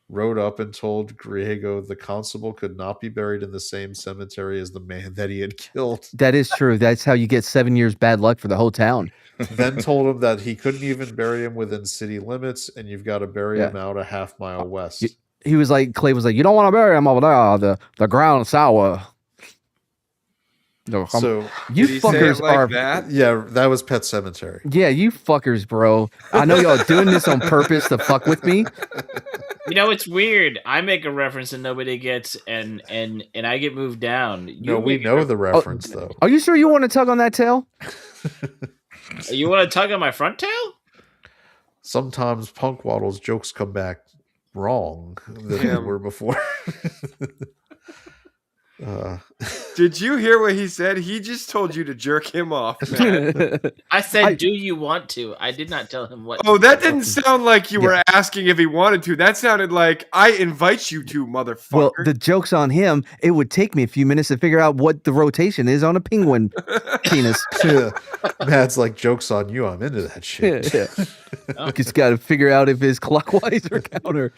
rode up and told Griego the constable could not be buried in the same cemetery as the man that he had killed. That is true. That's how you get 7 years bad luck for the whole town. Then told him that he couldn't even bury him within city limits, and you've got to bury Yeah. him out a half mile west. He was like, Clay was like, you don't want to bury him over there. The ground's sour. No, So you Did he say fuckers it like are. that? yeah, that was Pet Cemetery. Yeah, you fuckers, bro. I know y'all doing this on purpose to fuck with me. You know, it's weird. I make a reference and nobody gets, and I get moved down. No, we know the reference though. Are you sure you want to tug on that tail? You want to tug on my front tail? Sometimes Punk Waddle's jokes come back wrong than they were before. Did you hear what he said? He just told you to jerk him off, man. I said, do you want to? I did not tell him what. Oh, that didn't sound like you were asking if he wanted to. That sounded like I invite you to, motherfucker. Well, the joke's on him. It would take me a few minutes to figure out what the rotation is on a penguin penis. Matt's like, joke's on you. I'm into that shit. Just got to figure out if it's clockwise or counter.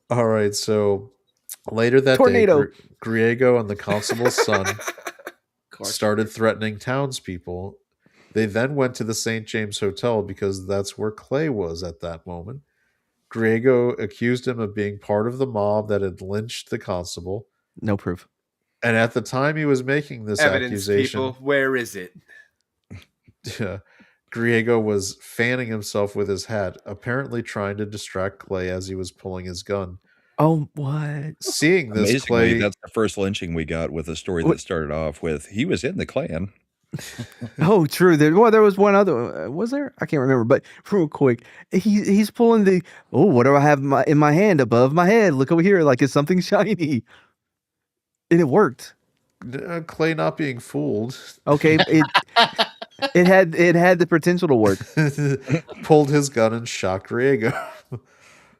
All right, so later that Tornado. day, Griego and the constable's son started threatening townspeople. They then went to the St. James Hotel because that's where Clay was at that moment. Griego accused him of being part of the mob that had lynched the constable. No proof. And at the time he was making this Evidence, accusation, people. Where is it? Griego was fanning himself with his hat, apparently trying to distract Clay as he was pulling his gun. Oh, what? Seeing this, Amazingly, Clay... that's the first lynching we got with a story that started off with, he was in the Klan. Oh, true. There was one other. Was there? I can't remember. But real quick, he's pulling the. Oh, what do I have in my hand above my head? Look over here, like it's something shiny, and it worked. Clay not being fooled. Okay, It had the potential to work. Pulled his gun and shot Griego.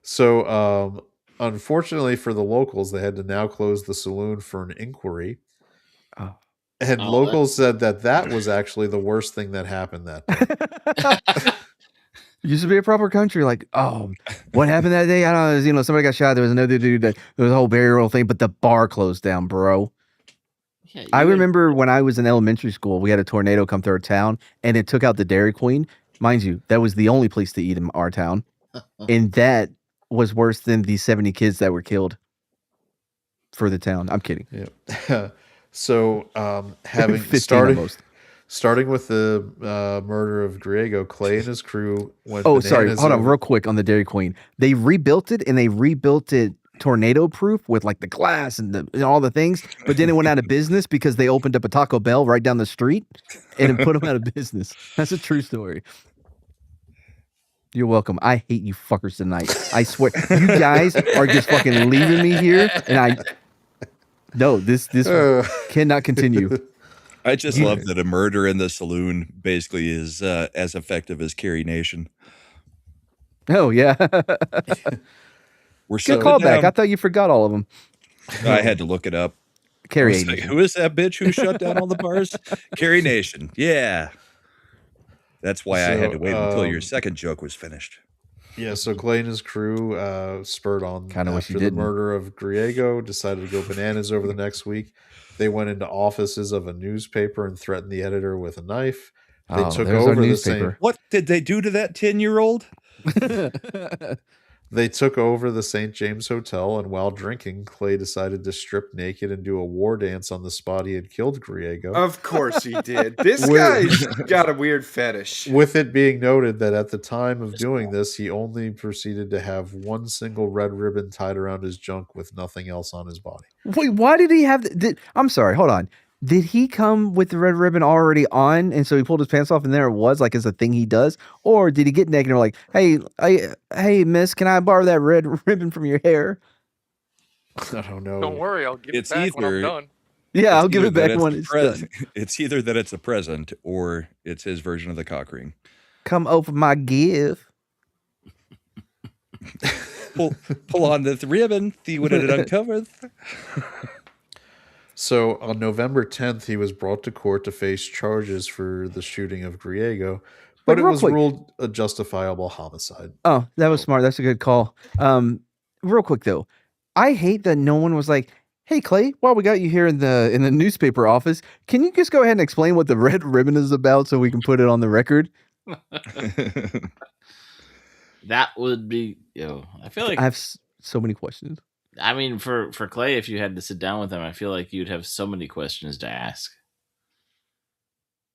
So, unfortunately for the locals, they had to now close the saloon for an inquiry. Oh. And locals said that was actually the worst thing that happened that day. Used to be a proper country. Like, oh, what happened that day? I don't know. Somebody got shot. There was another dude. There was a whole burial thing, but the bar closed down, bro. Yeah, I remember when I was in elementary school, we had a tornado come through our town, and it took out the Dairy Queen. Mind you, that was the only place to eat in our town, and that was worse than the 70 kids that were killed for the town. I'm kidding. Yeah. So, having starting with the murder of Griego, Clay and his crew went. Oh, sorry. Hold on, real quick on the Dairy Queen. They rebuilt it, and they rebuilt it tornado proof with like the glass and all the things. But then it went out of business because they opened up a Taco Bell right down the street, and it put them out of business. That's a true story. You're welcome. I hate you fuckers tonight. I swear, you guys are just fucking leaving me here, and no, this cannot continue. I just love that a murder in the saloon basically is as effective as Carrie Nation. Oh, yeah. We're so good callback. I thought you forgot all of them. I had to look it up. Carrie Nation. Like, who is that bitch who shut down all the bars? Carrie Nation. Yeah. That's why I had to wait until your second joke was finished. Yeah, so Clay and his crew spurred on after the murder of Griego, decided to go bananas over the next week. They went into offices of a newspaper and threatened the editor with a knife. They took over the same. What did they do to that 10-year-old? They took over the St. James Hotel, and while drinking, Clay decided to strip naked and do a war dance on the spot he had killed Griego. Of course he did. This guy's got a weird fetish. With it being noted that at the time of doing this, he only proceeded to have one single red ribbon tied around his junk with nothing else on his body. Wait, why did he have... I'm sorry, hold on. Did he come with the red ribbon already on, and so he pulled his pants off, and there it was, like, as a thing he does? Or did he get naked and like, hey, miss, can I borrow that red ribbon from your hair? I don't know. Don't worry, I'll give it back when I'm done. Yeah, I'll give it back when it's done. It's either that it's a present, or it's his version of the cock ring. Come over my gift. pull on the ribbon, see what it uncovers. So on November 10th, he was brought to court to face charges for the shooting of Griego, but it was ruled a justifiable homicide. Oh, that was smart. That's a good call. Real quick though, I hate that no one was like, "Hey Clay, while we got you here in the newspaper office, can you just go ahead and explain what the red ribbon is about so we can put it on the record?" That would be, I feel like I have so many questions. I mean, for Clay, if you had to sit down with him, I feel like you'd have so many questions to ask.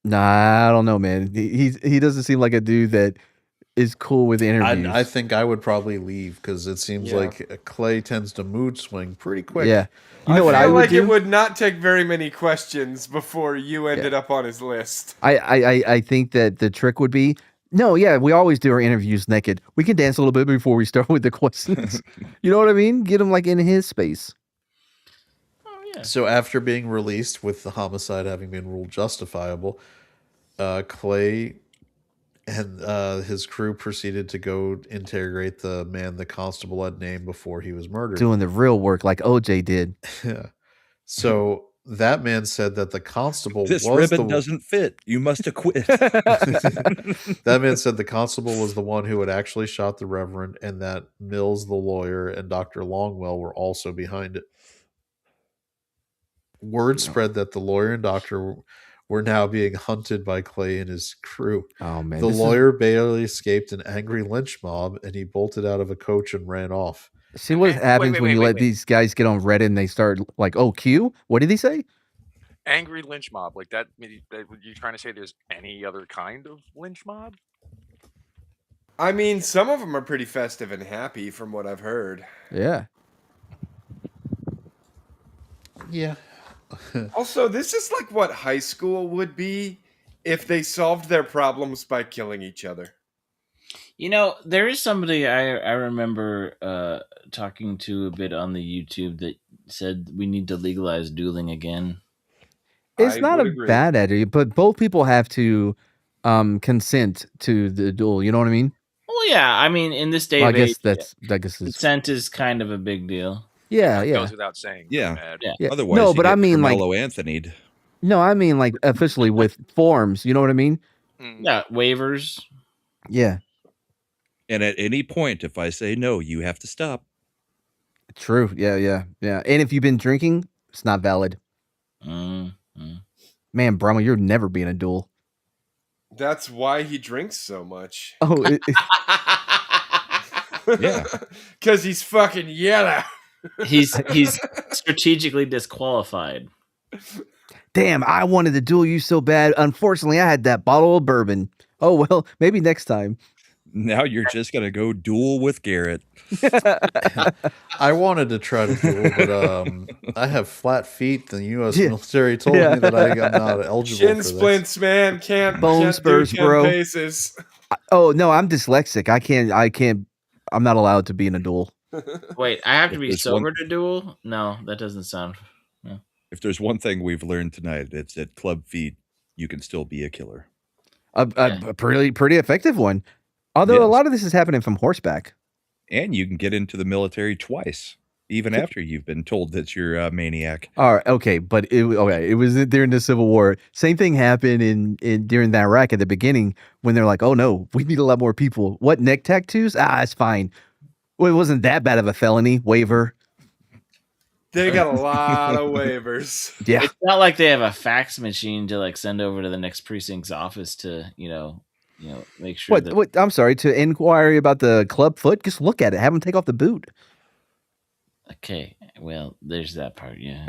Nah, I don't know, man. He doesn't seem like a dude that is cool with interviews. I think I would probably leave because it seems like Clay tends to mood swing pretty quick. Yeah. You know what I would do? It would not take very many questions before you ended up on his list. I think that the trick would be, we always do our interviews naked. We can dance a little bit before we start with the questions. You know what I mean? Get him like in his space. Oh, yeah. So after being released with the homicide having been ruled justifiable, Clay and his crew proceeded to go interrogate the man the constable had named before he was murdered. Doing the real work like OJ did. Yeah. So that man said that the constable doesn't fit. You must acquit. That man said the constable was the one who had actually shot the Reverend, and that Mills, the lawyer, and Dr. Longwell were also behind it. Word spread that the lawyer and doctor were now being hunted by Clay and his crew. Oh man! The lawyer barely escaped an angry lynch mob, and he bolted out of a coach and ran off. See what happens when you let these guys get on Reddit and they start like, "Oh, Q, what did he say?" Angry lynch mob, like that. You trying to say there's any other kind of lynch mob? I mean, some of them are pretty festive and happy, from what I've heard. Yeah. Yeah. Also, this is like what high school would be if they solved their problems by killing each other. There is somebody I remember talking to a bit on the YouTube that said we need to legalize dueling again. It's not a bad idea, but both people have to consent to the duel. You know what I mean? Well, yeah. I mean, in this day Well, I of guess age, that's consent is kind of a big deal. yeah, That yeah. goes without saying. Yeah. Mad. Yeah. Otherwise, No, you but get I mean like Carmelo Anthony'd. no, I mean like officially with forms. You know what I mean? Mm. Yeah, waivers. Yeah, And at any point, if I say no, you have to stop. true. Yeah, yeah, yeah. And if you've been drinking, it's not valid. Mm. Man, Brahma, you're never being a duel. That's why he drinks so much. Oh, Yeah. Because he's fucking yellow. He's strategically disqualified. damn! I wanted to duel you so bad. Unfortunately, I had that bottle of bourbon. Oh well, maybe next time. Now you're just gonna go duel with Garrett. I wanted to try to duel, but I have flat feet. The U.S. Yeah. military told Yeah. me that I'm not eligible Shin for this. splints, man. Can't Bone can't spurs, do 10 bro. paces. Oh no, I'm dyslexic. I can't. I'm not allowed to be in a duel. Wait, I have to If be there's sober one- to duel? No, that doesn't sound. If there's one thing we've learned tonight, it's at club feet, you can still be a killer. A pretty effective one. Although a Yes. lot of this is happening from horseback. And you can get into the military twice, even after you've been told that you're a maniac. All right, okay, but it was during the Civil War. Same thing happened in during the Iraq at the beginning when they're like, "Oh no, we need a lot more people." What, neck tattoos? It's fine. Well, it wasn't that bad of a felony waiver. They got a lot of waivers. Yeah, It's not like they have a fax machine to like send over to the next precinct's office to make sure that What? I'm sorry, to inquiry about the club foot. Just look at it. Have them take off the boot. Okay, well, there's that part, yeah.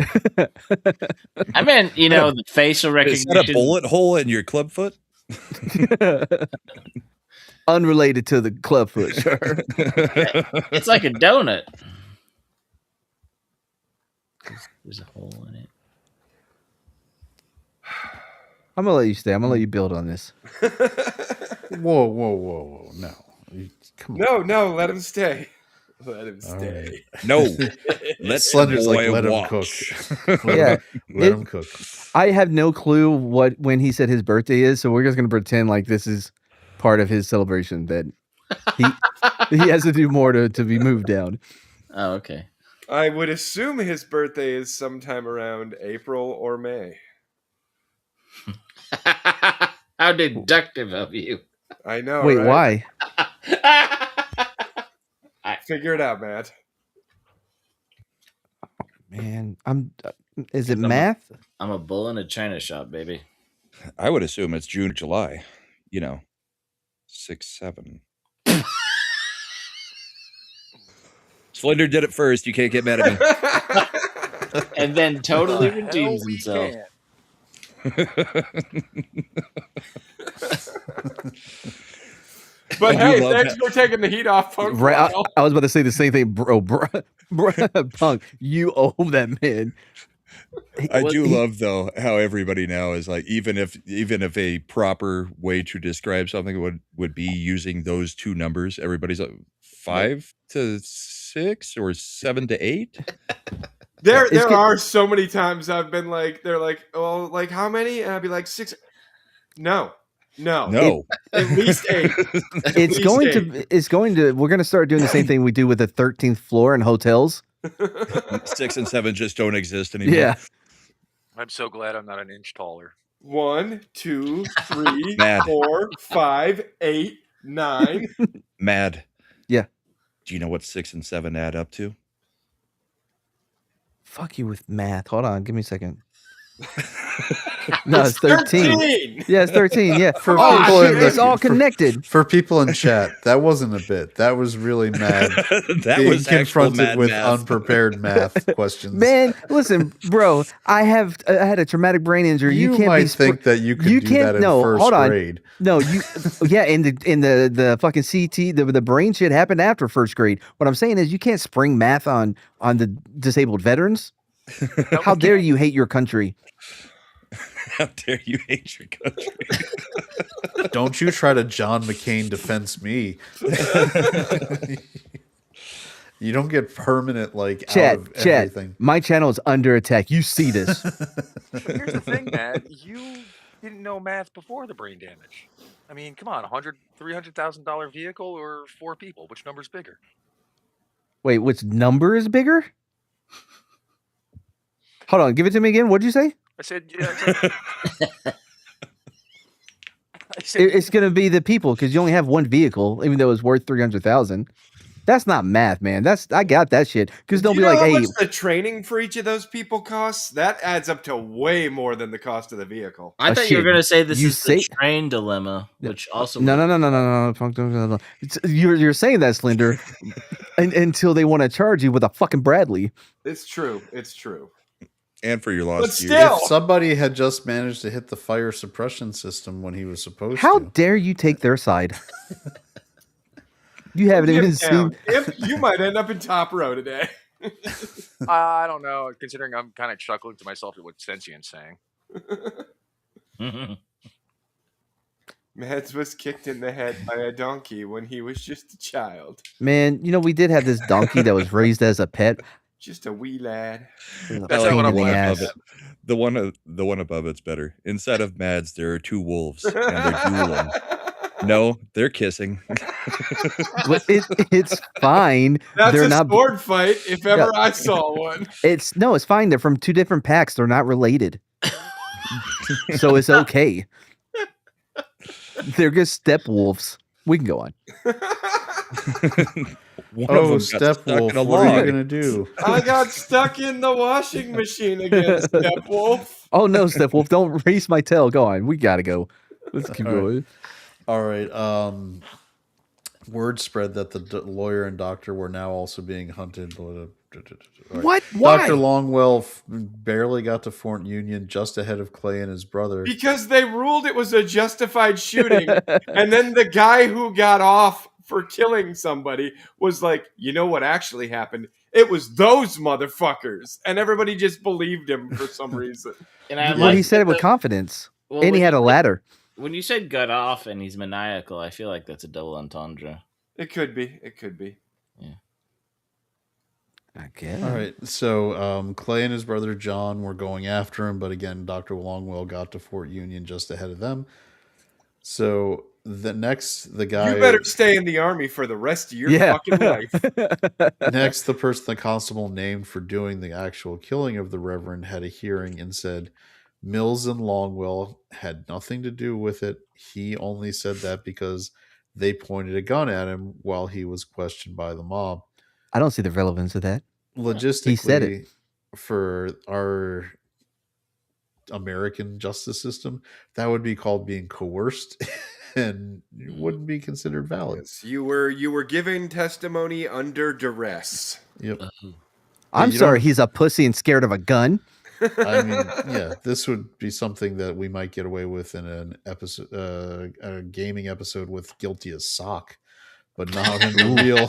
I meant, the facial Is recognition. that a bullet hole in your club foot? Unrelated to the club foot, sure. It's like a donut. There's a hole in it. I'm gonna let you stay. I'm gonna let you build on this. Whoa. No. Come on. No, let him stay. Let him All stay. No. Let Slender's the like, boy let him watch. cook. Yeah. Let him cook. I have no clue when he said his birthday is, so we're just gonna pretend like this is part of his celebration that he has to do more to be moved down. Oh, okay. I would assume his birthday is sometime around April or May. How deductive of you. I know. Wait, right? why? Figure it out, Matt. Man, is it I'm a- math? I'm a bull in a china shop, baby. I would assume it's June or July. 6, 7. Slender did it first. You can't get mad at me. And then totally Hell, redeems we himself. can't. But I do hey, love thanks for taking the heat off, Punk. for a Right, while. I was about to say the same thing, bro. Punk, you owe that man. I do love though how everybody now is like, even if a proper way to describe something would be using those two numbers, everybody's like 5 to 6 or 7 to 8. There are so many times I've been like, they're like, oh, like how many? And I'd be like 6. No. At least 8. It's going to. We're going to start doing the same thing we do with the 13th floor in hotels. 6 and 7 just don't exist anymore. Yeah. I'm so glad I'm not an inch taller. 1, 2, 3, Mad. 4, 5, 8, 9. Mad. Yeah. Do you know what 6 and 7 add up to? Fuck you with math. Hold on, give me a second. No, it's 13. Yeah, it's 13. Yeah. For Oh, people shit, in the- it's all for- connected. For people in chat, that wasn't a bit. That was really mad. That being was actual confronted mad with math. unprepared math questions. Man, listen, bro. I had a traumatic brain injury. you can't might be think that you could you do can't- that in no, first hold on. grade. No, you. Yeah, in the fucking CT, the brain shit happened after first grade. What I'm saying is, you can't spring math on the disabled veterans. How dare you hate your country? How dare you hate your country? Don't you try to John McCain defense me. You don't get permanent out Chat, of everything. my channel is under attack. You see this? Here's the thing, man. You didn't know math before the brain damage. I mean, come on, $300,000 vehicle or 4 people? Which number's bigger? Wait, which number is bigger? Hold on, give it to me again. What'd you say? I said, yeah. It's going to be the people because you only have one vehicle, even though it's worth 300,000. That's not math, man. I got that shit. Because they'll be like, how hey, much the training for each of those people costs? That adds up to way more than the cost of the vehicle. I thought you were shit. going to say this You is say- the train dilemma, which also no. You're saying that, Slender, until they want to charge you with a fucking Bradley. It's true. It's true. And for your But lost years. still, If somebody had just managed to hit the fire suppression system when he was supposed How to. dare you take their side? You haven't even seen. If you might end up in top row today. I don't know, considering I'm kind of chuckling to myself at what Sentient's saying. Mads was kicked in the head by a donkey when he was just a child. Man, we did have this donkey that was raised as a pet. Just a wee lad. That's not what I'm laughing at. The one above it's better. Instead of Mads, there are 2 wolves, and they're dueling. No, they're kissing. It's fine. That's They're a not. sword fight, if ever I saw one. It's fine. They're from 2 different packs. They're not related, so it's okay. They're just step wolves. We can go on. Step Wolf, what are you gonna do? I got stuck in the washing machine again, Step Wolf. Oh no, Step Wolf! Don't race my tail. Go on. We gotta go. Let's keep going. All right. Word spread that the lawyer and doctor were now also being hunted. Right. What? Why? Dr. Longwell barely got to Fort Union, just ahead of Clay and his brother. Because they ruled it was a justified shooting, and then the guy who got off for killing somebody was like, you know what actually happened? It was those motherfuckers, and everybody just believed him for some reason. And he said it with confidence, and he had a ladder. When you said got off and he's maniacal, I feel like that's a double entendre. It could be. It could be. Yeah. Okay. All right. So Clay and his brother John were going after him, but again, Dr. Longwell got to Fort Union just ahead of them. So the guy. You better stay in the army for the rest of your fucking life. Next, the constable named for doing the actual killing of the Reverend had a hearing and said Mills and Longwell had nothing to do with it. He only said that because they pointed a gun at him while he was questioned by the mob. I don't see the relevance of that. Logistically, he said it. For our American justice system, that would be called being coerced and wouldn't be considered valid. Yes, you were giving testimony under duress. Yep. I'm sorry, he's a pussy and scared of a gun. I mean, yeah, this would be something that we might get away with in an episode, a gaming episode with Guilty as Sock, but not in the real.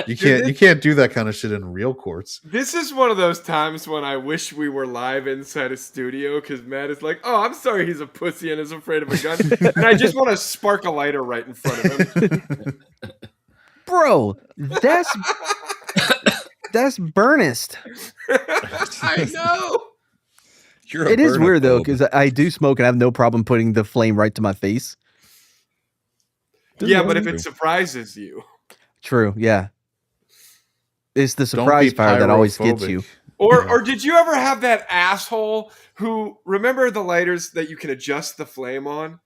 You can't do that kind of shit in real courts. This is one of those times when I wish we were live inside a studio because Matt is like, "Oh, I'm sorry, he's a pussy and is afraid of a gun," and I just want to spark a lighter right in front of him. Bro, that's Burnist. I know. It is weird though, because I do smoke and I have no problem putting the flame right to my face. Yeah, but if it surprises you. True, yeah. It's the surprise fire that always gets you. Or did you ever have that asshole who, remember the lighters that you can adjust the flame on?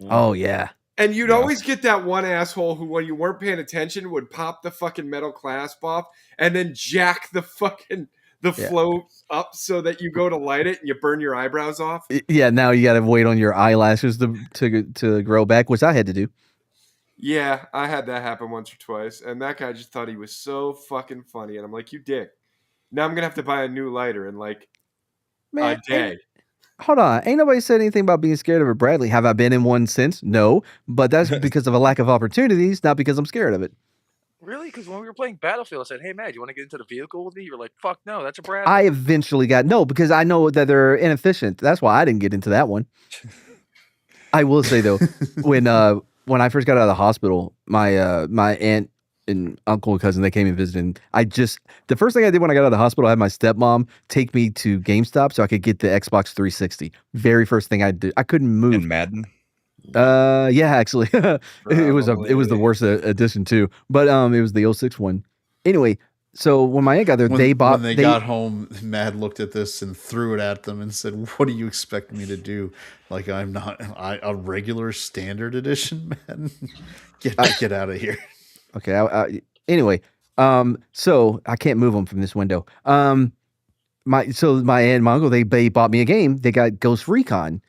Oh, yeah. And you'd always get that one asshole who, when you weren't paying attention, would pop the fucking metal clasp off and then jack the fucking flow up so that you go to light it and you burn your eyebrows off. Yeah, now you got to wait on your eyelashes to grow back, which I had to do. Yeah, I had that happen once or twice, and that guy just thought he was so fucking funny, and I'm like, you dick. Now I'm gonna have to buy a new lighter in like a day. Hold on, ain't nobody said anything about being scared of a Bradley. Have I been in one since? No, but that's because of a lack of opportunities, not because I'm scared of it. Really? Because when we were playing Battlefield, I said, "Hey, Matt, you want to get into the vehicle with me?" You were like, "Fuck no, that's a Bradley." I eventually got because I know that they're inefficient. That's why I didn't get into that one. I will say though, when I first got out of the hospital, my aunt and uncle and cousin, they came and visited. The first thing I did when I got out of the hospital, I had my stepmom take me to GameStop so I could get the Xbox 360. Very first thing I did. I couldn't move. And Madden. Yeah, actually, it was the worst edition too. But it was the 06 one. Anyway, so when my aunt got there, when they got home, Mad looked at this and threw it at them and said, "What do you expect me to do? Like I'm not a regular standard edition, man. Get out of here." Okay. Anyway, so I can't move them from this window. My aunt and my uncle, they bought me a game. They got Ghost Recon.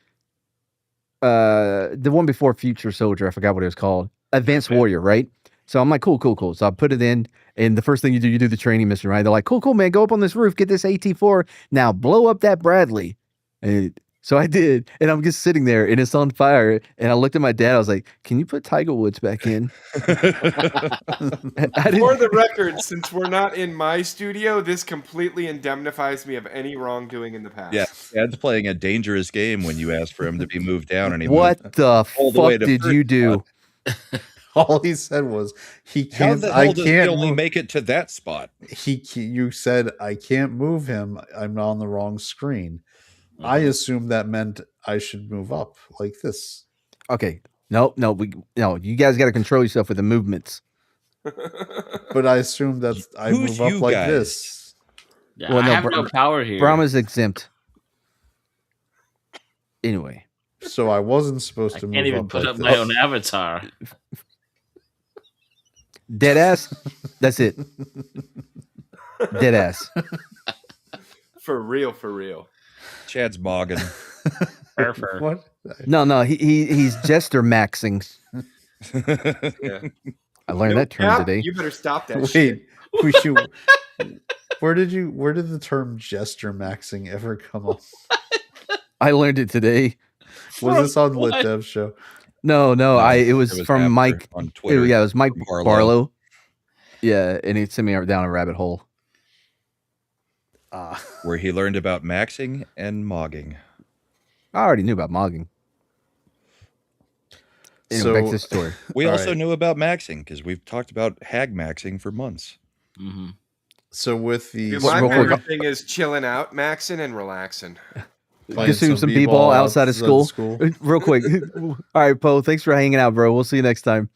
The one before Future Soldier, I forgot what it was called. Advanced Warrior, right? So I'm like, cool. So I put it in, and the first thing you do the training mission, right? They're like, cool, man, go up on this roof, get this AT-4, now blow up that Bradley. And so I did, and I'm just sitting there, and it's on fire. And I looked at my dad. I was like, "Can you put Tiger Woods back in?" For the record, since we're not in my studio, this completely indemnifies me of any wrongdoing in the past. Yeah, Dad's playing a dangerous game when you asked for him to be moved down, and he what moved the all the way fuck to did you do? All he said was, "He How can't. the hell I does can't he only move." make it to that spot? You said, "I can't move him. I'm on the wrong screen." I assumed that meant I should move up like this. Okay, no, you guys got to control yourself with the movements. But I assumed that I move up like this. Yeah, I have no power here. Brahma's exempt. Anyway, so I wasn't supposed to move up. I can't even put up my own avatar. Dead ass. That's it. Dead ass. For real. Chad's mogging. What? No, he's jester maxing. Yeah. I learned that term today. You better stop that. Wait, where did the term jester maxing ever come up? I learned it today. Was this on Lit Dev show? No, it was from Mike on Twitter. Yeah, it was Mike Barlow. Yeah, and he sent me down a rabbit hole. Where he learned about maxing and mogging. I already knew about mogging. Anyway, back to the story. We also knew about maxing because we've talked about hag maxing for months. Mm-hmm. So with the my favorite thing is chilling out, maxing, and relaxing. Consume some b-ball outside of school. Real quick. All right, Poe. Thanks for hanging out, bro. We'll see you next time.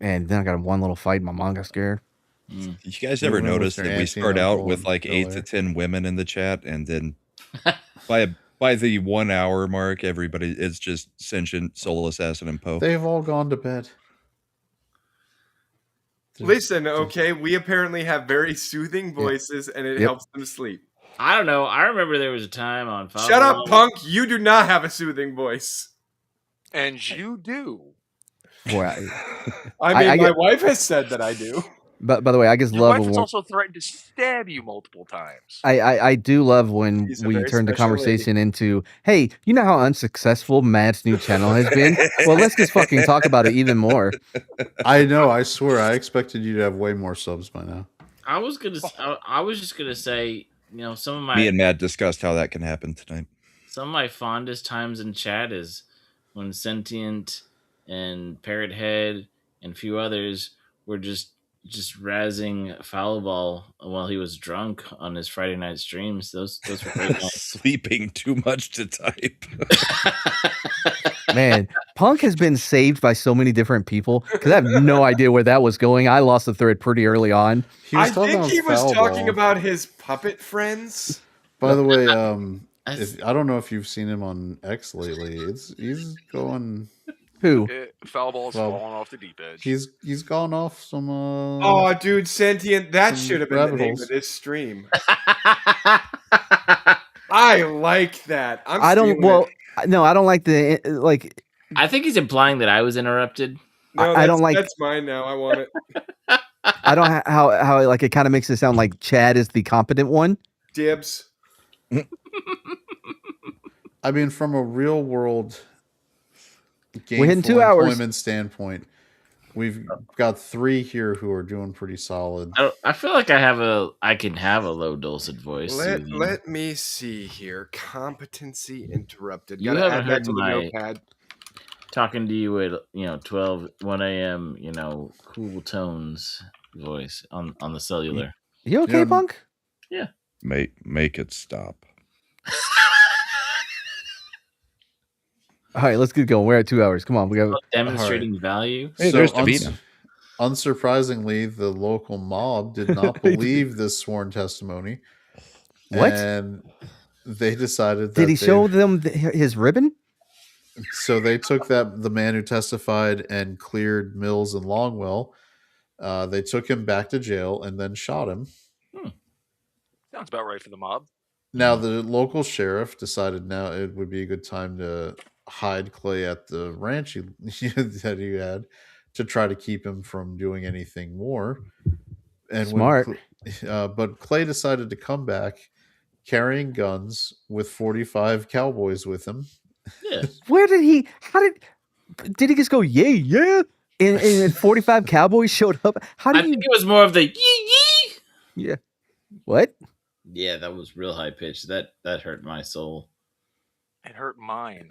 And then I got one little fight. My mom got scared. Did you guys ever notice that we start out with like 8 to 10 women in the chat, and then by the 1 hour mark, everybody is just Sentient, Soul Assassin, and Poe. They've all gone to bed. Listen, okay, we apparently have very soothing voices, and it helps them sleep. I don't know. I remember there was a time on. Shut up, punk! You do not have a soothing voice, and you do. Boy, my wife has said that I do. But by the way, I just love. Your wife has also threatened to stab you multiple times. I do love when we turn the conversation into, hey, you know how unsuccessful Matt's new channel has been? Well, let's just fucking talk about it even more. I know. I swear, I expected you to have way more subs by now. I was just gonna say, some of my. Me and Matt discussed how that can happen tonight. Some of my fondest times in chat is when Sentient and Parrot Head and a few others were just razzing Foulball while he was drunk on his Friday night streams. Those were great nights. Sleeping too much to type. Man, Punk has been saved by so many different people because I have no idea where that was going. I lost the thread pretty early on. I think he was talking about his puppet friends. By the way, I don't know if you've seen him on X lately. He's going. Who? Foulball's falling off the deep edge. He's gone off some. Oh, dude, Sentient! That should have been the name of this stream. I like that. I don't like the like. I think he's implying that I was interrupted. No, I don't like. That's mine now. I want it. I don't how like it kind of makes it sound like Chad is the competent one. Dibs. I mean, from a real world. We're hitting 2 hours. Employment standpoint, we've got 3 here who are doing pretty solid. I feel like I can have a low dulcet voice. Let me see here. Competency interrupted. You Gotta haven't add that heard to the my notepad. talking to you at 1 a.m. Cool tones voice on the cellular. You okay, Punk? Yeah. Make it stop. All right, let's get going. We're at 2 hours. Come on, we got demonstrating value. Hey, there's Davina. Unsurprisingly, the local mob did not believe this sworn testimony. What? And they decided that did he show them his ribbon? So they took the man who testified and cleared Mills and Longwell. They took him back to jail and then shot him. Sounds about right for the mob. Now, the local sheriff decided now it would be a good time to hide Clay at the ranch that he had to try to keep him from doing anything more. And Smart. But Clay decided to come back carrying guns with 45 cowboys with him. Yeah. Where did he? Did he just go yeah? And 45 cowboys showed up. How did I think it was more of the yee. Yeah. What? Yeah, that was real high pitched. That hurt my soul. It hurt mine.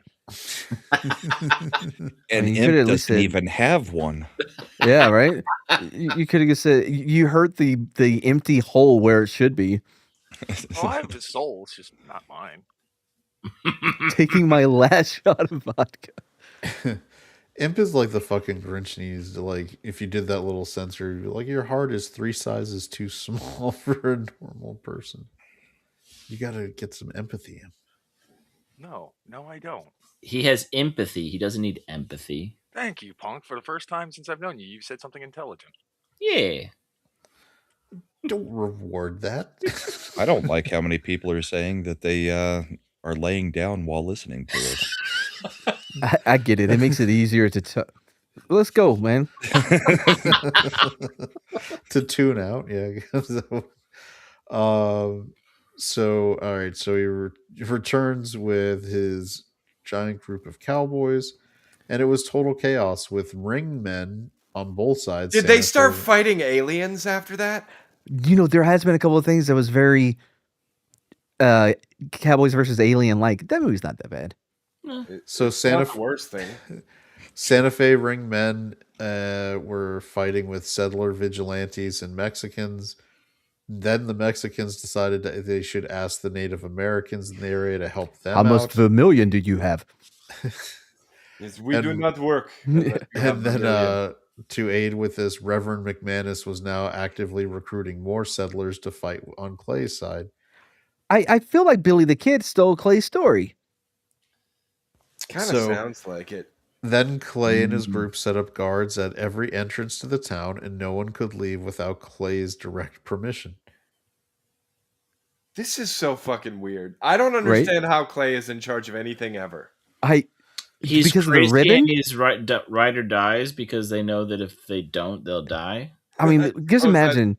And Imp doesn't even have one. Yeah, right. You could have just said you hurt the empty hole where it should be. Oh, I have his soul. It's just not mine. Taking my last shot of vodka. Imp is like the fucking Grinch needs to, like, if you did that little sensor, like, your heart is 3 sizes too small for a normal person. You gotta get some empathy in. No, I don't. He has empathy. He doesn't need empathy. Thank you, Punk. For the first time since I've known you, you've said something intelligent. Yeah. Don't reward that. I don't like how many people are saying that they are laying down while listening to us. I get it. It makes it easier to let's go, man. To tune out, yeah. So all right, so he returns with his giant group of cowboys, and it was total chaos with ring men on both sides. Did they start fighting aliens after that? There has been a couple of things that was very Cowboys versus Alien like. That movie's not that bad. So worst thing. Santa Fe ring men were fighting with settler vigilantes and Mexicans. Then the Mexicans decided that they should ask the Native Americans in the area to help them out. How much vermilion do you have? Yes, we do not work. And then to aid with this, Reverend McManus was now actively recruiting more settlers to fight on Clay's side. I feel like Billy the Kid stole Clay's story. Kind of sounds like it. Then Clay and his group set up guards at every entrance to the town, and no one could leave without Clay's direct permission. This is so fucking weird. I don't understand how Clay is in charge of anything ever. He's because crazy of the ribbon? and his rider dies because they know that if they don't, they'll die. I mean, just imagine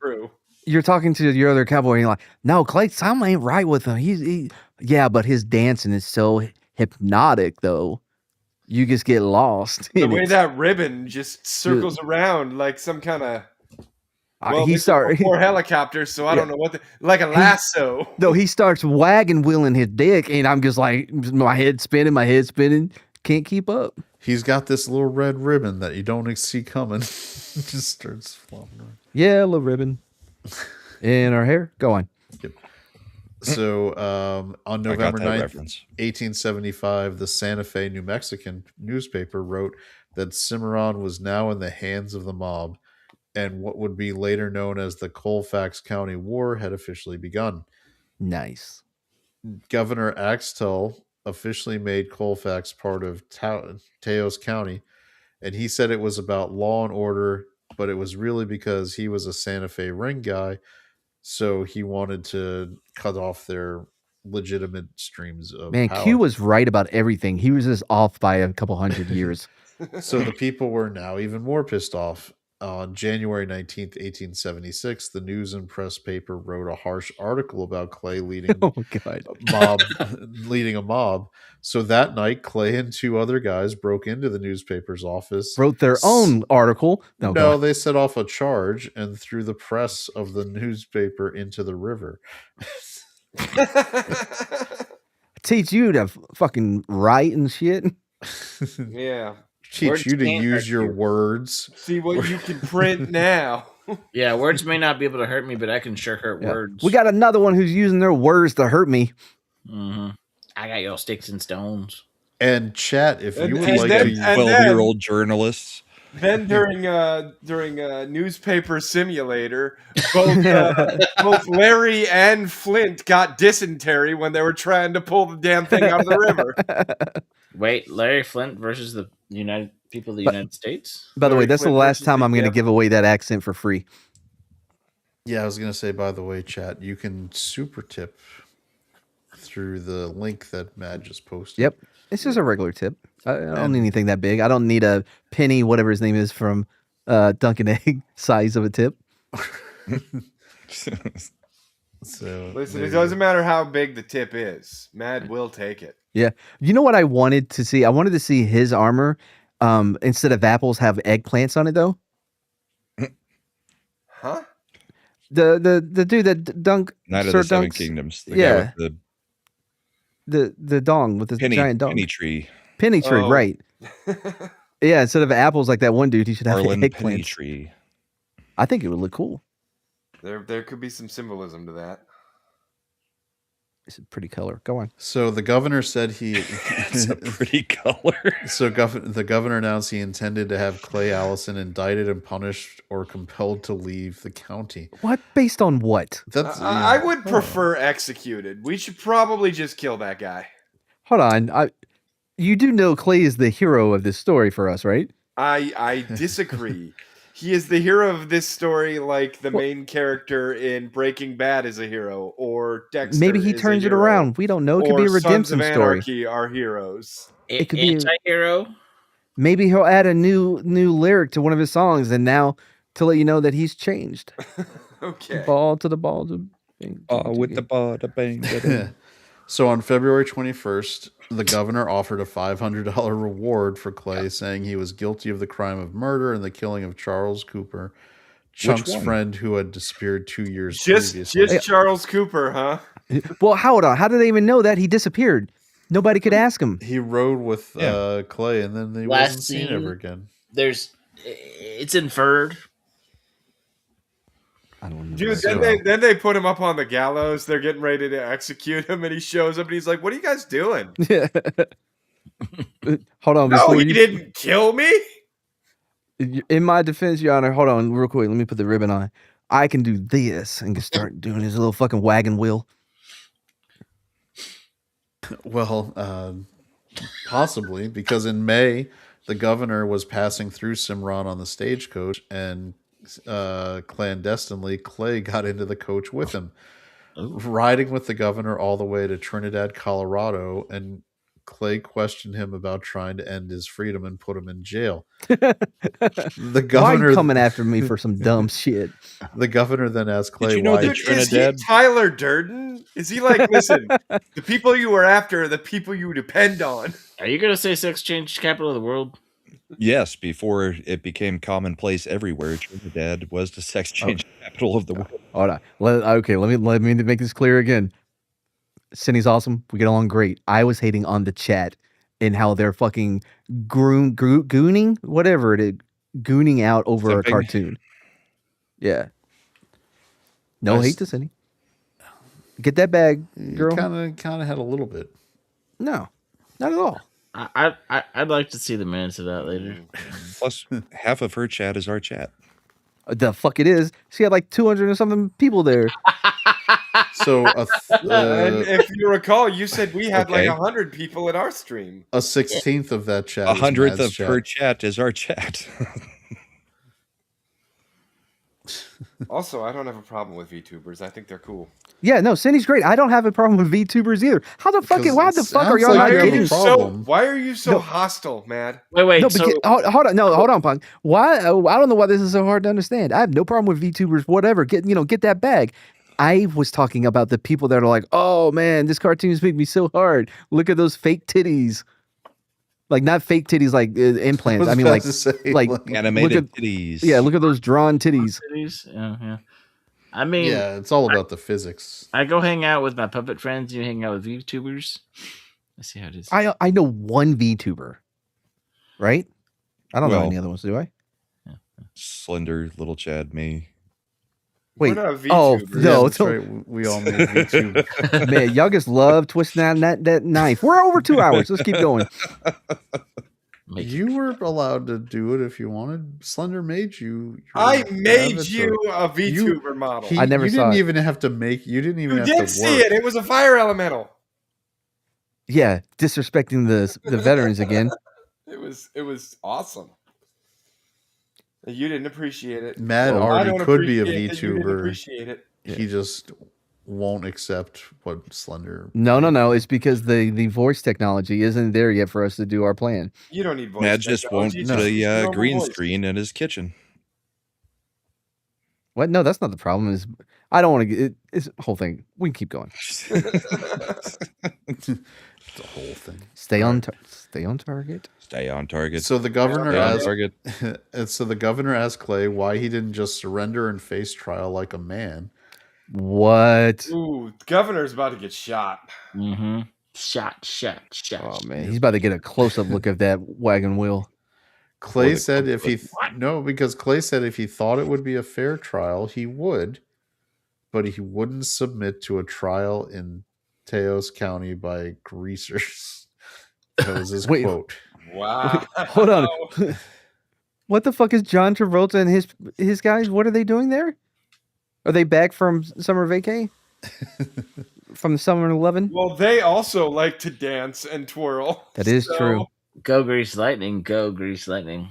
you're talking to your other cowboy and you're like, no, Clay, something ain't right with him. Yeah, but his dancing is so hypnotic, though. You just get lost. The way that ribbon just circles around like some kind of... Well, he started before helicopters, so I don't know what like a lasso. No, he starts wagging, wheeling his dick, and I'm just like, my head spinning, can't keep up. He's got this little red ribbon that you don't see coming. Just starts flopping around. Yeah, little ribbon in our hair. Go on. Yep. So on November 9th, 1875, the Santa Fe, New Mexican newspaper wrote that Cimarron was now in the hands of the mob, and what would be later known as the Colfax County War had officially begun. Nice. Governor Axtell officially made Colfax part of Taos County, and he said it was about law and order, but it was really because he was a Santa Fe ring guy, so he wanted to cut off their legitimate streams of power. Q was right about everything. He was just off by a couple hundred years. So the people were now even more pissed off. On January 19th, 1876, the News and Press paper wrote a harsh article about Clay leading a mob. So that night, Clay and 2 other guys broke into the newspaper's office. Wrote their own article. No, they set off a charge and threw the press of the newspaper into the river. Teach you to fucking write and shit. Yeah. teach Words you to can't use hurt your you. words. See what you can print now. Yeah, words may not be able to hurt me, but I can sure hurt Yeah. words. We got another one who's using their words to hurt me. Mm-hmm. I got your sticks and stones. And chat, if you would and like then- to, and 12-year-old journalists. Then during newspaper simulator, both Larry and Flint got dysentery when they were trying to pull the damn thing out of the river. Wait, Larry Flint versus the people of the United States? By the way, Larry that's the Flint last versus time the I'm going to Yep. give away that accent for free. yeah, I was gonna say. By the way, chat, you can super tip through the link that Matt just posted. Yep. It's just a regular tip. I don't need anything that big. I don't need a penny, whatever his name is, from Dunkin' Egg size of a tip. So Listen, there it you doesn't go. matter how big the tip is. Mad will take it. Yeah. You know what I wanted to see? I wanted to see his armor instead of apples have eggplants on it, though. Huh? The dude that dunk Night of Sir the Seven Dunks- Kingdoms. The yeah. guy with the dong with the the giant dong. penny tree. Penny tree, Oh. right. Yeah, instead of apples like that one dude, he should have Harlan Penny eggplants. Tree. I think it would look cool. There could be some symbolism to that. It's a pretty color. Go on. So the governor said he. It's a pretty color. So the governor announced he intended to have Clay Allison indicted and punished or compelled to leave the county. What? Based on what? That's I would prefer executed. We should probably just kill that guy. Hold on. You do know Clay is the hero of this story for us, right? I disagree. He is the hero of this story, like the main character in Breaking Bad is a hero, or Dexter. Maybe he is a turns it hero, around. We don't know. It could be a or Sons redemption of story. Anarchy are heroes. It could be a- Anti-hero? Maybe he'll add a new lyric to one of his songs, and now to let you know that he's changed. Okay. Ball to the ball to bing, With the bada bang. bada. So on February 21st, the governor offered a $500 reward for Clay, saying he was guilty of the crime of murder and the killing of Charles Cooper, Chunk's one? friend who had disappeared 2 years Just previously. Charles Cooper, huh? Well, hold on. How did they even know that he disappeared? Nobody could ask him. He rode with Yeah. Clay, and then he Last wasn't seen scene. ever again. It's inferred. I don't know. Dude, So- then they put him up on the gallows. They're getting ready to execute him, and he shows up, and he's like, "What are you guys doing?" Hold on. No, Before you you, didn't kill me. in my defense, Your Honor, hold on real quick. Let me put the ribbon on. I can do this and can start doing his little fucking wagon wheel. Well, possibly, because in May, the governor was passing through Cimarron on the stagecoach, and clandestinely, Clay got into the coach with him, riding with the governor all the way to Trinidad, Colorado, and Clay questioned him about trying to end his freedom and put him in jail. The Why governor you coming after me for some dumb shit? The governor then asked Clay you know why. that Dude, is he Trinidad- Tyler Durden? Is he like, listen, the people you were after are the people you depend on? Are you going to say sex change capital of the world? Yes, before it became commonplace everywhere, Trinidad was the sex change capital of the world. Hold on. Let me make this clear again. Cindy's awesome. We get along great. I was hating on the chat and how they're fucking gooning, whatever it is, gooning out over Something. a cartoon. Yeah. No Nice. hate to Cindy. Get that bag, girl. Kind of had a little bit. No, not at all. I'd like to see the minutes of that later. Plus, half of her chat is our chat. The fuck it is. She had like 200 or something people there. So And if you recall, you said we had Okay. like 100 people in our stream. a 16th of that chat. A is 100th Matt's of her chat is our chat. Also, I don't have a problem with VTubers. I think they're cool. Yeah, no, Cindy's great. I don't have a problem with VTubers either. How the fuck? Because Why it the fuck are sounds y'all like not you have a getting? problem. Why are you so No. hostile, Mad? Wait. No, So hold on. No, hold on, Punk. Why? I don't know why this is so hard to understand. I have no problem with VTubers. Whatever. Get that bag. I was talking about the people that are like, oh man, this cartoon's making me so hard. Look at those fake titties. Like not fake titties, like implants. I mean, like like Animated look at- titties. yeah. Look at those drawn titties. yeah. I mean, yeah, it's all about the physics. I go hang out with my puppet friends. You hang out with VTubers. Let's see how it is. I know one VTuber, right? I don't know any other ones, do I? Slender, Little Chad, me. Wait. We're not Oh VTubers. no, that's right. We all made VTube. Man, y'all just love twisting that knife. We're over 2 hours. Let's keep going. You were allowed to do it if you wanted. Slender made you. I made you a VTuber You- model. I never you saw didn't it. even have to make. You didn't even You have to did work. see it. It was a fire elemental. Yeah, disrespecting the veterans again. It was awesome. You didn't appreciate it. Matt I already don't could be a appreciate that you didn't VTuber. appreciate it. He just won't accept what Slender. No. It's because the voice technology isn't there yet for us to do our plan. You don't need voice. Matt just won't technology, put just use a normal green voice. screen in his kitchen. What? No, that's not the problem. Is I don't want to get it's the whole thing. We can keep going. The whole thing. Stay on target. Stay on target. So the governor Stay on asked. target. And so the governor asked Clay why he didn't just surrender and face trial like a man. What? Ooh, the governor's about to get shot. Mm-hmm. Shot. Oh man, he's about to get a close up look at that wagon wheel. Clay said because Clay said if he thought it would be a fair trial, he would, but he wouldn't submit to a trial in Teos County by greasers. That was his quote. Wow. Hold on. What the fuck is John Travolta and his guys? What are they doing there? Are they back from summer vacay? From the summer 11? Well, they also like to dance and twirl. That is true. Go Grease Lightning. Go Grease Lightning.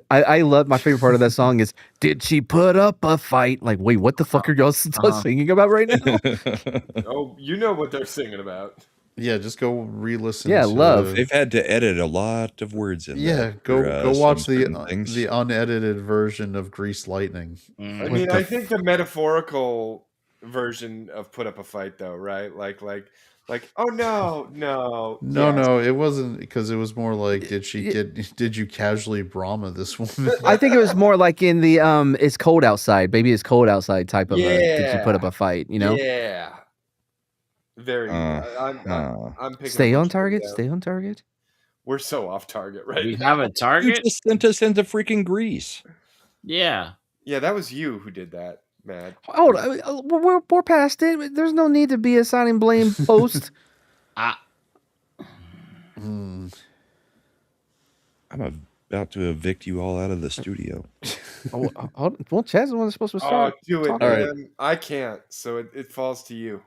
I love my favorite part of that song is "Did she put up a fight?" Like, wait, what the fuck are y'all singing about right now? Oh, you know what they're singing about. Yeah, just go re-listen. Yeah, to, love. They've had to edit a lot of words in Yeah, there. go watch things. the unedited version of Grease Lightning. I mean, I think the metaphorical version of "put up a fight," though, right? Like, oh no. No, it wasn't, because it was more like, did you casually Brahma this woman? I think it was more like in the "It's cold outside, baby, it's cold outside" type of did you put up a fight? You know? Yeah. Very. I'm picking. Stay up on what target. you're Stay on target. We're so off target, right? We now. have a You target? just sent us into freaking Greece. Yeah. Yeah, that was you who did that, Matt. Hold on, we're past it. There's no need to be assigning blame post. I'm about to evict you all out of the studio. Well, Chad's the one that's supposed to Oh, start. do it, talking. man. I can't, so it falls to you.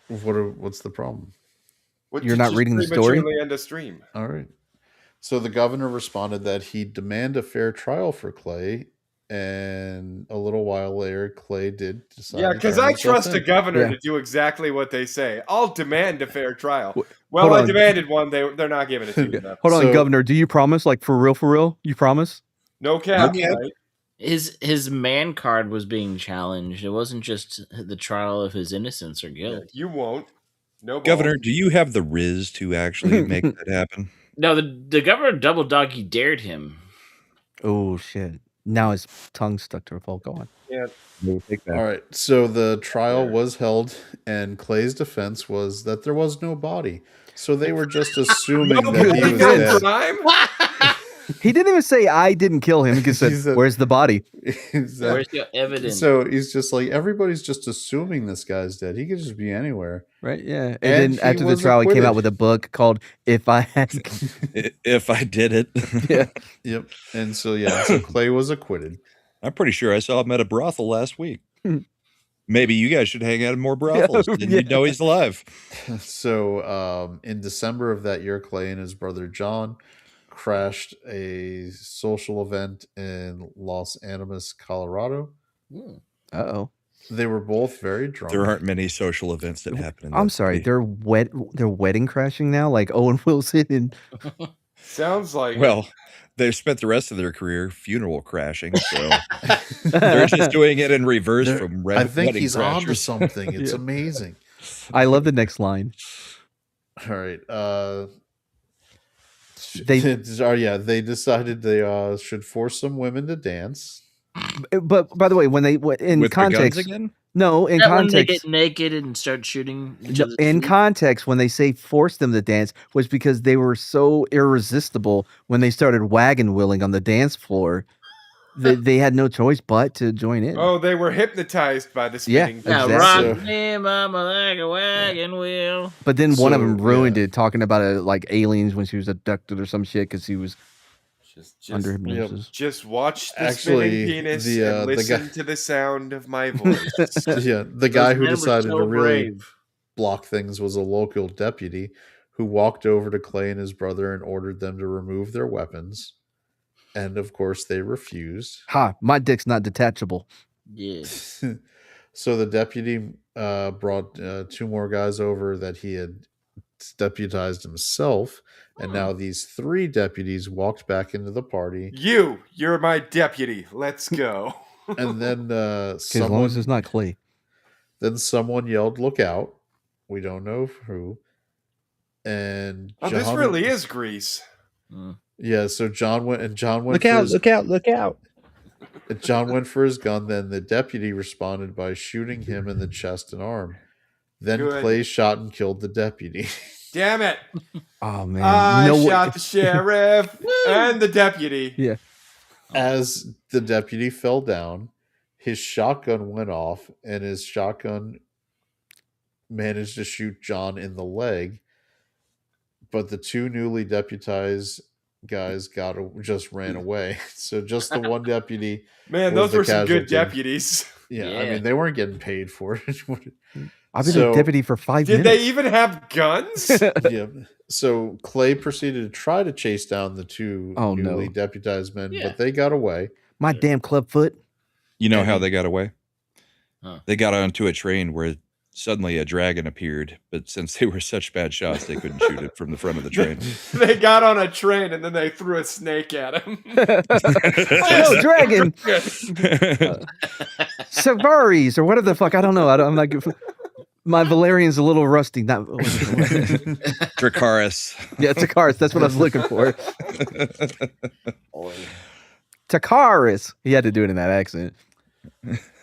What's the problem? You're not reading the story? Prematurely end a stream. All right. So the governor responded that he'd demand a fair trial for Clay, and a little while later, Clay did decide. Yeah, to because turn I himself trust in. a governor Yeah. to do exactly what they say. I'll demand a fair trial. Well, hold I on. demanded one. They're not giving it to you. Enough. Hold on, So- Governor. Do you promise? Like for real? You promise? No cap. Okay. Right? His man card was being challenged. It wasn't just the trial of his innocence or Yeah, guilt. you won't. No, Governor, balls. do you have the riz to actually make that happen? No, the governor double doggy dared him. Oh shit! Now his tongue stuck to a pole. Go on. Yeah. We'll take that. All right. So the trial was held, and Clay's defense was that there was no body. So they were just assuming that he Nobody was did dead. crime. He didn't even say I didn't kill him. He just He said, said- "Where's the body?" Where's your evidence? So he's just like, everybody's just assuming this guy's dead. He could just be anywhere. Right? Yeah. And, And then he after the was trial, he came out acquitted. with a book called "If I Had." If I did it. Yeah. Yep. And so so Clay was acquitted. I'm pretty sure I saw him at a brothel last week. Hmm. Maybe you guys should hang out at more brothels. Then yeah. you'd know he's alive. So in December of that year, Clay and his brother John crashed a social event in Los Animas, Colorado. Uh-oh. They were both very drunk. There aren't many social events that happen in I'm that sorry. city. They're wedding crashing now, like Owen Wilson and Sounds like Well, they've spent the rest of their career funeral crashing, so they're just doing it in reverse from I think wedding he's on to crashers. something. It's Yeah. amazing. I love the next line. All right. They they decided they should force some women to dance. But by the way, when they in With the guns context, again? no, in That when they context, get naked and start shooting each other's in feet? context, when they say force them to dance, was because they were so irresistible when they started wagon wheeling on the dance floor. They had no choice but to join in. Oh, they were hypnotized by the Yeah, spinning. Yeah, exactly. rock me, mama, like a wagon wheel. But then one of them So, ruined yeah. it, talking about it like aliens when she was abducted or some shit because he was Just under hypnosis. Just watch the Actually, spinning penis the, and the listen guy- to the sound of my voice. Yeah, the guy Those who men were decided so to really brave. block things was a local deputy who walked over to Clay and his brother and ordered them to remove their weapons. And of course, they refused. Ha! My dick's not detachable. Yeah. So the deputy brought two more guys over that he had deputized himself. And now these 3 deputies walked back into the party. You're my deputy. Let's go. And then As long as it's not Clay. Then someone yelled, "Look out!" We don't know who. And Oh, this John- really is Grease. Yeah, so John went Look for out, his, look out, look out. John went for his gun. Then the deputy responded by shooting him in the chest and arm. Then Good. Clay shot and killed the deputy. Damn it. Oh man. I You know shot what? the sheriff and the deputy. Yeah. As the deputy fell down, his shotgun went off, and his shotgun managed to shoot John in the leg. But the 2 newly deputized guys just ran away. So just the one deputy. Man, was those the were some good casualty. deputies. Yeah, I Yeah. mean, they weren't getting paid for it. I've been So- a deputy for 5 Did minutes. they even have guns? Yeah. So Clay proceeded to try to chase down the 2 Oh, newly no. deputized men, Yeah. but they got away. My damn clubfoot. You know And how he- they got away? Huh. They got onto a train where suddenly a dragon appeared, but since they were such bad shots, they couldn't shoot it from the front of the train. They got on a train and then they threw a snake at him. Oh, dragon. Savaris or whatever the fuck. I don't know. I'm like, my Valerian's a little rusty. Not Dracarys. yeah, Takaris. That's what I was looking for. Takaris. He had to do it in that accent.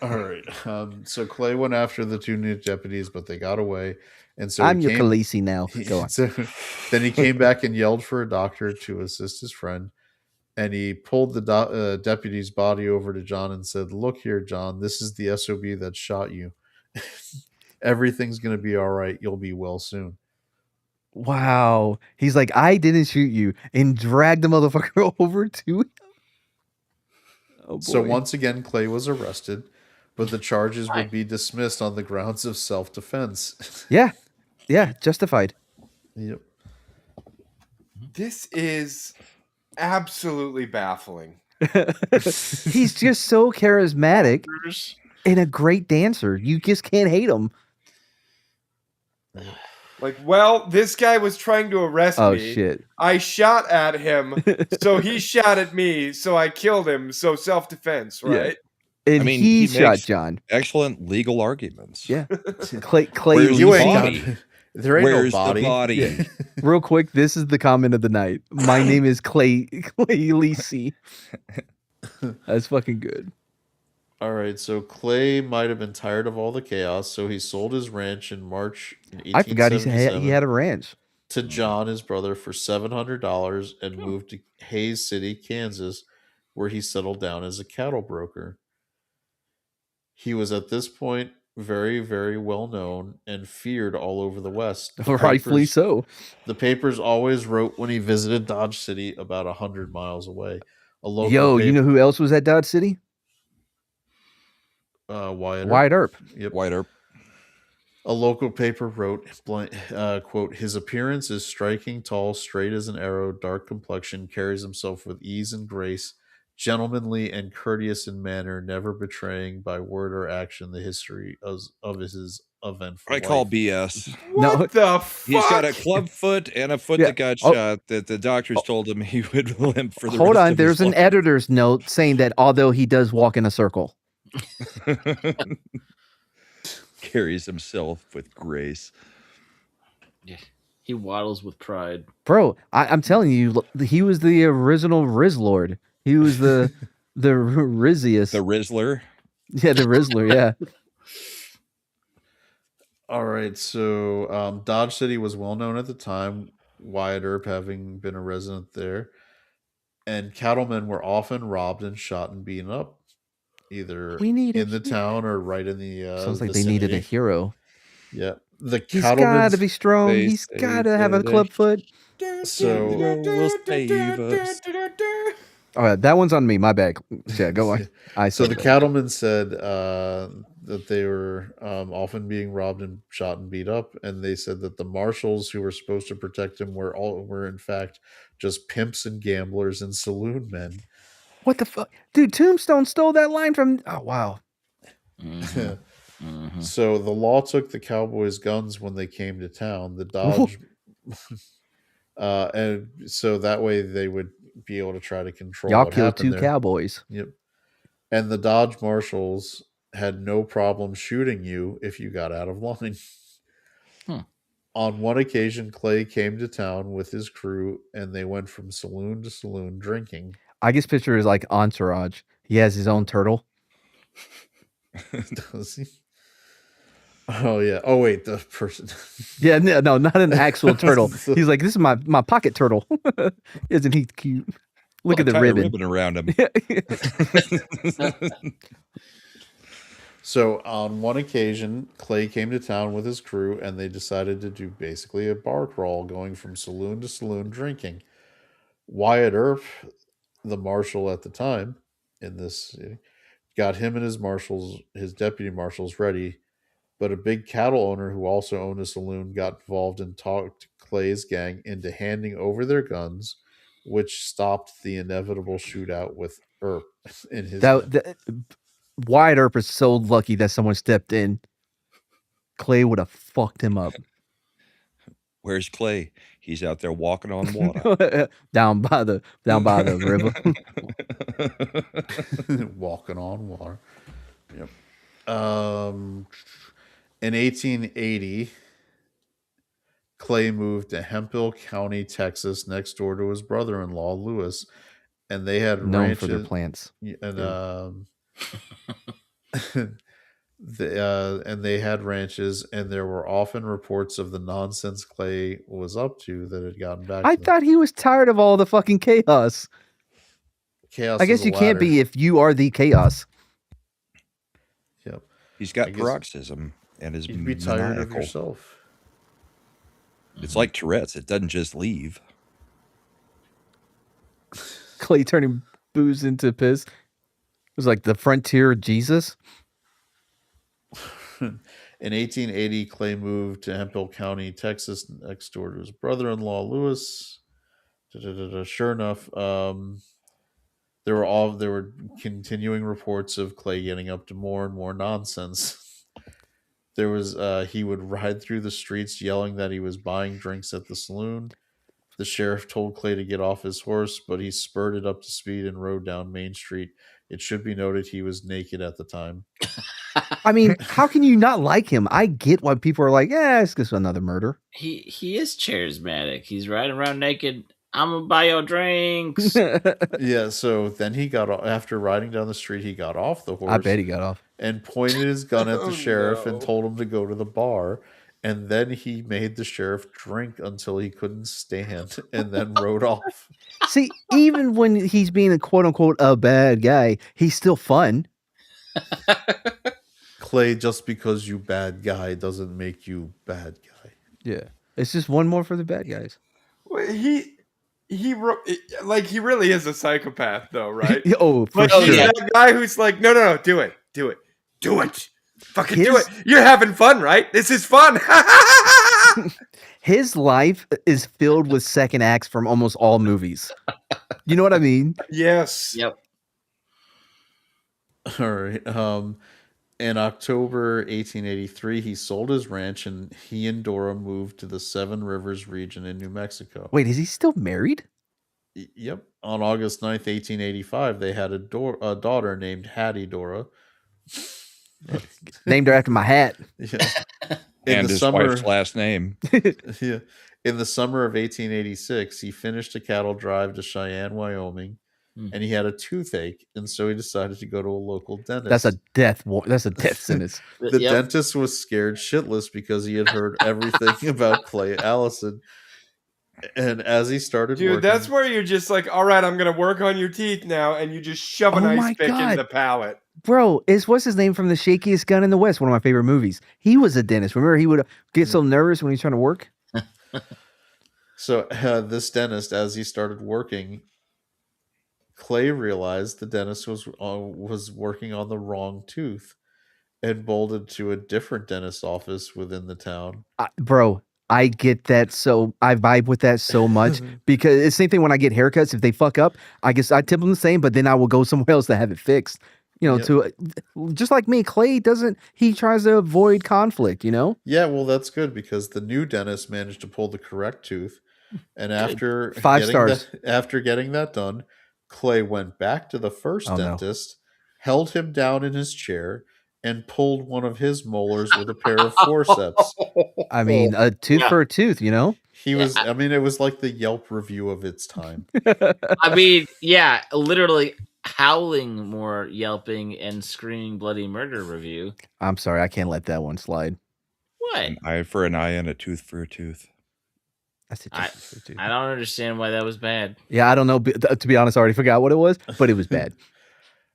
All right. So Clay went after the 2 new deputies, but they got away. And so I'm he your came- Khaleesi now. Go on. So then he came back and yelled for a doctor to assist his friend. And he pulled the deputy's body over to John and said, "Look here, John, this is the SOB that shot you. Everything's going to be all right. You'll be well soon." Wow. He's like, I didn't shoot you, and dragged the motherfucker over to him. Oh, So boy. once again, Clay was arrested, but the charges would be dismissed on the grounds of self-defense. Yeah. Yeah. Justified. Yep. This is absolutely baffling. He's just so charismatic and a great dancer. You just can't hate him. Like, well, this guy was trying to arrest Oh, me. shit. I shot at him, so he shot at me, so I killed him. So self-defense, Yeah. right? And I mean, he he shot makes- John. Excellent legal arguments. Yeah. Clay Where's You the ain't body? got- there ain't Where's no body. the body? Yeah. Real quick, this is the comment of the night. My name is Clay Lisi. That's fucking good. All right, so Clay might have been tired of all the chaos, so he sold his ranch in March in I forgot he 1877 had a ranch. to John, his brother, for $700 and moved to Hays City, Kansas, where he settled down as a cattle broker. He was at this point very, very well known and feared all over the West. The Rightfully papers- so. The papers always wrote when he visited Dodge City, about 100 miles away. A local Yo, you paper- know who else was at Dodge City? Wyatt Earp. Wyatt Earp. Yep. White Earp. A local paper wrote, quote, "His appearance is striking, tall, straight as an arrow, dark complexion, carries himself with ease and grace, gentlemanly and courteous in manner, never betraying by word or action the history of his eventful I call life." BS. No. What the fuck? He's got a club foot and a foot Yeah. that got Oh. shot that the doctors told him he would limp for the Hold rest on. of There's his an life. editor's note saying that although he does walk in a circle. Carries himself with grace. He waddles with pride. Bro, I'm telling you, he was the original Riz Lord. He was the The Rizzius. The Rizzler. Yeah, the Rizzler, yeah. All right, so Dodge City was well known at the time, Wyatt Earp having been a resident there, and cattlemen were often robbed and shot and beaten up, either in the town or right in the Sounds like vicinity. they needed a hero. Yeah, the He's got to be strong. He's got to have a club foot. So will save us. All right, that one's on me. My bad. Yeah, go on. So the cattlemen said that they were often being robbed and shot and beat up, and they said that the marshals who were supposed to protect him were in fact just pimps and gamblers and saloon men. What the fuck, dude? Tombstone stole that line from. Oh wow. So the law took the cowboys' guns when they came to town. The Dodge, and so that way they would be able to try to control. Y'all what killed happened two there. cowboys. Yep. And the Dodge marshals had no problem shooting you if you got out of line. On one occasion, Clay came to town with his crew, and they went from saloon to saloon drinking. I guess picture is like Entourage. He has his own turtle. Does he? Oh yeah. Oh wait, the person. Yeah, no, not an actual turtle. He's like, this is my pocket turtle. Isn't he cute? Look at the ribbon around him. So on one occasion, Clay came to town with his crew, and they decided to do basically a bar crawl, going from saloon to saloon drinking. Wyatt Earp, the marshal at the time in this city, got him and his deputy marshals ready, but a big cattle owner who also owned a saloon got involved and talked Clay's gang into handing over their guns, which stopped the inevitable shootout with Earp in his. Wyatt Earp is so lucky that someone stepped in. Clay would have fucked him up. Where's Clay? He's out there walking on water. down by the river. Walking on water. Yep. In 1880, Clay moved to Hemphill County, Texas, next door to his brother-in-law, Lewis, and they had known ranches for their plants. And and they had ranches, and there were often reports of the nonsense Clay was up to that had gotten back. I thought he was tired of all the fucking chaos. I guess you can't be if you are the chaos. Yep. He's got paroxysm and is you'd be tired of yourself. It's like Tourette's. It doesn't just leave. Clay turning booze into piss. It was like the frontier of Jesus. In 1880, Clay moved to Hemphill County, Texas, next door to his brother-in-law, Lewis. Sure enough, there were continuing reports of Clay getting up to more and more nonsense. There was he would ride through the streets yelling that he was buying drinks at the saloon. The sheriff told Clay to get off his horse, but he spurted up to speed and rode down Main Street. It should be noted he was naked at the time. I mean, how can you not like him? I get why people are like, yeah, it's just another murder. He is charismatic. He's riding around naked. I'm gonna buy your drinks. Yeah, so then he got off, after riding down the street, he got off the horse. I bet he got off. And pointed his gun at the sheriff and told him to go to the bar. And then he made the sheriff drink until he couldn't stand and then rode off. See, even when he's being a quote unquote a bad guy, he's still fun. Clay, just because you bad guy doesn't make you bad guy. Yeah. It's just one more for the bad guys. Well, he really is a psychopath though, right? Oh, for sure. He's that guy who's like, no, do it. Fucking do it. You're having fun, right? This is fun. His life is filled with second acts from almost all movies. You know what I mean? Yes. Yep. All right. In October 1883, he sold his ranch, and he and Dora moved to the Seven Rivers region in New Mexico. Wait, is he still married? Yep. On August 9th, 1885, they had a daughter named Hattie Dora. Named her after my hat. Yeah. And his wife's last name. Yeah. In the summer of 1886, he finished a cattle drive to Cheyenne, Wyoming. and he had a toothache, and so he decided to go to a local dentist. That's a death sentence. The dentist was scared shitless because he had heard everything about Clay Allison. And as he started Dude, working, that's where you're just like, all right, I'm going to work on your teeth now, and you just shove an ice pick in the palate. Bro, what's his name from The Shakiest Gun in the West? One of my favorite movies. He was a dentist. Remember, he would get so nervous when he's trying to work? So this dentist, as he started working, Clay realized the dentist was working on the wrong tooth and bolted to a different dentist's office within the town. Bro, I get that. So I vibe with that so much because it's the same thing when I get haircuts. If they fuck up, I guess I tip them the same, but then I will go somewhere else to have it fixed. To just like me, Clay he tries to avoid conflict, Yeah, well, that's good because the new dentist managed to pull the correct tooth. And after 5 stars. After getting that done, Clay went back to the first dentist, held him down in his chair, and pulled one of his molars with a pair of forceps. I mean, a tooth for a tooth, He was, I mean, it was like the Yelp review of its time. I mean, yeah, literally howling more yelping and screaming bloody murder review. I'm sorry, I can't let that one slide. What? An eye for an eye and a tooth for a tooth. I don't understand why that was bad. Yeah, I don't know. To be honest, I already forgot what it was, but it was bad.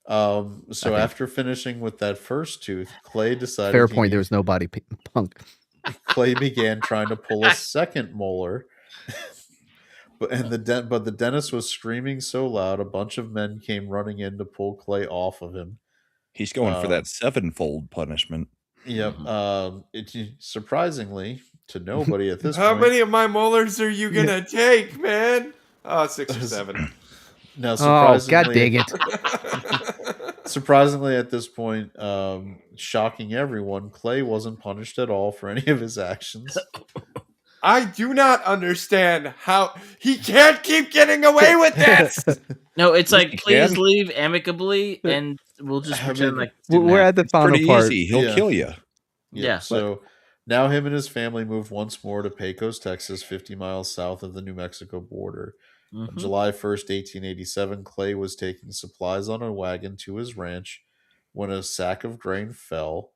So after finishing with that first tooth, Clay decided. Fair point. There was no body punk. Clay began trying to pull a second molar, but the dentist was screaming so loud, a bunch of men came running in to pull Clay off of him. He's going for that 7-fold punishment. Yep. Surprisingly to nobody at this How point. How many of my molars are you gonna take, man? 6 or 7. No, surprisingly, God dang it. Surprisingly, at this point, shocking everyone, Clay wasn't punished at all for any of his actions. I do not understand how he can't keep getting away with this. No, it's like, please leave amicably, and we'll just pretend like we're at the final part. Easy. He'll kill you. Yeah. So now him and his family moved once more to Pecos, Texas, 50 miles south of the New Mexico border. On July 1st, 1887, Clay was taking supplies on a wagon to his ranch when a sack of grain fell.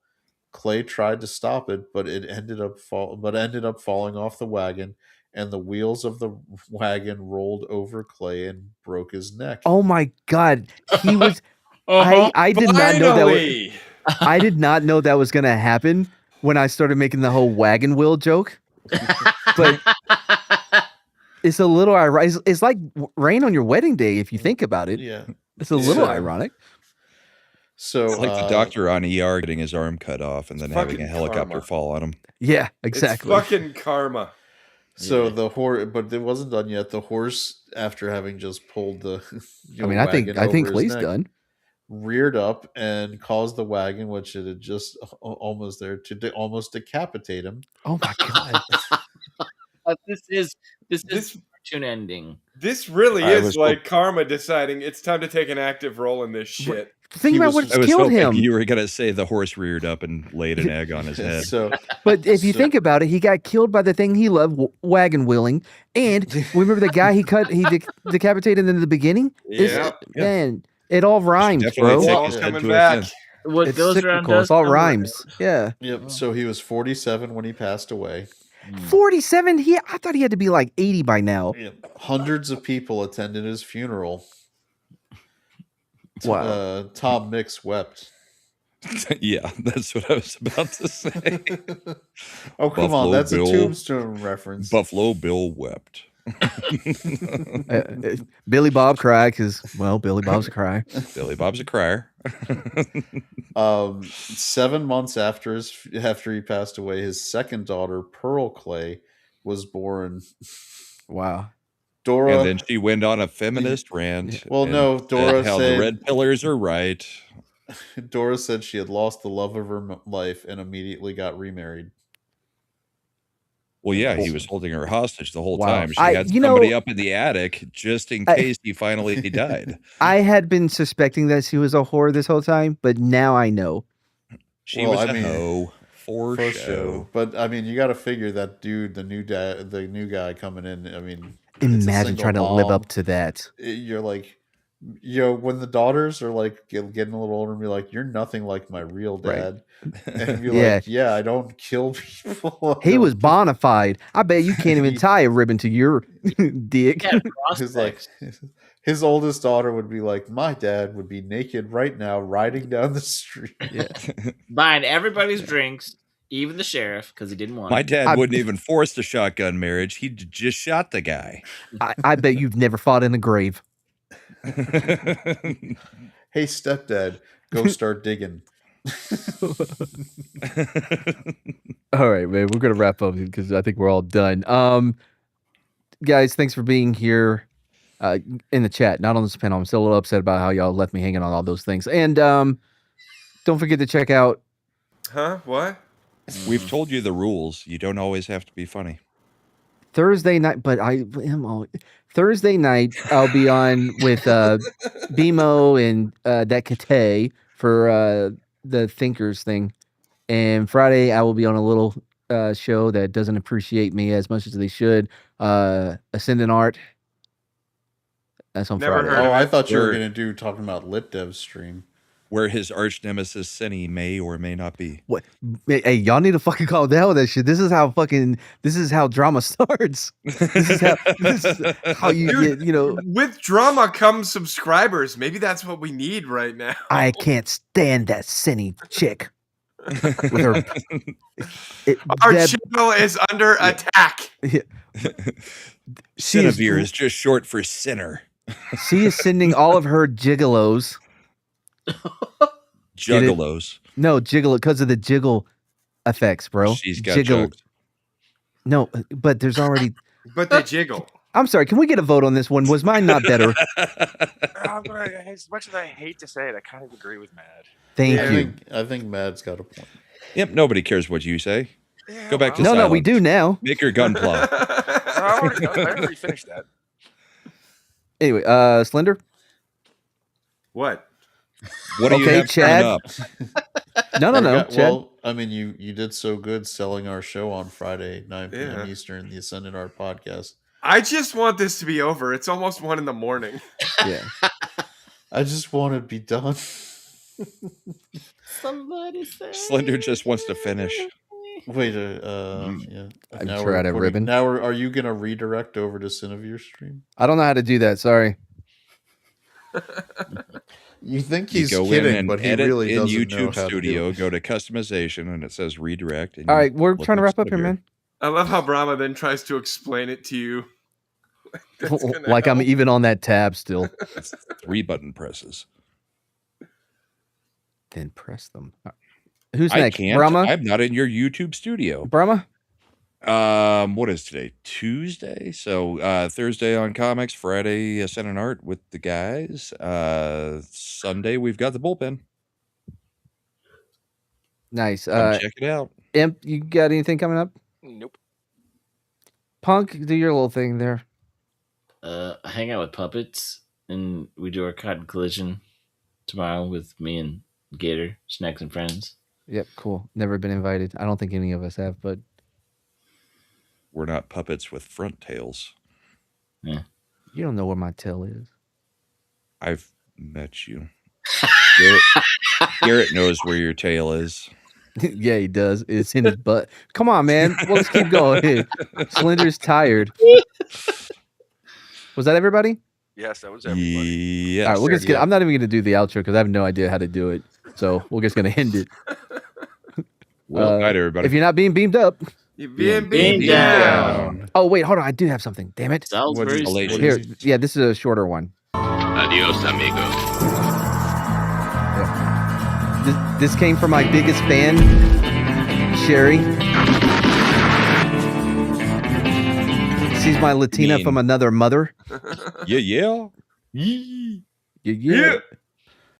Clay tried to stop it, but it ended up falling off the wagon, and the wheels of the wagon rolled over Clay and broke his neck. Oh my God. He was I did not know that I did not know that was going to happen when I started making the whole wagon wheel joke. But it's a little ironic. It's like rain on your wedding day if you think about it. Yeah. It's a little ironic. So it's like the doctor on ER getting his arm cut off and then having a helicopter fall on him. Yeah, exactly. It's fucking karma. So the horse, but it wasn't done yet. The horse, after having just pulled the, I think Clay's done. Reared up and caused the wagon, which it had just almost there to almost decapitate him. Oh my God! This is cartoon ending. This really is like karma deciding it's time to take an active role in this shit. Think about what killed him. You were gonna say the horse reared up and laid an egg on his head. But if you think about it, he got killed by the thing he loved, wagon wheeling. And remember the guy he decapitated in the beginning? Yeah. Man, it all rhymes, bro. It's all coming back. What goes around does it all rhymes. Yeah. Yep. So he was 47 when he passed away. 47? I thought he had to be like 80 by now. Yep. Hundreds of people attended his funeral. Wow. Tom Mix wept. Yeah, that's what I was about to say. Oh, come Buffalo on. That's Bill, a Tombstone reference. Buffalo Bill wept. Billy Bob cried because, well, Billy Bob's a cry. Billy Bob's a crier. 7 months after he passed away, his second daughter, Pearl Clay, was born. Wow. Dora, and then she went on a feminist rant. Well, no, Dora how said the red pillars are right. Dora said she had lost the love of her life and immediately got remarried. Well, yeah, he was holding her hostage the whole Wow. time. She had somebody up in the attic just in case he finally died. I had been suspecting that she was a whore this whole time, but now I know. She was a hoe for show. But I mean, you got to figure that dude, the new guy coming in. I mean, imagine trying to live up to that. You're like, when the daughters are like getting a little older and be like, "You're nothing like my real dad," and be like, "Yeah, I don't kill people." He was bona fide. I bet you can't even tie a ribbon to your dick. His oldest daughter would be like, "My dad would be naked right now, riding down the street, buying everybody's drinks, even the sheriff, because he didn't want. My dad wouldn't even force the shotgun marriage. He just shot the guy. I bet you've never fought in the grave. Hey, stepdad, go start digging. All right, man. We're gonna wrap up because I think we're all done. Guys, thanks for being here in the chat, not on this panel. I'm still a little upset about how y'all left me hanging on all those things. And don't forget to check out. Huh? What? We've told you the rules. You don't always have to be funny. Thursday night, but I am Thursday night. I'll be on with BMO and that Kate for the Thinkers thing, and Friday I will be on a little show that doesn't appreciate me as much as they should. Ascendant Art. That's on Never Friday. heard of I it. thought you were gonna do talking about Lit Dev stream, where his arch nemesis Cinny may or may not be. What? Hey, y'all need to fucking calm down with that shit. This is how drama starts. This is how you get, With drama comes subscribers. Maybe that's what we need right now. I can't stand that Cinny chick. With her, Our channel is under attack. Cinevere is just short for sinner. She is sending all of her gigolos. Juggalos. No, jiggle because of the jiggle effects, bro. She's got jiggle. jugs. No, but there's already. But they jiggle. I'm sorry. Can we get a vote on this one? Was mine not better? As much as I hate to say it, I kind of agree with Mad. Thank you. I think Mad's got a point. Yep, nobody cares what you say. Yeah, Go back to No, silence. we do now. Make your gun plow. I already finished that. Anyway, Slender. What? What do you Okay, have Chad. up? No, Chad. Well, I mean, you did so good selling our show on Friday, 9 p.m. Eastern, the Ascendant Art podcast. I just want this to be over. It's almost 1 a.m. Yeah. I just want to be done. Somebody say Slender just wants to finish. Wait, yeah. I'm sure out of ribbon. Now, are you going to redirect over to Cinevere stream? I don't know how to do that. Sorry. You think he's go kidding, in and but he edit really in doesn't know YouTube how Studio. to do Go to customization, and it says redirect. And All right, we're trying to wrap up here, man. I love how Brahma then tries to explain it to you. Like I'm even on that tab still. It's 3 button presses. Then press them. Who's I next? can't. Brahma? I'm not in your YouTube studio. Brahma? What is today? Tuesday. So Thursday on comics, Friday Ascendant Art with the guys. Sunday we've got the bullpen. Nice. Come check it out. Imp, you got anything coming up? Nope. Punk, do your little thing there. I hang out with puppets, and we do our cotton collision tomorrow with me and Gator, Snacks and Friends. Yep, cool. Never been invited. I don't think any of us have, but We're not puppets with front tails. Yeah. you don't know where my tail is. I've met you. Garrett knows where your tail is. Yeah, he does. It's in his butt. Come on, man. Well, let's keep going. Slender's tired. Was that everybody? Yes, that was everybody. Yes. All right, we're just gonna, I'm not even going to do the outro because I have no idea how to do it. So we're just going to end it. Well, night, everybody. If you're not being beamed up. You're being beamed down. Oh, wait, hold on. I do have something. Damn it. Salisbury Malaysia. Here, yeah, this is a shorter one. Adios, amigo. This came from my biggest fan, Sherry. She's my Latina from another mother. Yeah. Yeah.